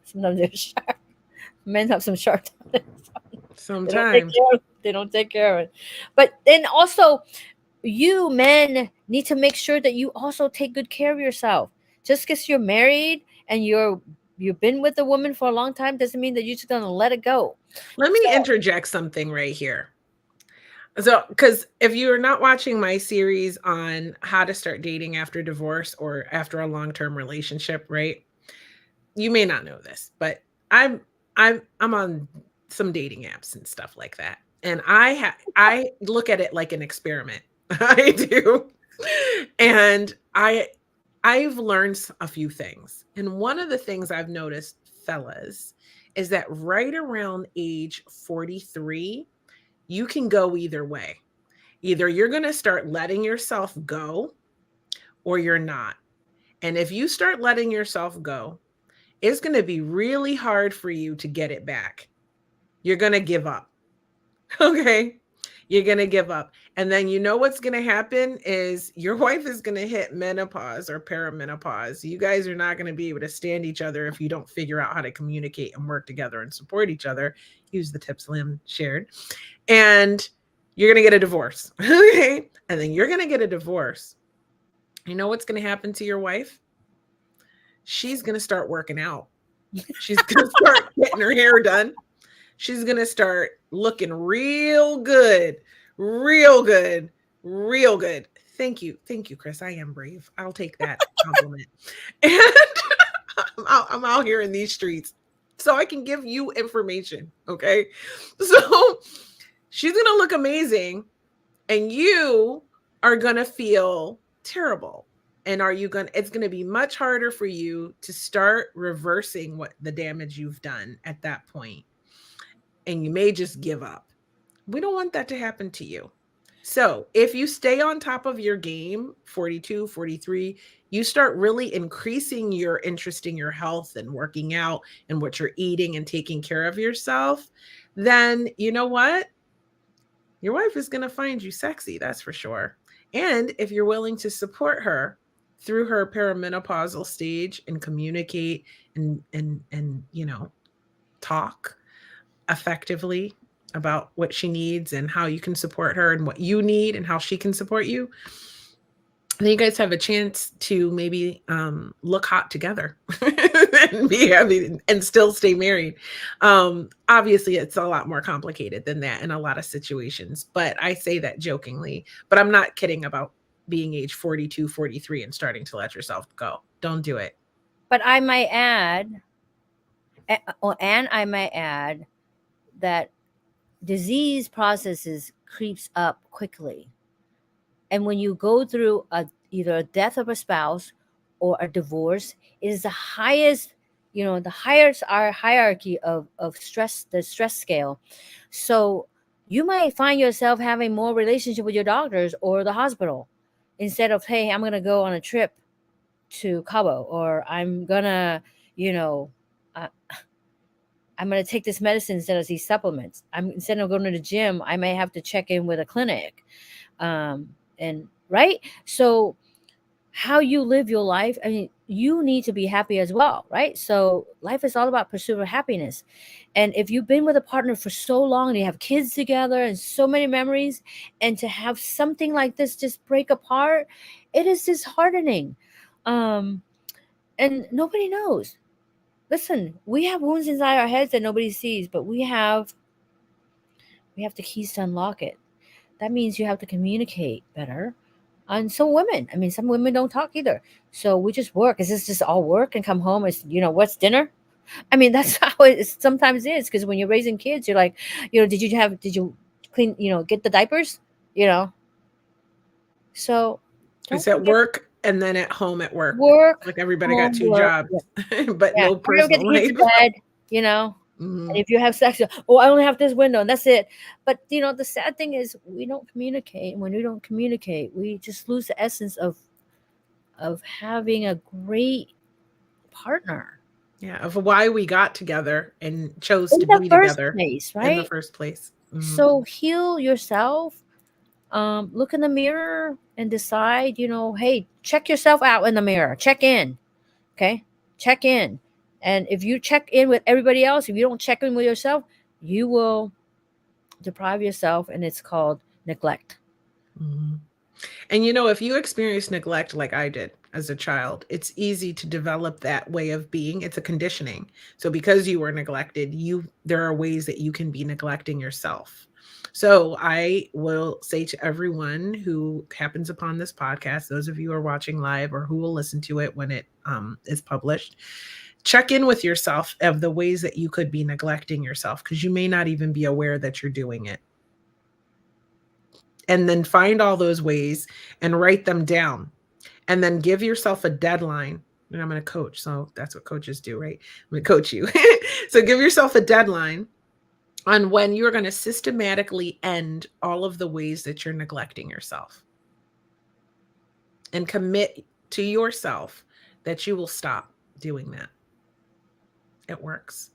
Sometimes they're sharp. Men have some sharp toenails. They don't take Sometimes. care of they don't take care of it. But then also, you men need to make sure that you also take good care of yourself. Just because you're married and you've been with a woman for a long time doesn't mean that you're just gonna let it go. Let me So interject something right here. So, because if you're not watching my series on how to start dating after divorce or after a long-term relationship, right? You may not know this, but I'm I'm on some dating apps and stuff like that. And I look at it like an experiment. I do. And I've learned a few things. And one of the things I've noticed, fellas, is that right around age 43, you can go either way. Either you're going to start letting yourself go or you're not. And if you start letting yourself go, it's going to be really hard for you to get it back. You're going to give up. Okay. You're going to give up. And then you know what's going to happen is your wife is going to hit menopause or perimenopause. You guys are not going to be able to stand each other if you don't figure out how to communicate and work together and support each other. Use the tips Lynn shared. And you're going to get a divorce. Okay? And then you're going to get a divorce. You know what's going to happen to your wife? She's going to start working out. She's going to start getting her hair done. She's going to start looking real good, real good, real good. Thank you. Thank you, Chris. I am brave. I'll take that compliment. And I'm out here in these streets so I can give you information. Okay. So she's going to look amazing and you are going to feel terrible. And it's going to be much harder for you to start reversing what the damage you've done at that point. And you may just give up. We don't want that to happen to you. So if you stay on top of your game, 42, 43, you start really increasing your interest in your health and working out and what you're eating and taking care of yourself, then you know what? Your wife is going to find you sexy, that's for sure. And if you're willing to support her through her perimenopausal stage and communicate and talk effectively about what she needs and how you can support her and what you need and how she can support you, then you guys have a chance to maybe look hot together and be happy and still stay married. Obviously, it's a lot more complicated than that in a lot of situations, but I say that jokingly. But I'm not kidding about being age 42, 43 and starting to let yourself go. Don't do it. But I might add, and I might add that disease processes creeps up quickly. And when you go through either a death of a spouse or a divorce, it is the highest, the highest our hierarchy of stress, the stress scale. So you might find yourself having more relationship with your doctors or the hospital instead of, hey, I'm going to go on a trip to Cabo, or I'm going to, uh, I'm going to take this medicine instead of these supplements. Instead of going to the gym, I may have to check in with a clinic. And right. So how you live your life, I mean, you need to be happy as well. Right. So life is all about pursuit of happiness. And if you've been with a partner for so long and you have kids together and so many memories, and to have something like this just break apart, it is disheartening. And nobody knows. Listen, we have wounds inside our heads that nobody sees, but we have the keys to unlock it. That means you have to communicate better. And some women, I mean, some women don't talk either. So we just work. Is this just all work and come home? It's, what's dinner? I mean, that's how it sometimes is. Because when you're raising kids, you're like, did you clean, get the diapers? So It's don't at forget work and then at home at work. work, Like everybody got two homework. jobs, Yeah. but Yeah. no Hurry up, get personal the kids life. to bed. Mhm. And if you have sex, oh, I only have this window and that's it. But the sad thing is we don't communicate. And when we don't communicate, we just lose the essence of having a great partner. Yeah, of why we got together and chose In to the be first together place, in the right? first place. Mhm. So heal yourself. Look in the mirror and decide, hey, check yourself out in the mirror. Check in. Okay? Check in. And if you check in with everybody else, if you don't check in with yourself, you will deprive yourself, and it's called neglect. Mhm. And if you experience neglect like I did as a child, it's easy to develop that way of being. It's a conditioning. So because you were neglected, there are ways that you can be neglecting yourself. So I will say to everyone who happens upon this podcast, those of you who are watching live or who will listen to it when it is published, check in with yourself of the ways that you could be neglecting yourself, because you may not even be aware that you're doing it. And then find all those ways and write them down. And then give yourself a deadline. And I'm going to coach. So that's what coaches do, right? I'm going to coach you. So give yourself a deadline on when you're going to systematically end all of the ways that you're neglecting yourself. And commit to yourself that you will stop doing that. It works.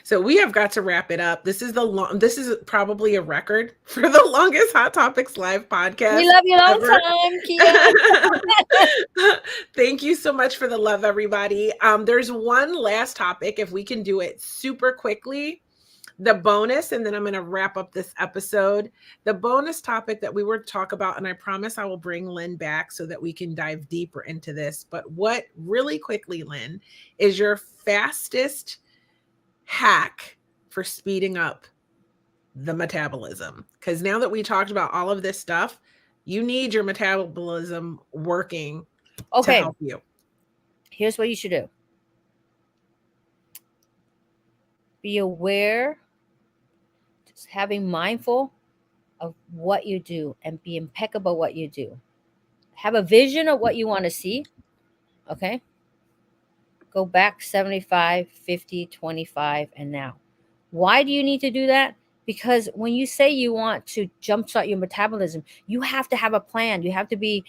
So So we have got to wrap it up. This is this is probably a record for the longest Hot Topics live We podcast love you long ever. time, Kia. Thank you so much for the love, everybody. There's one last topic, if we can do it super quickly. The bonus, and then I'm going to wrap up this episode. The bonus topic that we were to talk about, and I promise I will bring Lynn back so that we can dive deeper into this. But what really quickly, Lynn, is your fastest hack for speeding up the metabolism? Because now that we talked about all of this stuff, you need your metabolism working to Okay, help you. here's what you should do. Be aware, just having mindful of what you do and be impeccable what you do. Have a vision of what you want to see. Okay. Go back 75, 50, 25, and now. Why do you need to do that? Because when you say you want to jumpstart your metabolism, you have to have a plan. You have to be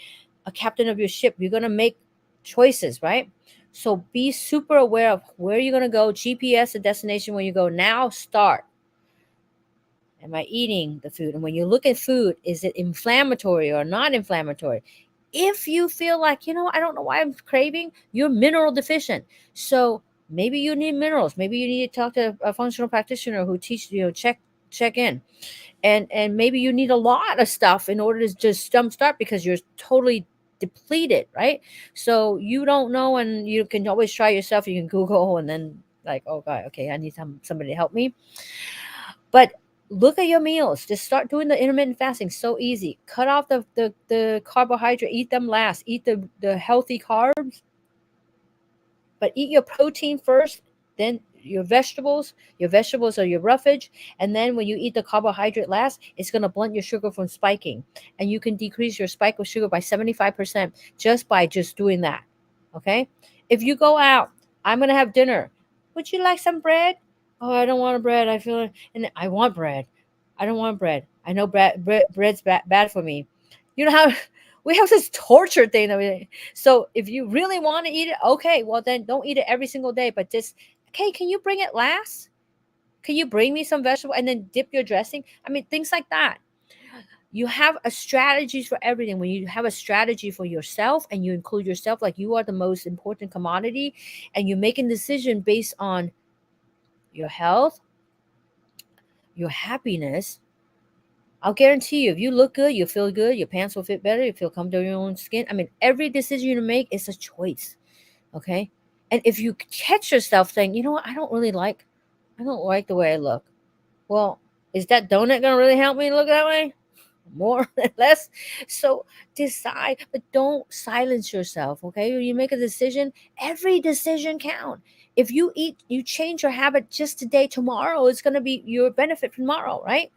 a captain of your ship. You're going to make choices, right? So be super aware of where you're going to go, GPS, the destination where you go. Now start. Am I eating the food? And when you look at food, is it inflammatory or not inflammatory? If you feel like, I don't know why I'm craving, you're mineral deficient. So maybe you need minerals. Maybe you need to talk to a functional practitioner who teaches you, check in. And maybe you need a lot of stuff in order to just jumpstart because you're totally depleted, right? So you don't know, and you can always try yourself. You can Google and then like, oh God, okay, I need somebody to help me. But look at your meals. Just start doing the intermittent fasting. So easy. Cut off the carbohydrate. Eat them last. Eat the healthy carbs. But eat your protein first, then your vegetables. Your vegetables are your roughage. And then when you eat the carbohydrate last, it's going to blunt your sugar from spiking. And you can decrease your spike of sugar by 75% just by just doing that. Okay? If you go out, I'm going to have dinner. Would you like some bread? Oh, I don't want a bread. I feel and I want bread. I don't want bread. I know bread's bad for me. You know how we have this torture thing that so if you really want to eat it, okay, well then don't eat it every single day, but just, okay, can you bring it last? Can you bring me some vegetable and then dip your dressing? I mean, things like that. You have a strategy for everything. When you have a strategy for yourself and you include yourself like you are the most important commodity, and you make a decision based on your health, your happiness, I'll guarantee you, if you look good, you feel good, your pants will fit better, you feel comfortable in your own skin. I mean, every decision you make is a choice. Okay. And if you catch yourself saying, you know what, I don't like the way I look. Well, is that donut gonna really help me look that way? More less? So decide, but don't silence yourself. Okay. When you make a decision, every decision count. If you change your habit just today, tomorrow it's gonna be your benefit tomorrow, right?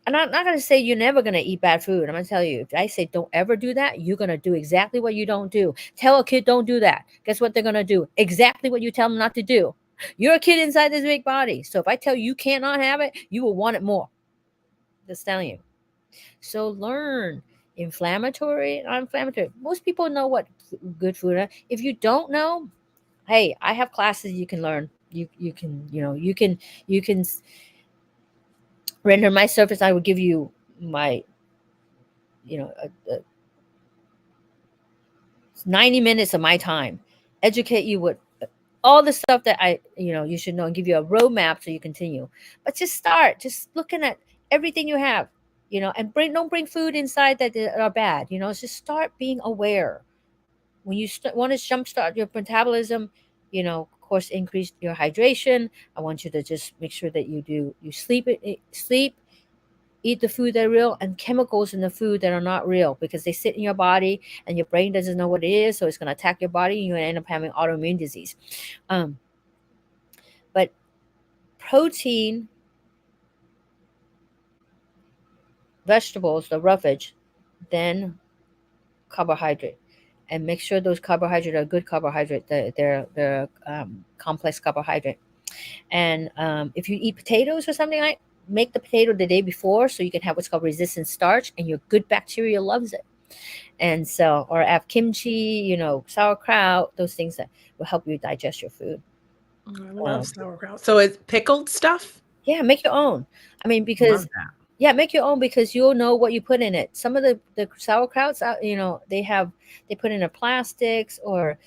And I'm not going to say you're never going to eat bad food. I'm going to tell you, if I say don't ever do that, you're going to do exactly what you don't do. Tell a kid don't do that. Guess what they're going to do? Exactly what you tell them not to do. You're a kid inside this big body. So if I tell you cannot have it, you will want it more. Just telling you. So learn inflammatory, non-inflammatory. Most people know what good food is. If you don't know, hey, I have classes you can learn. You can, you can render my service. I will give you my 90 minutes of my time, educate you with all the stuff that you should know, and give you a roadmap so you continue. But just start, just looking at everything you have, and don't bring food inside that are bad. Just start being aware. When you want to jumpstart your metabolism, of course, increase your hydration. I want you to just make sure that you sleep, eat the food that are real, and chemicals in the food that are not real, because they sit in your body and your brain doesn't know what it is, so it's going to attack your body and you're going to end up having autoimmune disease. But protein, vegetables, the roughage, then carbohydrate, and make sure those carbohydrates are good carbohydrate. They're complex carbohydrate. And if you eat potatoes or something, like, make the potato the day before so you can have what's called resistant starch, and your good bacteria loves it. And so, or have kimchi, sauerkraut, those things that will help you digest your food. I love Um, sauerkraut. So it's pickled stuff? yeah, make your own. I mean, Love because that. yeah, make your own because you'll know what you put in it. Some of the sauerkrauts out, they put in a plastics, or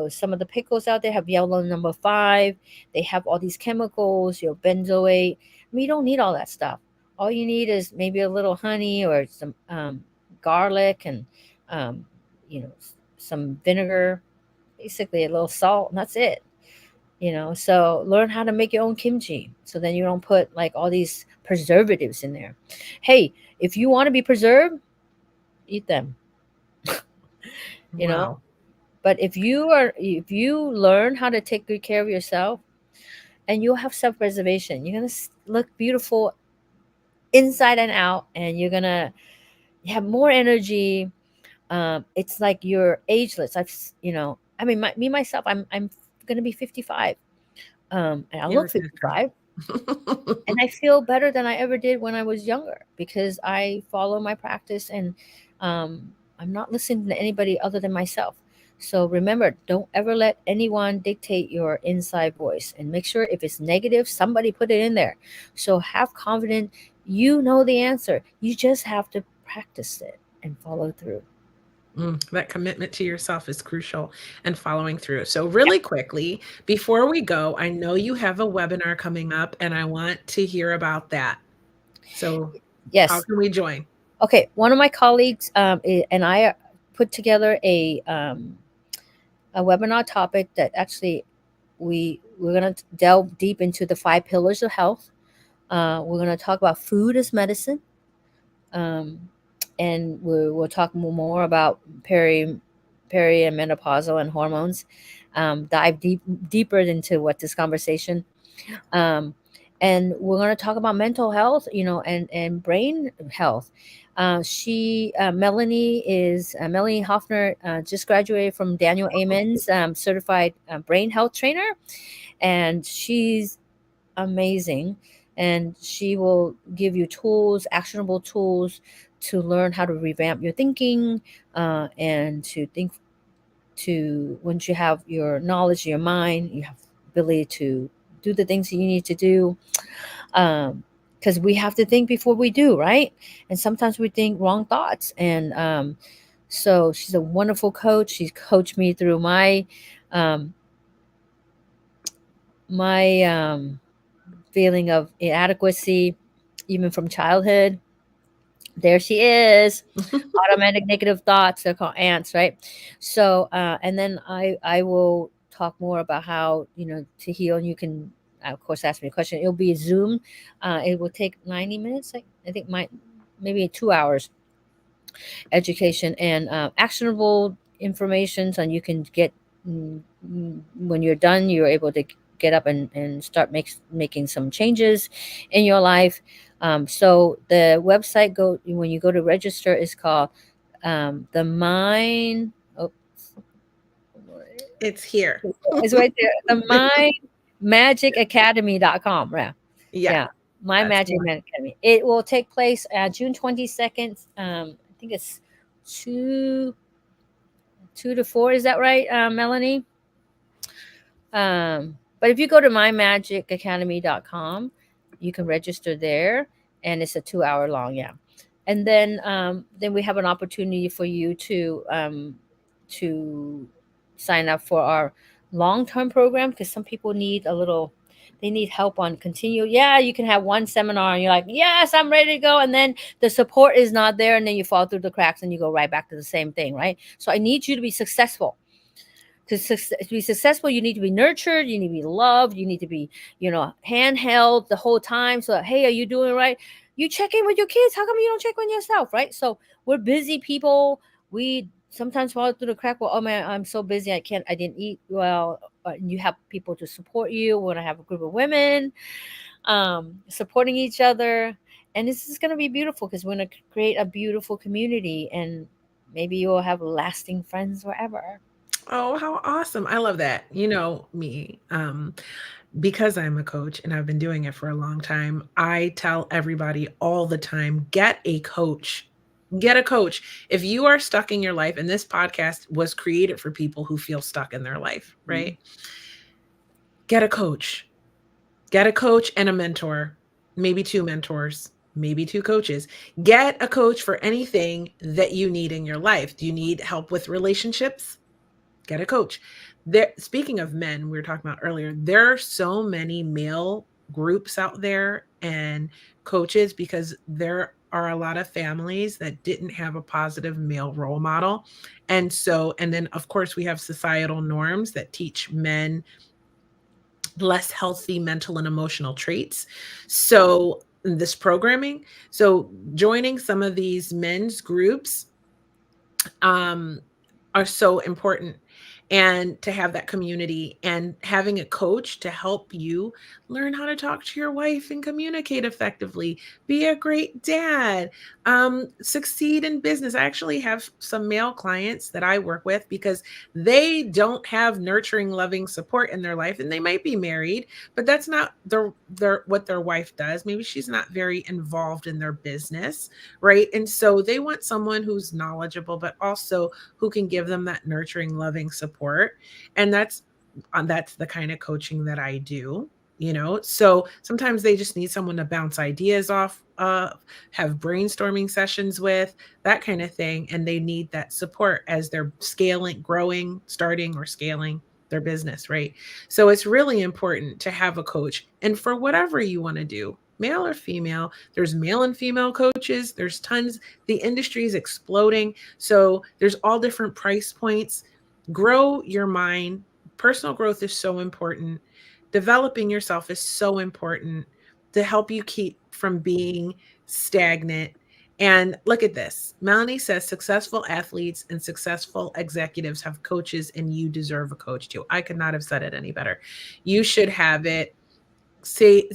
some of the pickles out there have yellow number 5. They have all these chemicals, benzoate. I mean, you don't need all that stuff. All you need is maybe a little honey or some garlic and um, some vinegar, basically a little salt, and that's it. So learn how to make your own kimchi, so then you don't put like all these preservatives in there. Hey, if you want to be preserved, eat them. you know Wow. but if you learn how to take good care of yourself, and you'll have self-preservation, you're going to look beautiful inside and out, and you're going to have more energy. It's like you're ageless. I mean, me myself, I'm going to be 55, and I Your look sister. 55. And I feel better than I ever did when I was younger because I follow my practice, and um, I'm not listening to anybody other than myself. So remember, don't ever let anyone dictate your inside voice, and make sure if it's negative, somebody put it in there. So have confidence. You know the answer. You just have to practice it and follow through. That commitment to yourself is crucial, and following through. So, Yeah. really quickly, before we go, I know you have a webinar coming up, and I want to hear about that. So, how Yes. can we join? Okay. One of my colleagues and I put together a webinar topic that actually we're going to delve deep into the 5 pillars of health. We're going to talk about food as medicine, um, and we'll talk more about and menopausal and hormones. Dive deeper into what this conversation. Um, and we're going to talk about mental health, and brain health. Melanie Hoffner, just graduated from Daniel Amen's certified brain health trainer, and she's amazing. And she will give you tools, actionable tools, to learn how to revamp your thinking, and to think, to once you have your knowledge in your mind, you have ability to do the things that you need to do, because we have to think before we do, right? And sometimes we think wrong thoughts. And so she's a wonderful coach. She's coached me through my feeling of inadequacy, even from childhood. There she is. Automatic negative thoughts, they're called ants, right? So and then I will talk more about how to heal. And you can, of course, ask me a question. It'll be a Zoom. It will take 90 minutes. I think maybe 2 hours education and actionable information, so you can get, when you're done, you're able to get up and start making some changes in your life. So the website, go when you go to register, is called the mind. Oh, It's here. it's right there. The mindmagicacademy.com. Yeah. Yeah, Yeah. My that's Magic one. Man Academy. It will take place June 22nd. I think it's 2 2 to 4. Is that right, Melanie? But if you go to mymagicacademy.com, you can register there, and it's a 2 hour long. Yeah. And then we have an opportunity for you to sign up for our long-term program, because some people they need help on continue. Yeah, you can have one seminar and you're like, yes, I'm ready to go. And then the support is not there. And then you fall through the cracks and you go right back to the same thing, right? So I need you to be successful. To be successful, you need to be nurtured, you need to be loved, you need to be, handheld the whole time. So, hey, are you doing right? You check in with your kids. How come you don't check on yourself, right? So we're busy people. We sometimes fall through the crack. Well, oh man, I'm so busy, I didn't eat well. You have people to support you. We're gonna have a group of women supporting each other, and this is gonna be beautiful because we're gonna create a beautiful community, and maybe you'll have lasting friends forever. Oh, how awesome. I love that. You know me, because I'm a coach and I've been doing it for a long time, I tell everybody all the time, get a coach. Get a coach. If you are stuck in your life, and this podcast was created for people who feel stuck in their life, right? Get a coach. Get a coach and a mentor, maybe 2 mentors, maybe 2 coaches. Get a coach for anything that you need in your life. Do you need help with relationships? Get a coach. There, speaking of men, we were talking about earlier, there are so many male groups out there and coaches because there are a lot of families that didn't have a positive male role model. And so, and then of course, we have societal norms that teach men less healthy mental and emotional traits. So, this programming, so joining some of these men's groups um, are so important, and to have that community and having a coach to help you learn how to talk to your wife and communicate effectively, be a great dad, succeed in business. I actually have some male clients that I work with because they don't have nurturing loving support in their life, and they might be married, but that's not their what their wife does. Maybe she's not very involved in their business, right? And so they want someone who's knowledgeable, but also who can give them that nurturing, loving support. And that's the kind of coaching that I do. So sometimes they just need someone to bounce ideas off of, have brainstorming sessions with, that kind of thing. And they need that support as they're scaling, growing, starting, or scaling their business, right? So it's really important to have a coach. And for whatever you want to do, male or female, there's male and female coaches, there's tons. The industry is exploding. So there's all different price points. Grow your mind. Personal growth is so important. Developing yourself is so important to help you keep from being stagnant. And look at this. Melanie says successful athletes and successful executives have coaches, and you deserve a coach too. I could not have said it any better. You should have it. Say,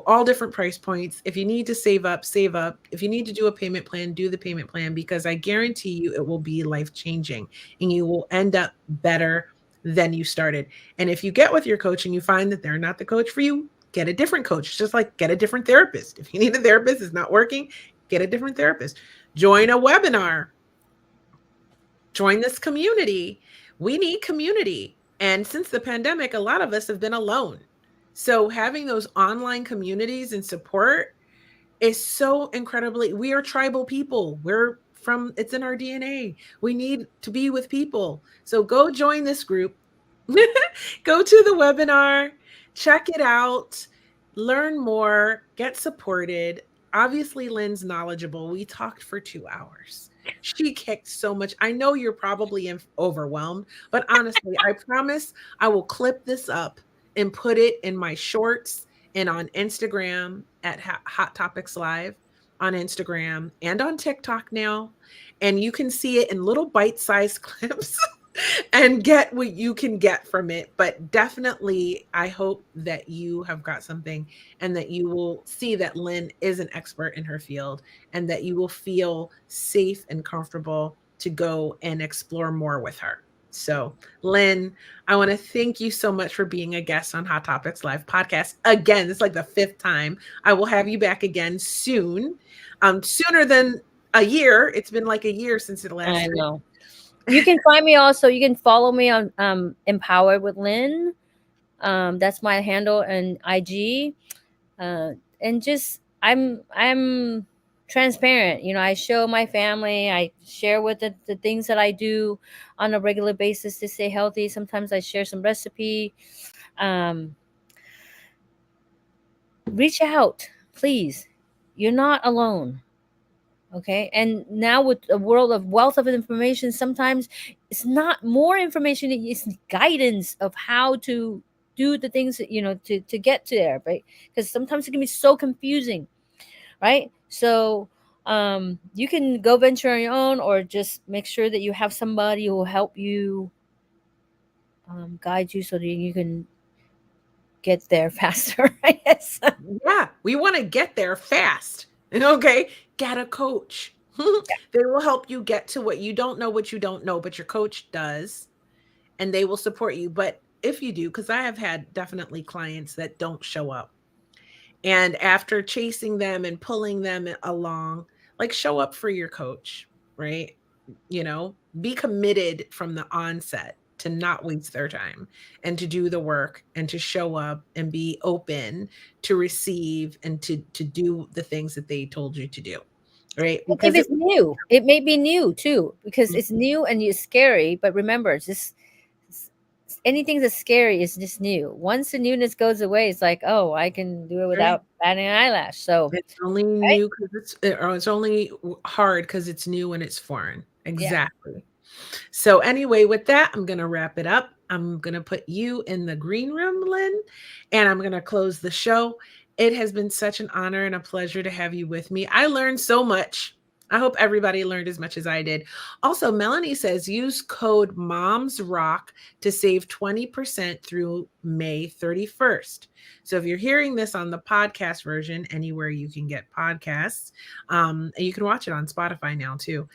all different price points. If you need to save up, save up. If you need to do a payment plan, do the payment plan, because I guarantee you it will be life changing and you will end up better than you started. And if you get with your coach and you find that they're not the coach for you, get a different coach. It's just like get a different therapist. If you need a therapist, it's not working, get a different therapist. Join a webinar, join this community. We need community. And since the pandemic, a lot of us have been alone. So having those online communities and support is so incredibly, we are tribal people. It's in our DNA. We need to be with people. So go join this group. Go to the webinar, check it out, learn more, get supported. Obviously, Lynn's knowledgeable. We talked for 2 hours. She kicked so much. I know you're probably overwhelmed, but honestly, I promise I will clip this up and put it in my shorts and on Instagram at Hot Topics Live on Instagram and on TikTok now. And you can see it in little bite-sized clips and get what you can get from it. But definitely, I hope that you have got something and that you will see that Lynn is an expert in her field and that you will feel safe and comfortable to go and explore more with her. So, Lynn, I want to thank you so much for being a guest on Hot Topics Live podcast. Again, it's like the 5th time. I will have you back again soon, sooner than a year. It's been like a year since the last I time. know. You can find me also. You can follow me on Empowered with Lynn. That's my handle and IG. And just I'm transparent. I show my family. I share with the things that I do on a regular basis to stay healthy. Sometimes I share some recipe. Um, Reach out, please. You're not alone. Okay, and now with a world of wealth of information, sometimes it's not more information, it's guidance of how to do the things that to get to there, right? Because sometimes it can be so confusing, right? So you can go venture on your own, or just make sure that you have somebody who will help you, guide you so that you can get there faster, I guess. Yeah, we want to get there fast. Okay, get a coach. They will help you get to what you don't know, but your coach does, and they will support you. But if you do, because I have had definitely clients that don't show up. And after chasing them and pulling them along, like show up for your coach, right? Be committed from the onset. to not waste their time and to do the work and to show up and be open to receive and to do the things that they told you to do. Right? And if Because it it's new, it may be new too, because it's new and it's scary. But remember, it's just anything that's scary is just new. Once the newness goes away, it's like, oh, I can do it right. without batting an eyelash. So, It's only right? new because or it's only hard because it's new and it's foreign. Yeah. Exactly. So anyway, with that, I'm going to wrap it up. I'm going to put you in the green room, Lynn, and I'm going to close the show. It has been such an honor and a pleasure to have you with me. I learned so much. I hope everybody learned as much as I did. Also, Melanie says use code MOMSROCK to save 20% through May 31st. So if you're hearing this on the podcast version, anywhere you can get podcasts, and you can watch it on Spotify now too.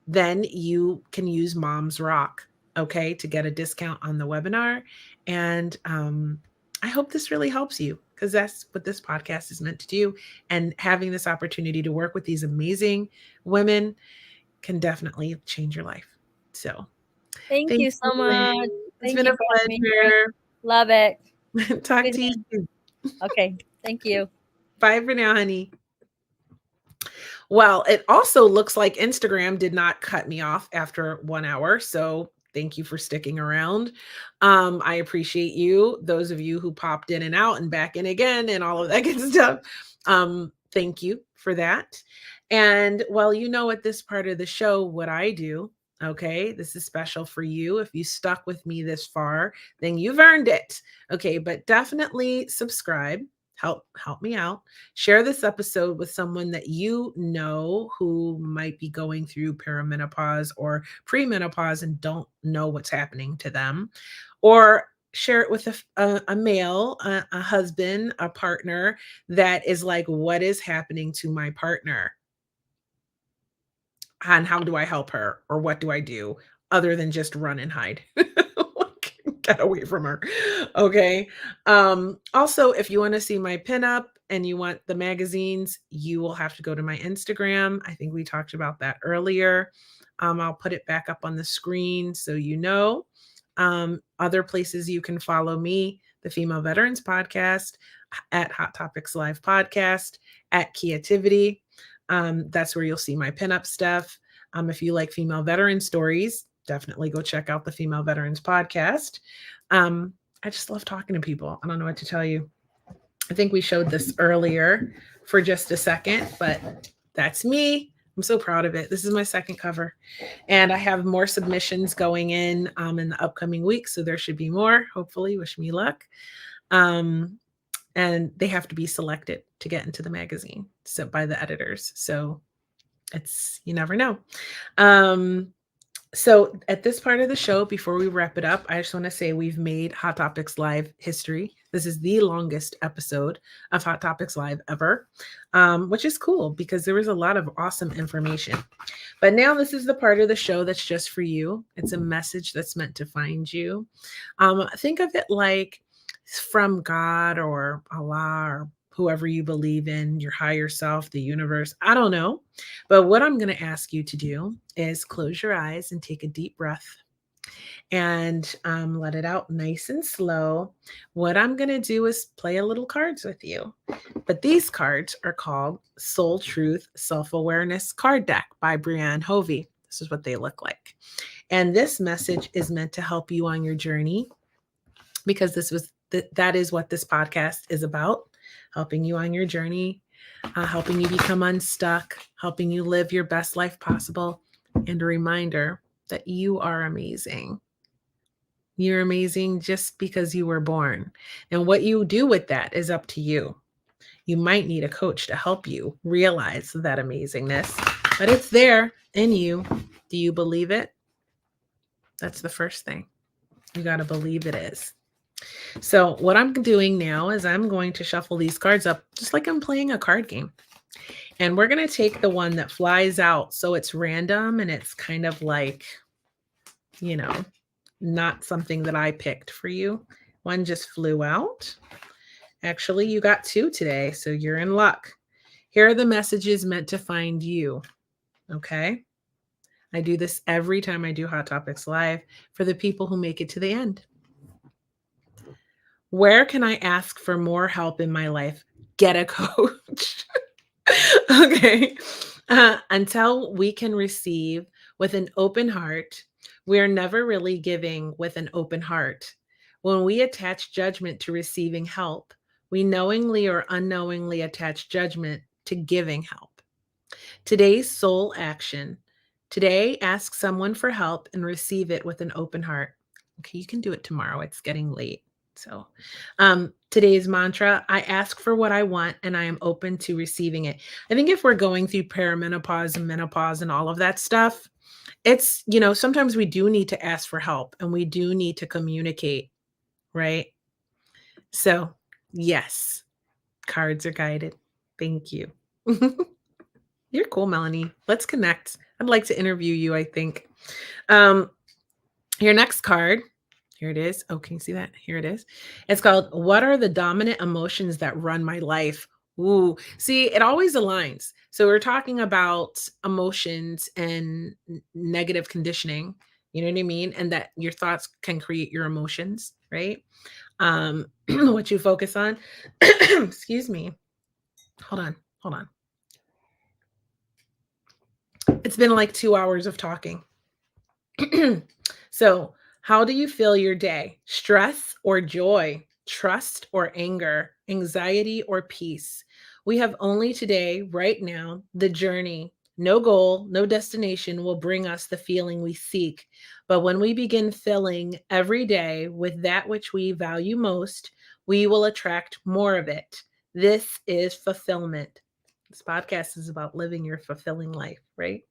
Then you can use Moms Rock, okay, to get a discount on the webinar. And I hope this really helps you because that's what this podcast is meant to do. And having this opportunity to work with these amazing women can definitely change your life. So Thank thank you you, so Lynn. much. It's Thank been you a for having me here. pleasure. Love it. Talk Good to you night. soon. Okay. Thank you. Bye for now, honey. Well, it also looks like Instagram did not cut me off after 1 hour. So thank you for sticking around. I appreciate you, those of you who popped in and out and back in again and all of that good stuff. Thank you for that. And well, you know, at this part of the show, what I do, okay, this is special for you. If you stuck with me this far, then you've earned it. Okay, but definitely subscribe. Help me out. Share this episode with someone that you know who might be going through perimenopause or premenopause and don't know what's happening to them. Or share it with a male, a husband, a partner that is like, what is happening to my partner? And how do I help her? Or what do I do other than just run and hide? Get away from her. Okay. Also, if you want to see my pinup and you want the magazines, you will have to go to my Instagram. I think we talked about that earlier. I'll put it back up on the screen so you know. Other places you can follow me, the Female Veterans Podcast, at Hot Topics Live Podcast, at Creativity. That's where you'll see my pinup stuff. If you like female veteran stories, definitely go check out the Female Veterans Podcast. I just love talking to people. I don't know what to tell you. I think we showed this earlier for just a second, but that's me. I'm so proud of it. This is my second cover. And I have more submissions going in the upcoming week. So there should be more, hopefully. Wish me luck. And they have to be selected to get into the magazine. So by the editors. So it's, you never know. So at this part of the show, before we wrap it up, I just want to say we've made Hot Topics Live history. This is the longest episode of Hot Topics Live ever, which is cool because there was a lot of awesome information. But now this is the part of the show that's just for you. It's a message that's meant to find you. Think of it like from God or Allah or whoever you believe in, your higher self, the universe. I don't know. But what I'm going to ask you to do is close your eyes and take a deep breath and let it out nice and slow. What I'm going to do is play a little cards with you. But these cards are called Soul Truth Self-Awareness Card Deck by Brianne Hovey. This is what they look like. And this message is meant to help you on your journey because that is what this podcast is about, helping you on your journey, helping you become unstuck, helping you live your best life possible, and a reminder that you are amazing. You're amazing just because you were born. And what you do with that is up to you. You might need a coach to help you realize that amazingness, but it's there in you. Do you believe it? That's the first thing. You got to believe it is. So what I'm doing now is I'm going to shuffle these cards up just like I'm playing a card game. And we're going to take the one that flies out. So it's random and it's kind of like, not something that I picked for you. One just flew out. Actually, you got two today, so you're in luck. Here are the messages meant to find you. Okay. I do this every time I do Hot Topics Live for the people who make it to the end. Where can I ask for more help in my life? Get a coach. Okay. Until we can receive with an open heart, we are never really giving with an open heart. When we attach judgment to receiving help, we knowingly or unknowingly attach judgment to giving help. Today's soul action. Today, ask someone for help and receive it with an open heart. Okay, you can do it tomorrow. It's getting late. So, today's mantra, I ask for what I want and I am open to receiving it. I think if we're going through perimenopause and menopause and all of that stuff, it's, sometimes we do need to ask for help and we do need to communicate, right? So, yes, cards are guided. Thank you. You're cool, Melanie. Let's connect. I'd like to interview you, I think. Your next card, here it is. Oh, can you see that? Here it is. It's called What Are the Dominant Emotions That Run My Life? Ooh, see, it always aligns. So we're talking about emotions and negative conditioning, you know what I mean? And that your thoughts can create your emotions, right? What you focus on. Excuse me. Hold on. It's been like 2 hours of talking. So, how do you feel your day? Stress or joy? Trust or anger? Anxiety or peace? We have only today, right now, the journey. No goal, no destination will bring us the feeling we seek. But when we begin filling every day with that which we value most, we will attract more of it. This is fulfillment. This podcast is about living your fulfilling life, right?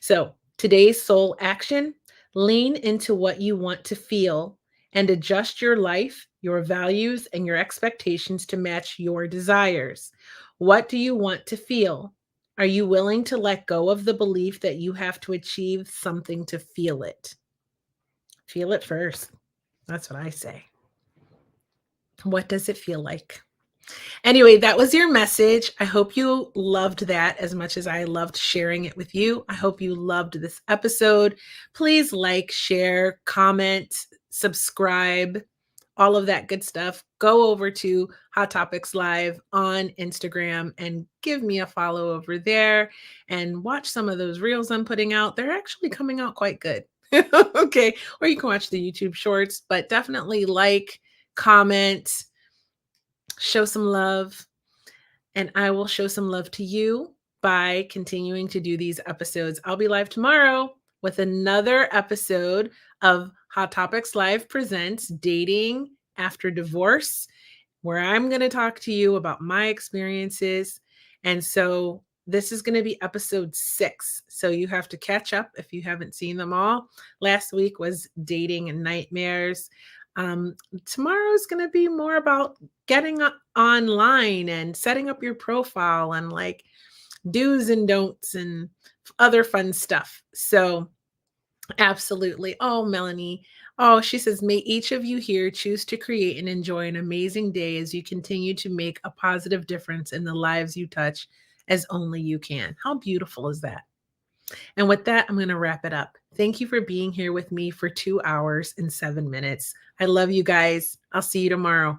So, today's soul action, lean into what you want to feel and adjust your life, your values, and your expectations to match your desires. What do you want to feel? Are you willing to let go of the belief that you have to achieve something to feel it? Feel it first. That's what I say. What does it feel like? Anyway, that was your message. I hope you loved that as much as I loved sharing it with you. I hope you loved this episode. Please like, share, comment, subscribe, all of that good stuff. Go over to Hot Topics Live on Instagram and give me a follow over there and watch some of those reels I'm putting out. They're actually coming out quite good. Okay. Or you can watch the YouTube shorts, but definitely like, comment, show some love, and I will show some love to you by continuing to do these episodes. I'll be live tomorrow with another episode of Hot Topics Live Presents Dating After Divorce, where I'm going to talk to you about my experiences. And so this is going to be episode 6. So you have to catch up if you haven't seen them all. Last week was Dating and Nightmares. Tomorrow is going to be more about getting online and setting up your profile and like do's and don'ts and other fun stuff. So absolutely. Oh, Melanie. Oh, she says, may each of you here choose to create and enjoy an amazing day as you continue to make a positive difference in the lives you touch as only you can. How beautiful is that? And with that, I'm going to wrap it up. Thank you for being here with me for 2 hours and 7 minutes. I love you guys. I'll see you tomorrow.